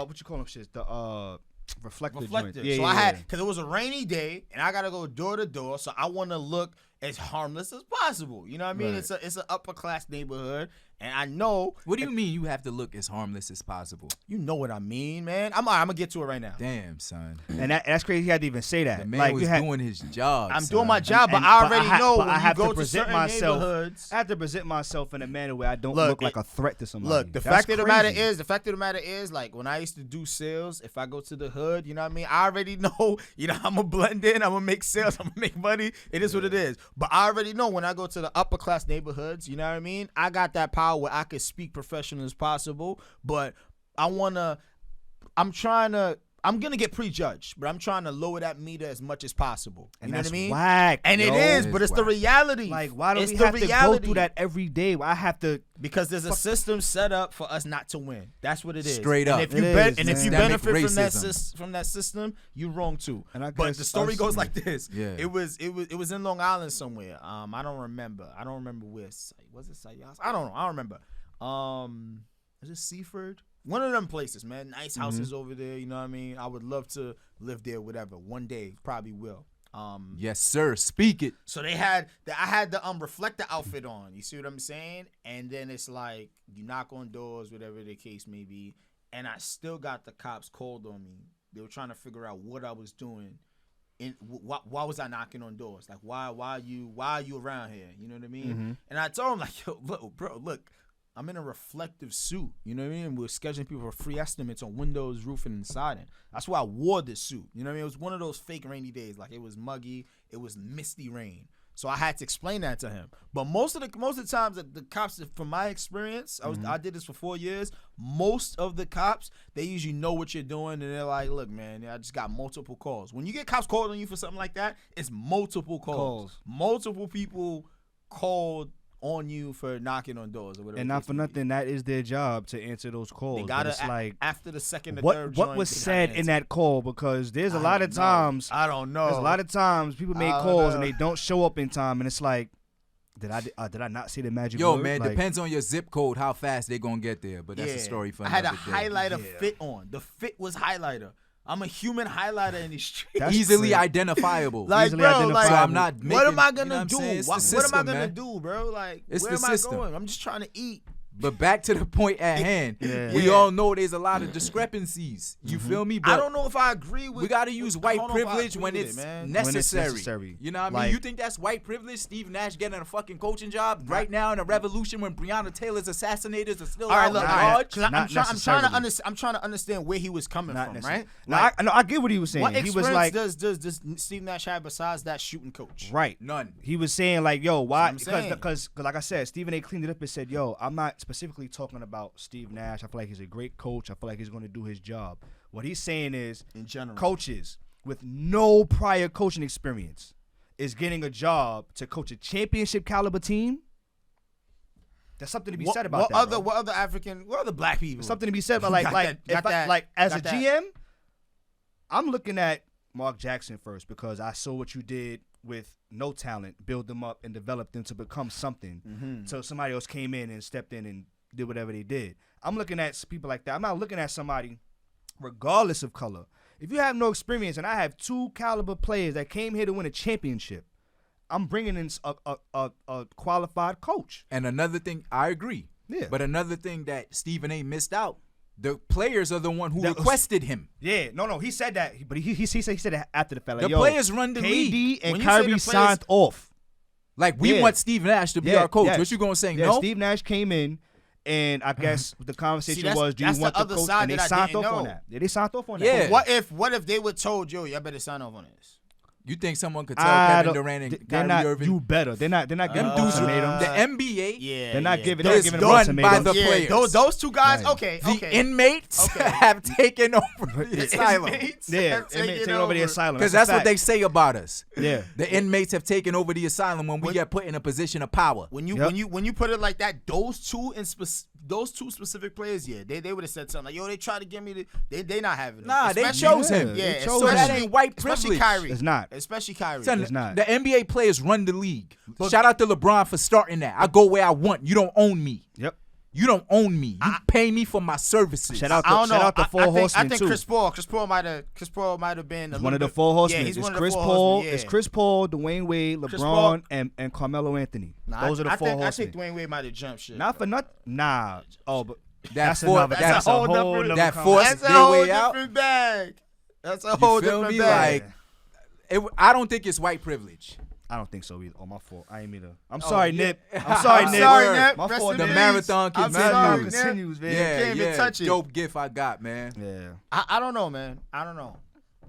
What you call them shits? The reflector. reflector. joint. Yeah, so yeah, I had, yeah. because it was a rainy day and I gotta go door to door, so I want to look as harmless as possible. You know what I mean? Right. It's an upper class neighborhood, and I know. What do you mean you have to look as harmless as possible? You know what I mean, man. I'm gonna get to it right now. Damn, son. And that's crazy. He had to even say that. The man like was you had, doing his job. I'm son. doing my job, but and- I already know but when I have you go to present certain myself. neighborhoods. I have to present myself in a manner where I don't Look, look like a threat to somebody. Look, the That's fact of the matter crazy. is, like, when I used to do sales, if I go to the hood, you know what I mean? I already know, you know, I'm gonna blend in, I'm gonna make sales, I'm gonna make money. It is what it is. But I already know when I go to the upper class neighborhoods, you know what I mean? I got that power where I could speak professional as possible, but I'm gonna get prejudged, but I'm trying to lower that meter as much as possible. You And know what I that's mean? whack, And yo. it is, It but is it's the whack. reality. Like, why do It's we the have to go reality. through that every day? Why I have to? Because there's a system set up for us not to win. That's what it is. Straight and up. If you It is, and if you man. benefit Systemic from that system, you're wrong too. And I But guess the story us- goes like this. Yeah. It was in Long Island somewhere. I don't remember where. Was it Sayas? I don't know. I don't remember. Is it Seaford? One of them places, man. Nice houses over there. You know what I mean? I would love to live there. Whatever. One day, probably will. Yes, sir. Speak it. So I had the reflector outfit on. You see what I'm saying? And then it's like you knock on doors, whatever the case may be, and I still got the cops called on me. They were trying to figure out what I was doing. And why was I knocking on doors? Like why are you around here? You know what I mean? And I told him like, yo, look, I'm in a reflective suit. You know what I mean? We're scheduling people for free estimates on windows, roofing, and siding. That's why I wore this suit. You know what I mean? It was one of those fake rainy days. Like it was muggy. It was misty rain. So I had to explain that to him. But most of the times that the cops, from my experience, I did this for 4 years. Most of the cops, they usually know what you're doing, and they're like, "Look, man, I just got multiple calls." When you get cops called on you for something like that, it's multiple calls. Multiple people called on you for knocking on doors or whatever. And not for nothing, that is their job to answer those calls. They But gotta it's like after the second or what third. what joint, was they gotta said in answer. that call, because there's a I lot don't of know. times I don't know. There's a lot of times people make I don't calls know. and they don't show up in time, and it's like, Did I not see the magic Yo, word? man, Like, depends on your zip code how fast they gonna get there. But that's a story for I another had a day. highlighter fit on. The fit was highlighter. I'm a human highlighter in these streets. That's Easily crazy. identifiable. Like, Easily bro, identifiable. like, So I'm not what making- am I you know gonna what I'm do? saying? It's the What am I system, gonna man. do, bro? Like, It's where the am system. I going? I'm just trying to eat. But back to the point at hand, we all know there's a lot of discrepancies. You feel me? But I don't know if I agree with. we got to use I white don't know if I privilege agree when with it's it, man. necessary. necessary. You know what I mean? Like- You think that's white privilege? Steve Nash getting a fucking coaching job right now in a revolution when Breonna Taylor's assassinators are still All right, out look, at all right, large? 'cause I'm Not trying to necessarily. I'm trying to understand where he was coming Not from, necessarily. right? No, I get what he was saying. What He was experience like, does Steve Nash have besides that shooting coach? right. None. He was saying like, yo, why? That's what I'm saying. Because like I said, Stephen A. cleaned it up and said, yo, I'm not specifically talking about Steve Nash. I feel like he's a great coach. I feel like he's going to do his job. What he's saying is, In general. coaches with no prior coaching experience is getting a job to coach a championship caliber team. There's something to be said about that. bro. What other black people? There's something to be said about like Got like that- if got I- that- like as a got that. GM, I'm looking at Mark Jackson first because I saw what you did with no talent, build them up and develop them to become something. Mm-hmm. So somebody else came in and stepped in and did whatever they did. I'm looking at people like that. I'm not looking at somebody regardless of color. If you have no experience and I have 2 caliber players that came here to win a championship, I'm bringing in a qualified coach. And another thing, I agree. Yeah. But another thing that Stephen A. missed out, the players are the one who That was- requested him. Yeah, no, he said that, but he said that after the fact. Like, The players run the KD league. and When you say Kyrie the players- signed off. Like, we Yeah. want Steve Nash to be Yeah, our coach. yes. What you gonna say? Yeah, No? Steve Nash came in, and I guess the conversation was, do you that's want the the other coach? side And they that I signed didn't off on know. that. Yeah, they signed off on that. Yeah. What if they were told, yo, y'all better sign off on this? You think someone could tell I Kevin don't- Durant and they're Kyrie not. Irving? You better. They're not giving Them dudes, ultimatums. the NBA, Yeah, They're not yeah. giving. They're They're giving them run by ultimatums. the players. Those 2 guys. Right. Okay, the okay. inmates Okay. have taken over the asylum. Yeah, taking over the asylum. Because a that's what fact. they say about us. Yeah. The inmates have taken over the asylum when we get put in a position of power. When you Yep. when you put it like that, those two specific players, yeah, they would have said something like, yo, they tried to give me they not having it. Nah, they Especially- chose him. Yeah, They chose So that especially- ain't white especially privilege. Kyrie. It's not. Especially Kyrie. Son, It's not. the NBA players run the league. Shout out to LeBron for starting that. I go where I want. You don't own me. Yep. You don't own me. You pay me for my services. Shout out I don't know. Shout out the Four Horsemen I think too. Chris Paul might have been One of the Four Horsemen. Yeah, he's it's one of Chris the Four Paul. Horsemen, yeah. It's Chris Paul, Dwayne Wade, Chris Paul. LeBron, and Carmelo Anthony. Nah, Those are the Four I Horsemen. think Dwayne Wade might have jumped shit. Not for nothing. Nah. Oh, but That's That's a whole different- nother that conversation. forced That's a their whole way out. different bag. That's a You whole feel different me? bag. Like, I don't think it's white privilege. I don't think so either. Oh, my fault. I ain't mean to. I'm sorry, yeah. Nip. I'm sorry, I'm Nip. sorry, Nip. My Rest fault. in The peace. marathon I'm continues. sorry, Continues, man. Yeah, Can't even yeah. touch it. Dope gift I got, man. Yeah. I don't know, man. I don't know.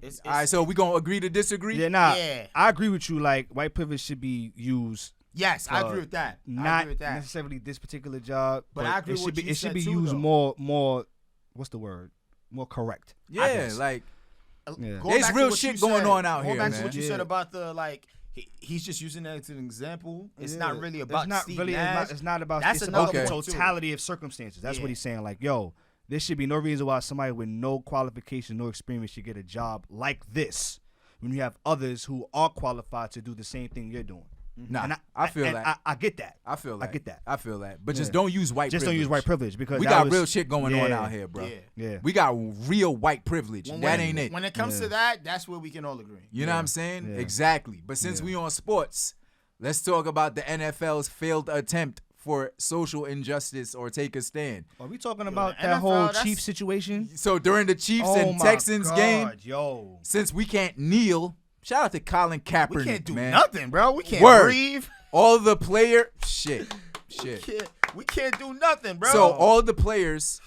It's All right, so we gonna agree to disagree? Yeah, nah. Yeah. I agree with you. Like, white privilege should be used. yes, I agree with that. I Not agree with that. necessarily this particular job, But I agree it should with be. what It you should said be too, used though. more. What's the word? More correct. Yeah, guess. like Yeah. Going There's back to real what shit you going said- on out going here, back man. to what you Yeah. said about the like, he's just using that as an example. It's Yeah. not really about It's not Steve really. Nash. It's not about. That's It's another about the point, too. totality of circumstances. That's what Yeah. he's saying. Like, yo, there should be no reason why somebody with no qualification, no experience should get a job like this when you have others who are qualified to do the same thing you're doing. Nah, And I feel that. I get that. I feel that. I get that. I feel that. But just Yeah. don't use white Just privilege. don't use white privilege because We that got was- real shit going on Yeah. out here, bro. Yeah. Yeah. We got real white privilege. When- That when- ain't it. When it comes Yeah. to that, that's where we can all agree. You know what I'm saying? Yeah. Exactly. But since Yeah. we on sports, let's talk about the NFL's failed attempt for social injustice or take a stand. Are we talking about the that whole NFL, Chiefs situation? So during the Chiefs Oh and my Texans God, game, yo. since we can't kneel, shout out to Colin Kaepernick, We can't do man. nothing, bro. We can't Word. breathe. All the player shit. We can't do nothing, bro. So all the players,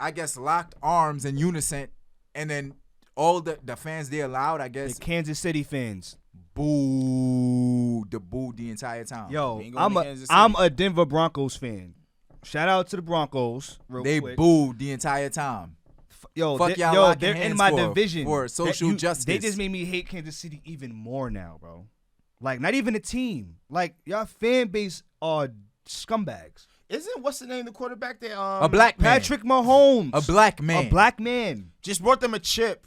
I guess, locked arms in unison, and then all the fans they allowed, I The guess, Kansas City fans. booed the entire time. Yo, We ain't going to Kansas City. I'm a Denver Broncos fan. Shout out to the Broncos. Real They quick. booed the entire time. Yo, Fuck y'all yo, locking they're in hands my for- division for social They justice. just made me hate Kansas City even more now, bro. Like, not even a team. Like, y'all fan base are scumbags. Isn't what's the name of the quarterback there? A black man. Patrick Mahomes. A black man. A black man. Just brought them a chip.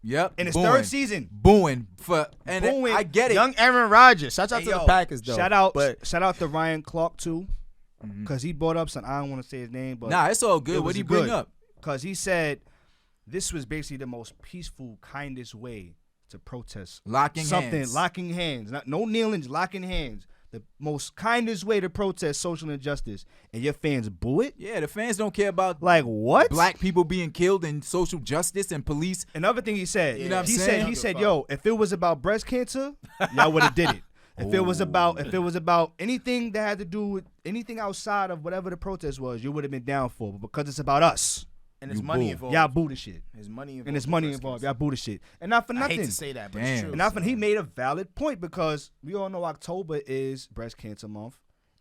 Yep. In his booing. third season. Booing for and Booing. I get it. Young Aaron Rodgers. Shout out Hey, to yo, the Packers though. Shout out But to Ryan Clark too, because he brought up some. I don't want to say his name, but Nah, it's all good. it What was do you bring good. up? Because he said this was basically the most peaceful, kindest way to protest Locking something. hands. Locking hands, no kneeling, just locking hands. The most kindest way to protest social injustice, and your fans boo it. Yeah, the fans don't care about Like what? black people being killed and social justice and police. Another thing he said. You know what I'm he saying? He said, "Yo, if it was about breast cancer, y'all would have did it. If it was about anything that had to do with anything outside of whatever the protest was, you would have been down for. But because it's about us, and there's You money boo. involved. y'all boo the shit. There's money involved. And there's in money breast involved. cancer. Y'all boo the shit. And not for I nothing. hate to say that, but Damn. it's true. And not for he made a valid point because we all know October is breast cancer month.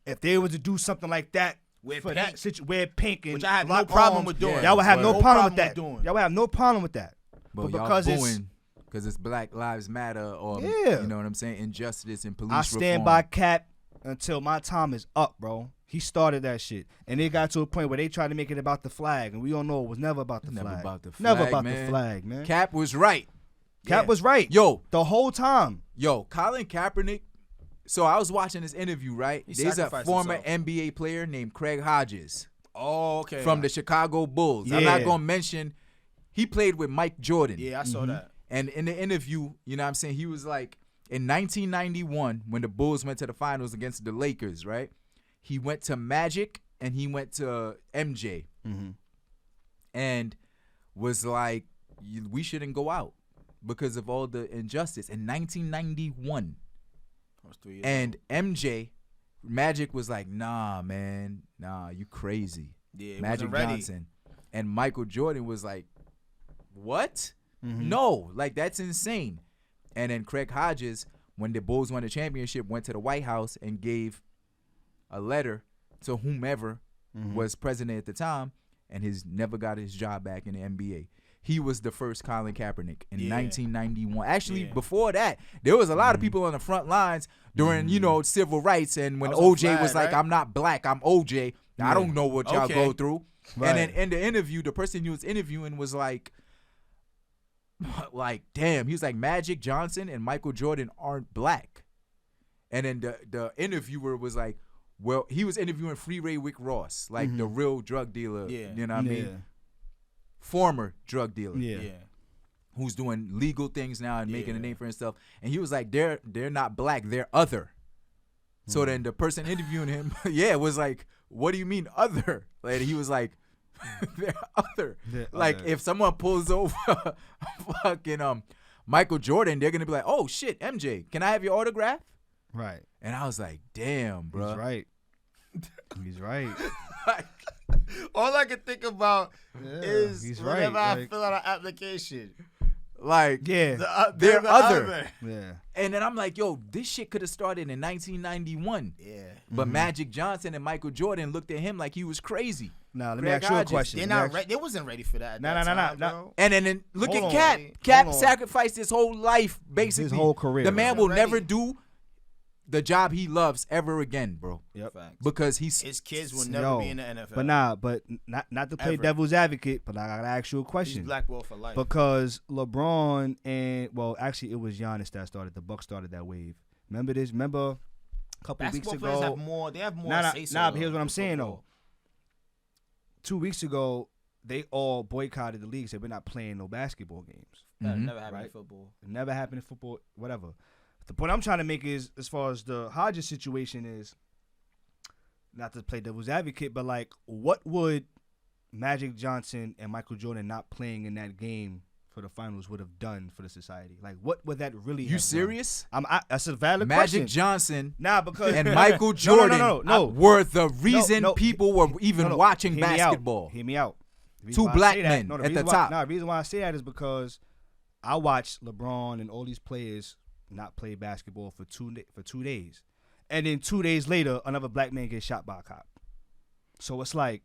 If they were to do something like that, Wear for pink. that situation, wear pink and Which I have no lock problem arms, with doing. Y'all would have no No problem with problem that. with doing. Y'all would have no problem with that. But y'all because it's booing because it's Black Lives Matter or Yeah. you know what I'm saying, injustice and police I stand reform. by Cap until my time is up, bro. He started that shit, and it got to a point where they tried to make it about the flag, and we all know it was never about the Never flag. about the Never flag, about man. the flag, man. Cap was right. Cap was right. Yo, the whole time. Colin Kaepernick. So I was watching this interview, right? He There's a sacrificed former himself. NBA player named Craig Hodges Oh, okay. from the Chicago Bulls. I'm Yeah. not gonna mention. He played with Mike Jordan. Yeah, I saw that. And in the interview, you know what I'm saying, he was like, in 1991, when the Bulls went to the finals against the Lakers, right? He went to Magic and he went to MJ and was like, we shouldn't go out because of all the injustice. In 1991. I was 3 years And MJ, Magic was like, nah, man, nah, you crazy. Yeah, he Magic wasn't ready. Johnson. And Michael Jordan was like, what? Mm-hmm. No, like that's insane. And then Craig Hodges, when the Bulls won the championship, went to the White House and gave a letter to whomever Mm-hmm. was president at the time, and never got his job back in the NBA. He was the first Colin Kaepernick in 1991. Actually, before that, there was a lot of people on the front lines during, you know, civil rights. And when I was on OJ was flag, like, right? I'm not black, I'm OJ. I don't know what y'all Okay. go through. Right. And then in the interview, the person he was interviewing was like, damn, he was like, Magic Johnson and Michael Jordan aren't black. And then the interviewer was like, well, he was interviewing Free Ray Rick Ross, like the real drug dealer, Yeah. you know what I mean? Former drug dealer, Yeah. who's doing legal things now and making a name for himself. And he was like, they're not black, they're other. So then the person interviewing him, was like, what do you mean other? Like he was like, they're other. They're like other. if someone pulls over fucking Michael Jordan, they're gonna be like, oh shit, MJ, can I have your autograph? Right. And I was like, damn, bro. He's right. He's right. All I can think about is he's whenever right, I like- fill out an application. Like, Yeah. they're the other. Yeah. And then I'm like, yo, this shit could have started in 1991. Yeah. But Magic Johnson and Michael Jordan looked at him like he was crazy. Now let me Craig ask you a Hodges, question. They're Let me not ask- ready. They wasn't ready for that. at Nah, that nah, nah, time, nah, bro. And then look Hold at on, Cap. wait. Cap Hold on. sacrificed his whole life, basically. whole career, The man bro. will Ready. never do the job he loves ever again, bro. Yep. Facts. Because His kids will never Yo, be in the NFL. But not to play Ever. devil's advocate, but I gotta ask you a He's question. blackballed for life. Because LeBron actually it was Giannis that started. The Bucks started that wave. Remember this? Remember a couple weeks Basketball ago? players have more. They have more. Nah, say-so, but here's though, what I'm than saying though. football. 2 weeks ago, they all boycotted the league. Said we're not playing no basketball games. That never happened in Right. football. It never happened in football. Whatever. The point I'm trying to make is, as far as the Hodges situation is, not to play devil's advocate, but like, what would Magic Johnson and Michael Jordan not playing in that game for the finals would have done for the society? Like, what would that really? You have serious? Done? That's a valid Magic question. Johnson Nah, because and Michael Jordan no. were the reason No. people were even No. watching Hear me out. basketball. Hear me out. The reason Two why I black say that- men the at reason the why- top. The reason why I say that is because I watched LeBron and all these players not play basketball for 2 days, and then 2 days later, another black man gets shot by a cop. So it's like,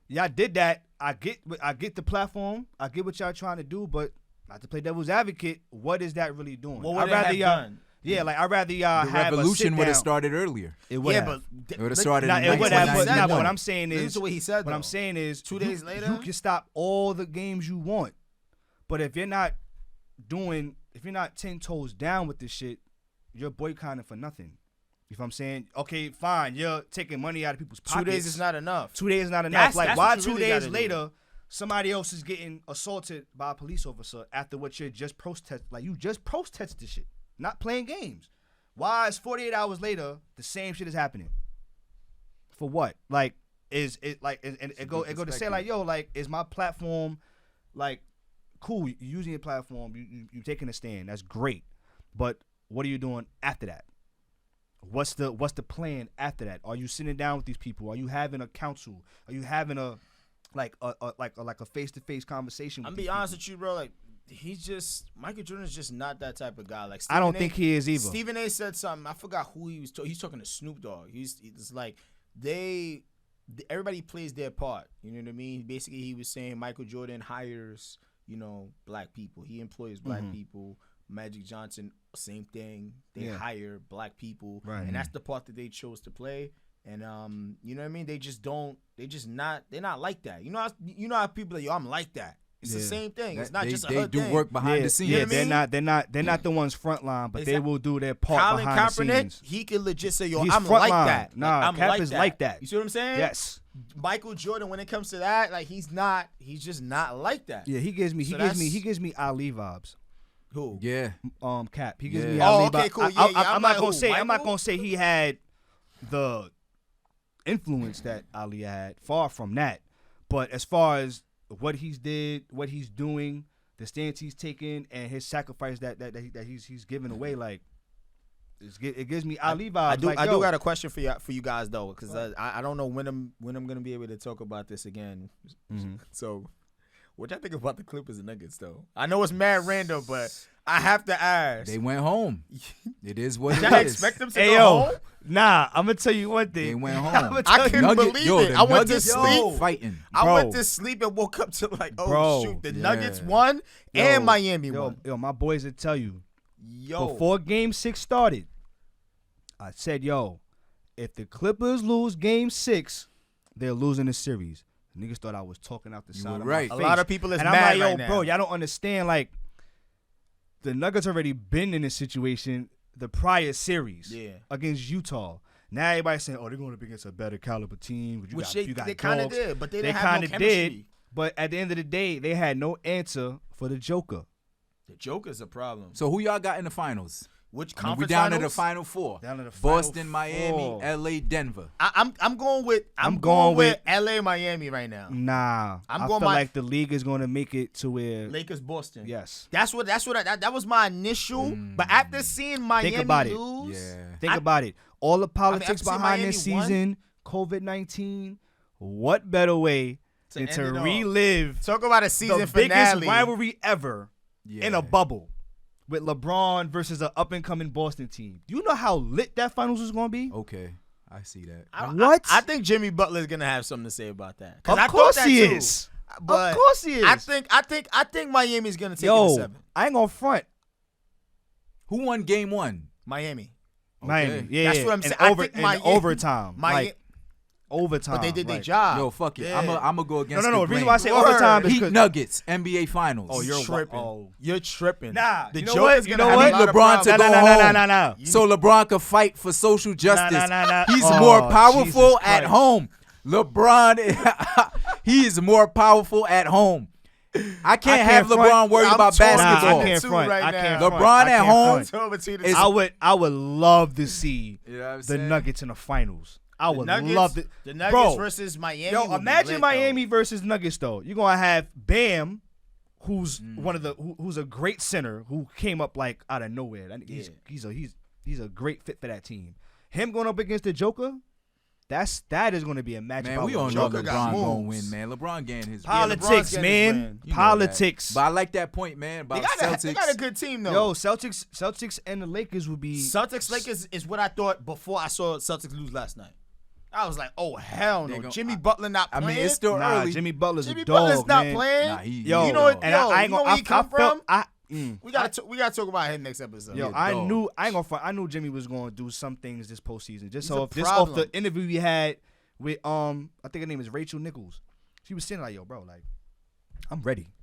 y'all did that. I get the platform. I get what y'all trying to do, but not to play devil's advocate. What is that really doing? What would it have done? Yeah, like I'd rather y'all The have revolution would would have started earlier. It would have. It would have started Nah, in it would have, but 1991. what I'm saying Listen is, to what he said, what I'm though. saying is, 2 days later? you can stop all the games you want, But if you're not 10 toes down with this shit, you're boycotting for nothing. You know what I'm saying? Okay, fine. You're taking money out of people's pockets. 2 days is not enough. 2 days is not enough. That's Why what you 2 really days gotta later, somebody else is getting assaulted by a police officer after what you just protested? Like, you just protested this shit, not playing games. Why is 48 hours later the same shit is happening? For what? Like, is it like? And it go to say like, yo, like, is my platform like cool? You using your platform, you taking a stand. That's great. But what are you doing after that? What's the plan after that? Are you sitting down with these people? Are you having a council? Are you having a face-to-face conversation? I'm be honest with you, bro. Like, Michael Jordan's just not that type of guy. Like, I don't think he is either. Stephen A. said something. I forgot who he was. He's talking to Snoop Dogg. He's like everybody plays their part. You know what I mean? Basically, he was saying Michael Jordan hires black people. He employs black people. Magic Johnson, same thing. They hire black people, right. And that's the part that they chose to play. And you know what I mean? They're not like that. You know how people are, yo, I'm like that. It's the same thing. It's not just a hood thing. They do work behind the scenes. Yeah, You know what they're not the ones frontline, but they will do their part Colin behind Kaepernick, the scenes. he can legit say, yo, He's I'm front like line. that. Nah, I'm Cap is like that. You see what I'm saying? Yes. Michael Jordan, when it comes to that, like, he's just not like that. Yeah, he gives me Ali vibes. Who? Yeah. Cap. He gives me Oh, Ali okay, vibes. cool. I'm not gonna say he had the influence that Ali had. Far from that. But as far as what he's doing, the stance he's taking, and his sacrifice that he's giving away, like, it gives me Ali vibes. I do got a question for you guys though, because I don't know when I'm gonna be able to talk about this again. Mm-hmm. So, what y'all think about the Clippers and Nuggets though? I know it's mad random, but I have to ask. They went home. It is what it Did y'all is. expect them to go home? Nah, I'm gonna tell you one thing. They went home. I couldn't believe it. The I went to Nuggets sleep fighting. I went to sleep and woke up to like, shoot, the Nuggets won Yo, and Miami won. Yo, my boys will tell you. Yo, Before Game 6 started, I said, yo, if the Clippers lose Game 6, they're losing the series. Niggas thought I was talking out the side of my face. A lot of people is and mad I'm like, yo, right now. bro, y'all don't understand. Like, the Nuggets already been in this situation the prior series against Utah. Now everybody's saying, oh, they're going up against a better caliber team. You got they kind of dogs. did, but they didn't have no chemistry. But at the end of the day, they had no answer for the Joker. The Joker's a problem. So who y'all got in the finals? Which We conference down finals? to the final four. Down to the final Boston, Miami, four. LA, Denver. I'm going with LA, Miami right now. Nah, I feel like the league is going to make it to where Lakers, Boston. Yes, that was my initial. But after seeing Miami think about lose, think about it. All the politics after seeing behind Miami this season, COVID-19. What better way than to end it relive talk about a season the finale. biggest rivalry ever in a bubble with LeBron versus an up-and-coming Boston team? Do you know how lit that finals is going to be? Okay, I see that. I think Jimmy Butler is gonna have something to say about that. Of course he is. But of course he is. I think Miami's gonna take it to 7. I ain't gonna front. Who won Game 1? Miami. Miami. Yeah, that's what I'm saying. In overtime. Overtime. But they did their job. Yo, fuck it. Yeah. I'm gonna go against. No. the The reason grain. why I say overtime is Heat because Nuggets NBA Finals. Oh, you're tripping. You're tripping. Nah, the you know joke what? is You gonna know have what? a lot of LeBron to problems. go No. home. So LeBron could fight for social justice. Nah. He's Oh, more powerful Jesus at Christ. home. LeBron, he is more powerful at home. I can't have front. LeBron worry about basketball. I can't front. right I now. can't LeBron front. at I home can't front. It's over to the I would love to see You know what I'm the saying? Nuggets in the finals. I would Nuggets, love it. The Nuggets Bro, versus Miami. yo, would be imagine lit, Miami though. versus Nuggets though. You're gonna have Bam, who's one of the who's a great center who came up like out of nowhere. He's a great fit for that team. Him going up against the Joker, that is going to be a matchup. Man, we all know Joker got LeBron gonna moves. win, man. LeBron getting his Politics, LeBron's getting his man. win. You know Politics. that. But I like that point, man. About Celtics. They got a good team though. Yo, Celtics and the Lakers would be Celtics Lakers is what I thought before I saw Celtics lose last night. I was like, oh hell no, Jimmy Butler not playing. I mean, it's still early. Jimmy Butler's Jimmy a dog, Butler's not man. playing. Nah, Yo, you know what? and I ain't you know gonna. where he come from? We gotta talk about him next episode. Yo, Yeah, I dog. knew I ain't gonna front. I knew Jimmy was gonna do some things this postseason. Just He's a off problem. the interview we had with I think her name is Rachel Nichols. She was saying like, yo, bro, like, I'm ready.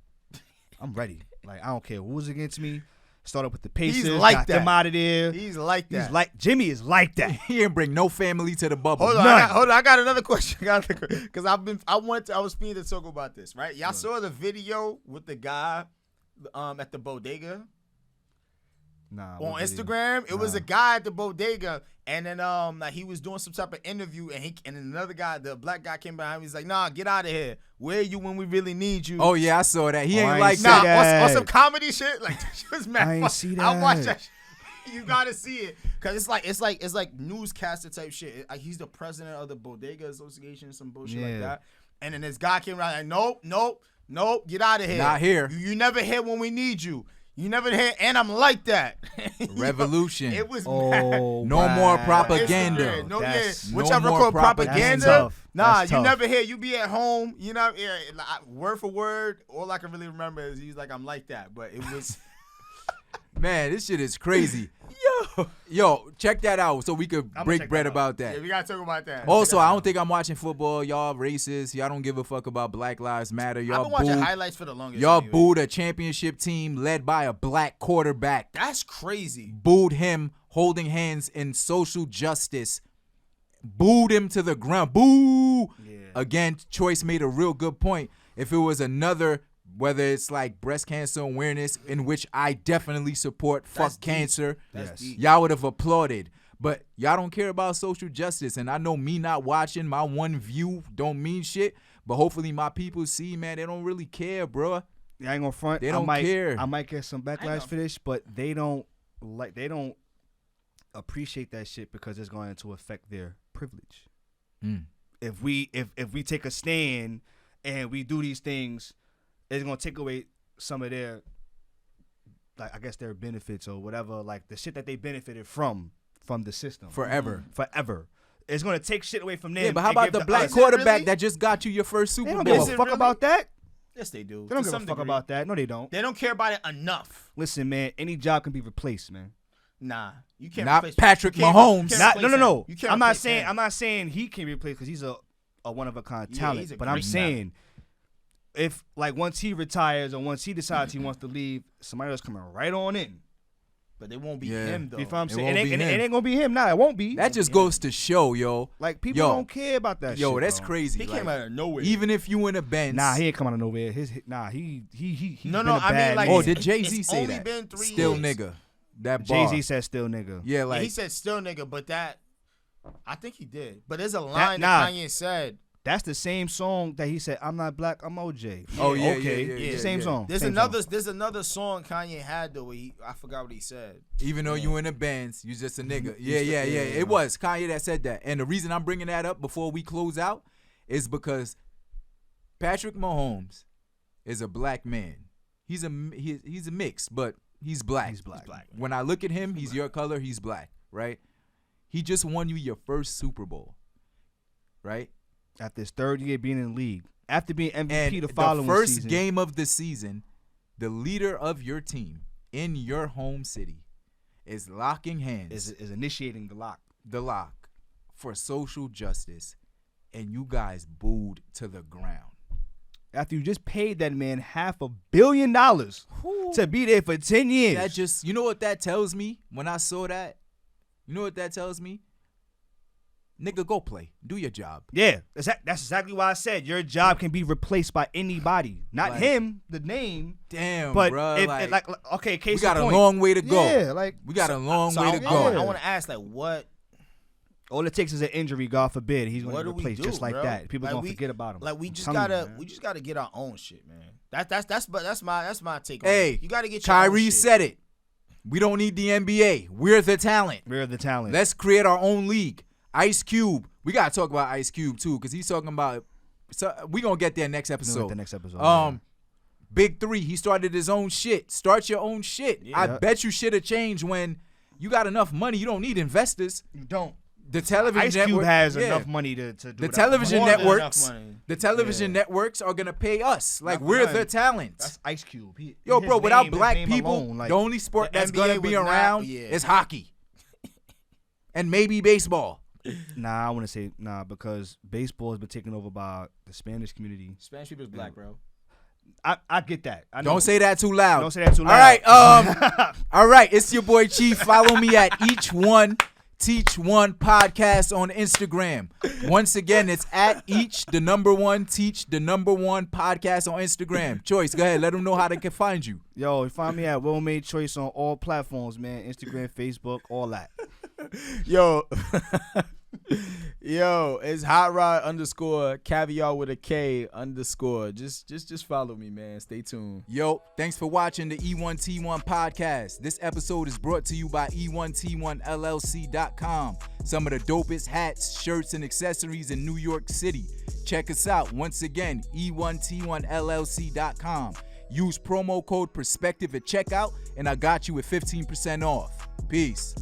I'm ready. Like I don't care who's against me. Start up with the Pacers. He's like got that. them out of there. He's like that. Jimmy is like that. He didn't bring no family to the bubble. Hold on, I got another question. Because I was speaking to talk about this, right? Y'all saw the video with the guy at the bodega? Nah. On Instagram, it was a guy at the bodega, and then like he was doing some type of interview, and then another guy, the black guy, came behind him. He's like, "Nah, get out of here. Where are you when we really need you?" Oh yeah, I saw that. He ain't I like see that. that. On some comedy shit. Like that shit was mad. I ain't fun. see I watched that. that. You gotta see it, cause it's like newscaster type shit. He's the president of the Bodega Association, some bullshit like that. And then this guy came around like, nope, get out of here. Not here. You never here when we need you. You never here, and I'm like that. Revolution. It was Oh, mad. No more wow. propaganda. Instagram. No, That's- yeah. no Whichever more called propaganda. propaganda. That's tough. Nah, That's you tough. never hear. You be at home. You know, yeah, like, word for word. All I can really remember is he's like, I'm like that. But it was. Man, this shit is crazy. Yo, check that out so we could I'ma break check bread that out. about that. Yeah, we gotta talk about that. Also, I don't think I'm watching football. Y'all racist. Y'all don't give a fuck about Black Lives Matter. I've Y'all been watching booed. highlights for the longest. Y'all anyway. booed a championship team led by a black quarterback. That's crazy. Booed him holding hands in social justice. Booed him to the ground. Boo! Yeah. Again, Choice made a real good point. If it was another, whether it's like breast cancer awareness, in which I definitely support, fuck cancer, That's deep. y'all would have applauded. But y'all don't care about social justice. And I know me not watching, my one view don't mean shit. But hopefully my people see, man, they don't really care, bro. Yeah, I ain't gonna front. They don't I might, care. I might get some backlash for this, but they don't appreciate that shit because it's going to affect their privilege. If we take a stand and we do these things, it's gonna take away some of their, like, I guess their benefits or whatever, like the shit that they benefited from the system Forever. It's gonna take shit away from them. Yeah, but how and about give the to black us. quarterback that just got you your first They Super don't Bowl? give a fuck about that. Yes, they do. They don't To give a some fuck degree. about that. No, they don't. They don't care about it enough. Listen, man, any job can be replaced, man. Nah, you can't. Not replace, Patrick you can't- Mahomes. you can't No. replace him. You can't I'm not replace saying him. I'm not saying he can be replaced because he's a one of a kind Yeah, talent. he's a But I'm great saying if like once he retires or once he decides he wants to leave, somebody else coming right on in. But they won't be Yeah. him though. You feel what I'm It saying? won't It ain't, be it him. ain't gonna be him. Nah, it won't be. That just goes to show, yo. Like people Yo. don't care about that. Yo, shit, that's bro. crazy. He like, came out of nowhere. even if you in a Benz. Nah, he ain't coming out of nowhere. He No, been no, a I mean, bad like, man. Oh, did Jay-Z It's say only that? been 3 Still years. nigga. That bar. Jay-Z said still nigga. Yeah, like he said still nigga, but that I think he did. But there's a That- line nah. that Kanye said. That's the same song that he said, I'm not black, I'm OJ. Oh, yeah, okay. yeah, It's the same song. There's Same another song. there's another song Kanye had though where I forgot what he said. even though you in a Benz, you just a nigga. Yeah, yeah. It was Kanye that said that. And the reason I'm bringing that up before we close out is because Patrick Mahomes is a black man. He's a mix, but he's black. He's black. When I look at him, he's your color, he's black, right? He just won you your first Super Bowl, right? After his third year being in the league. After being MVP And the following the first season. game of the season, the leader of your team in your home city is locking hands, is initiating the lock. the lock for social justice, and you guys booed to the ground. After you just paid that man $500 million to be there for 10 years. That just, you know what that tells me when I saw that? You know what that tells me? Nigga, go play. Do your job. Yeah, that's exactly why I said your job can be replaced by anybody. Not Like, him, the name. Damn, But bro. like, okay, case we got in a point. long way to go. Yeah, like we got a long So way I, to go. Yeah. I want to ask like what all it takes is an injury, God forbid. He's what going do to we replace do, just like bro? that. People Like, going to forget about him. Like we I'm just telling you, gotta man. we just gotta get our own shit, man. That's my take on Hey, it. You gotta get your own Kyrie shit. said it. We don't need the NBA. We're the talent. We're the talent. Let's create our own league. Ice Cube. We gotta talk about Ice Cube too, because he's talking about. So we gonna get there next episode. the next episode. Yeah. Big 3. He started his own shit. Start your own shit. Yeah. I bet you shit have changed when you got enough money. You don't need investors. You don't. The television Ice Cube network has yeah. enough money to do The whatever. television More than networks. enough money. The television networks are gonna pay us. Like Not we're for the him. talent. That's Ice Cube. Yo, His bro, without name- his black name people, alone, like, the only sport the that's NBA gonna be would not- around yeah. is hockey. And maybe baseball. Nah, I want to say nah because baseball has been taken over by the Spanish community. Spanish people is black, bro. I get that. I know. Don't say that too loud. Don't say that too loud. All right. All right. It's your boy Chief. Follow me at E1T1 podcast on Instagram. Once again, it's at each1teach1 podcast on Instagram. Choice, go ahead. Let them know how they can find you. Yo, find me at Well Made Choice on all platforms, man. Instagram, Facebook, all that. Yo, it's Hot Rod _ caviar with a K _ just follow me, man. Stay tuned. Yo, thanks for watching the E1T1 podcast. This episode is brought to you by E1T1LLC.com. Some of the dopest hats, shirts, and accessories in New York City. Check us out. Once again, E1T1LLC.com. Use promo code Perspective at checkout, and I got you with 15% off. Peace.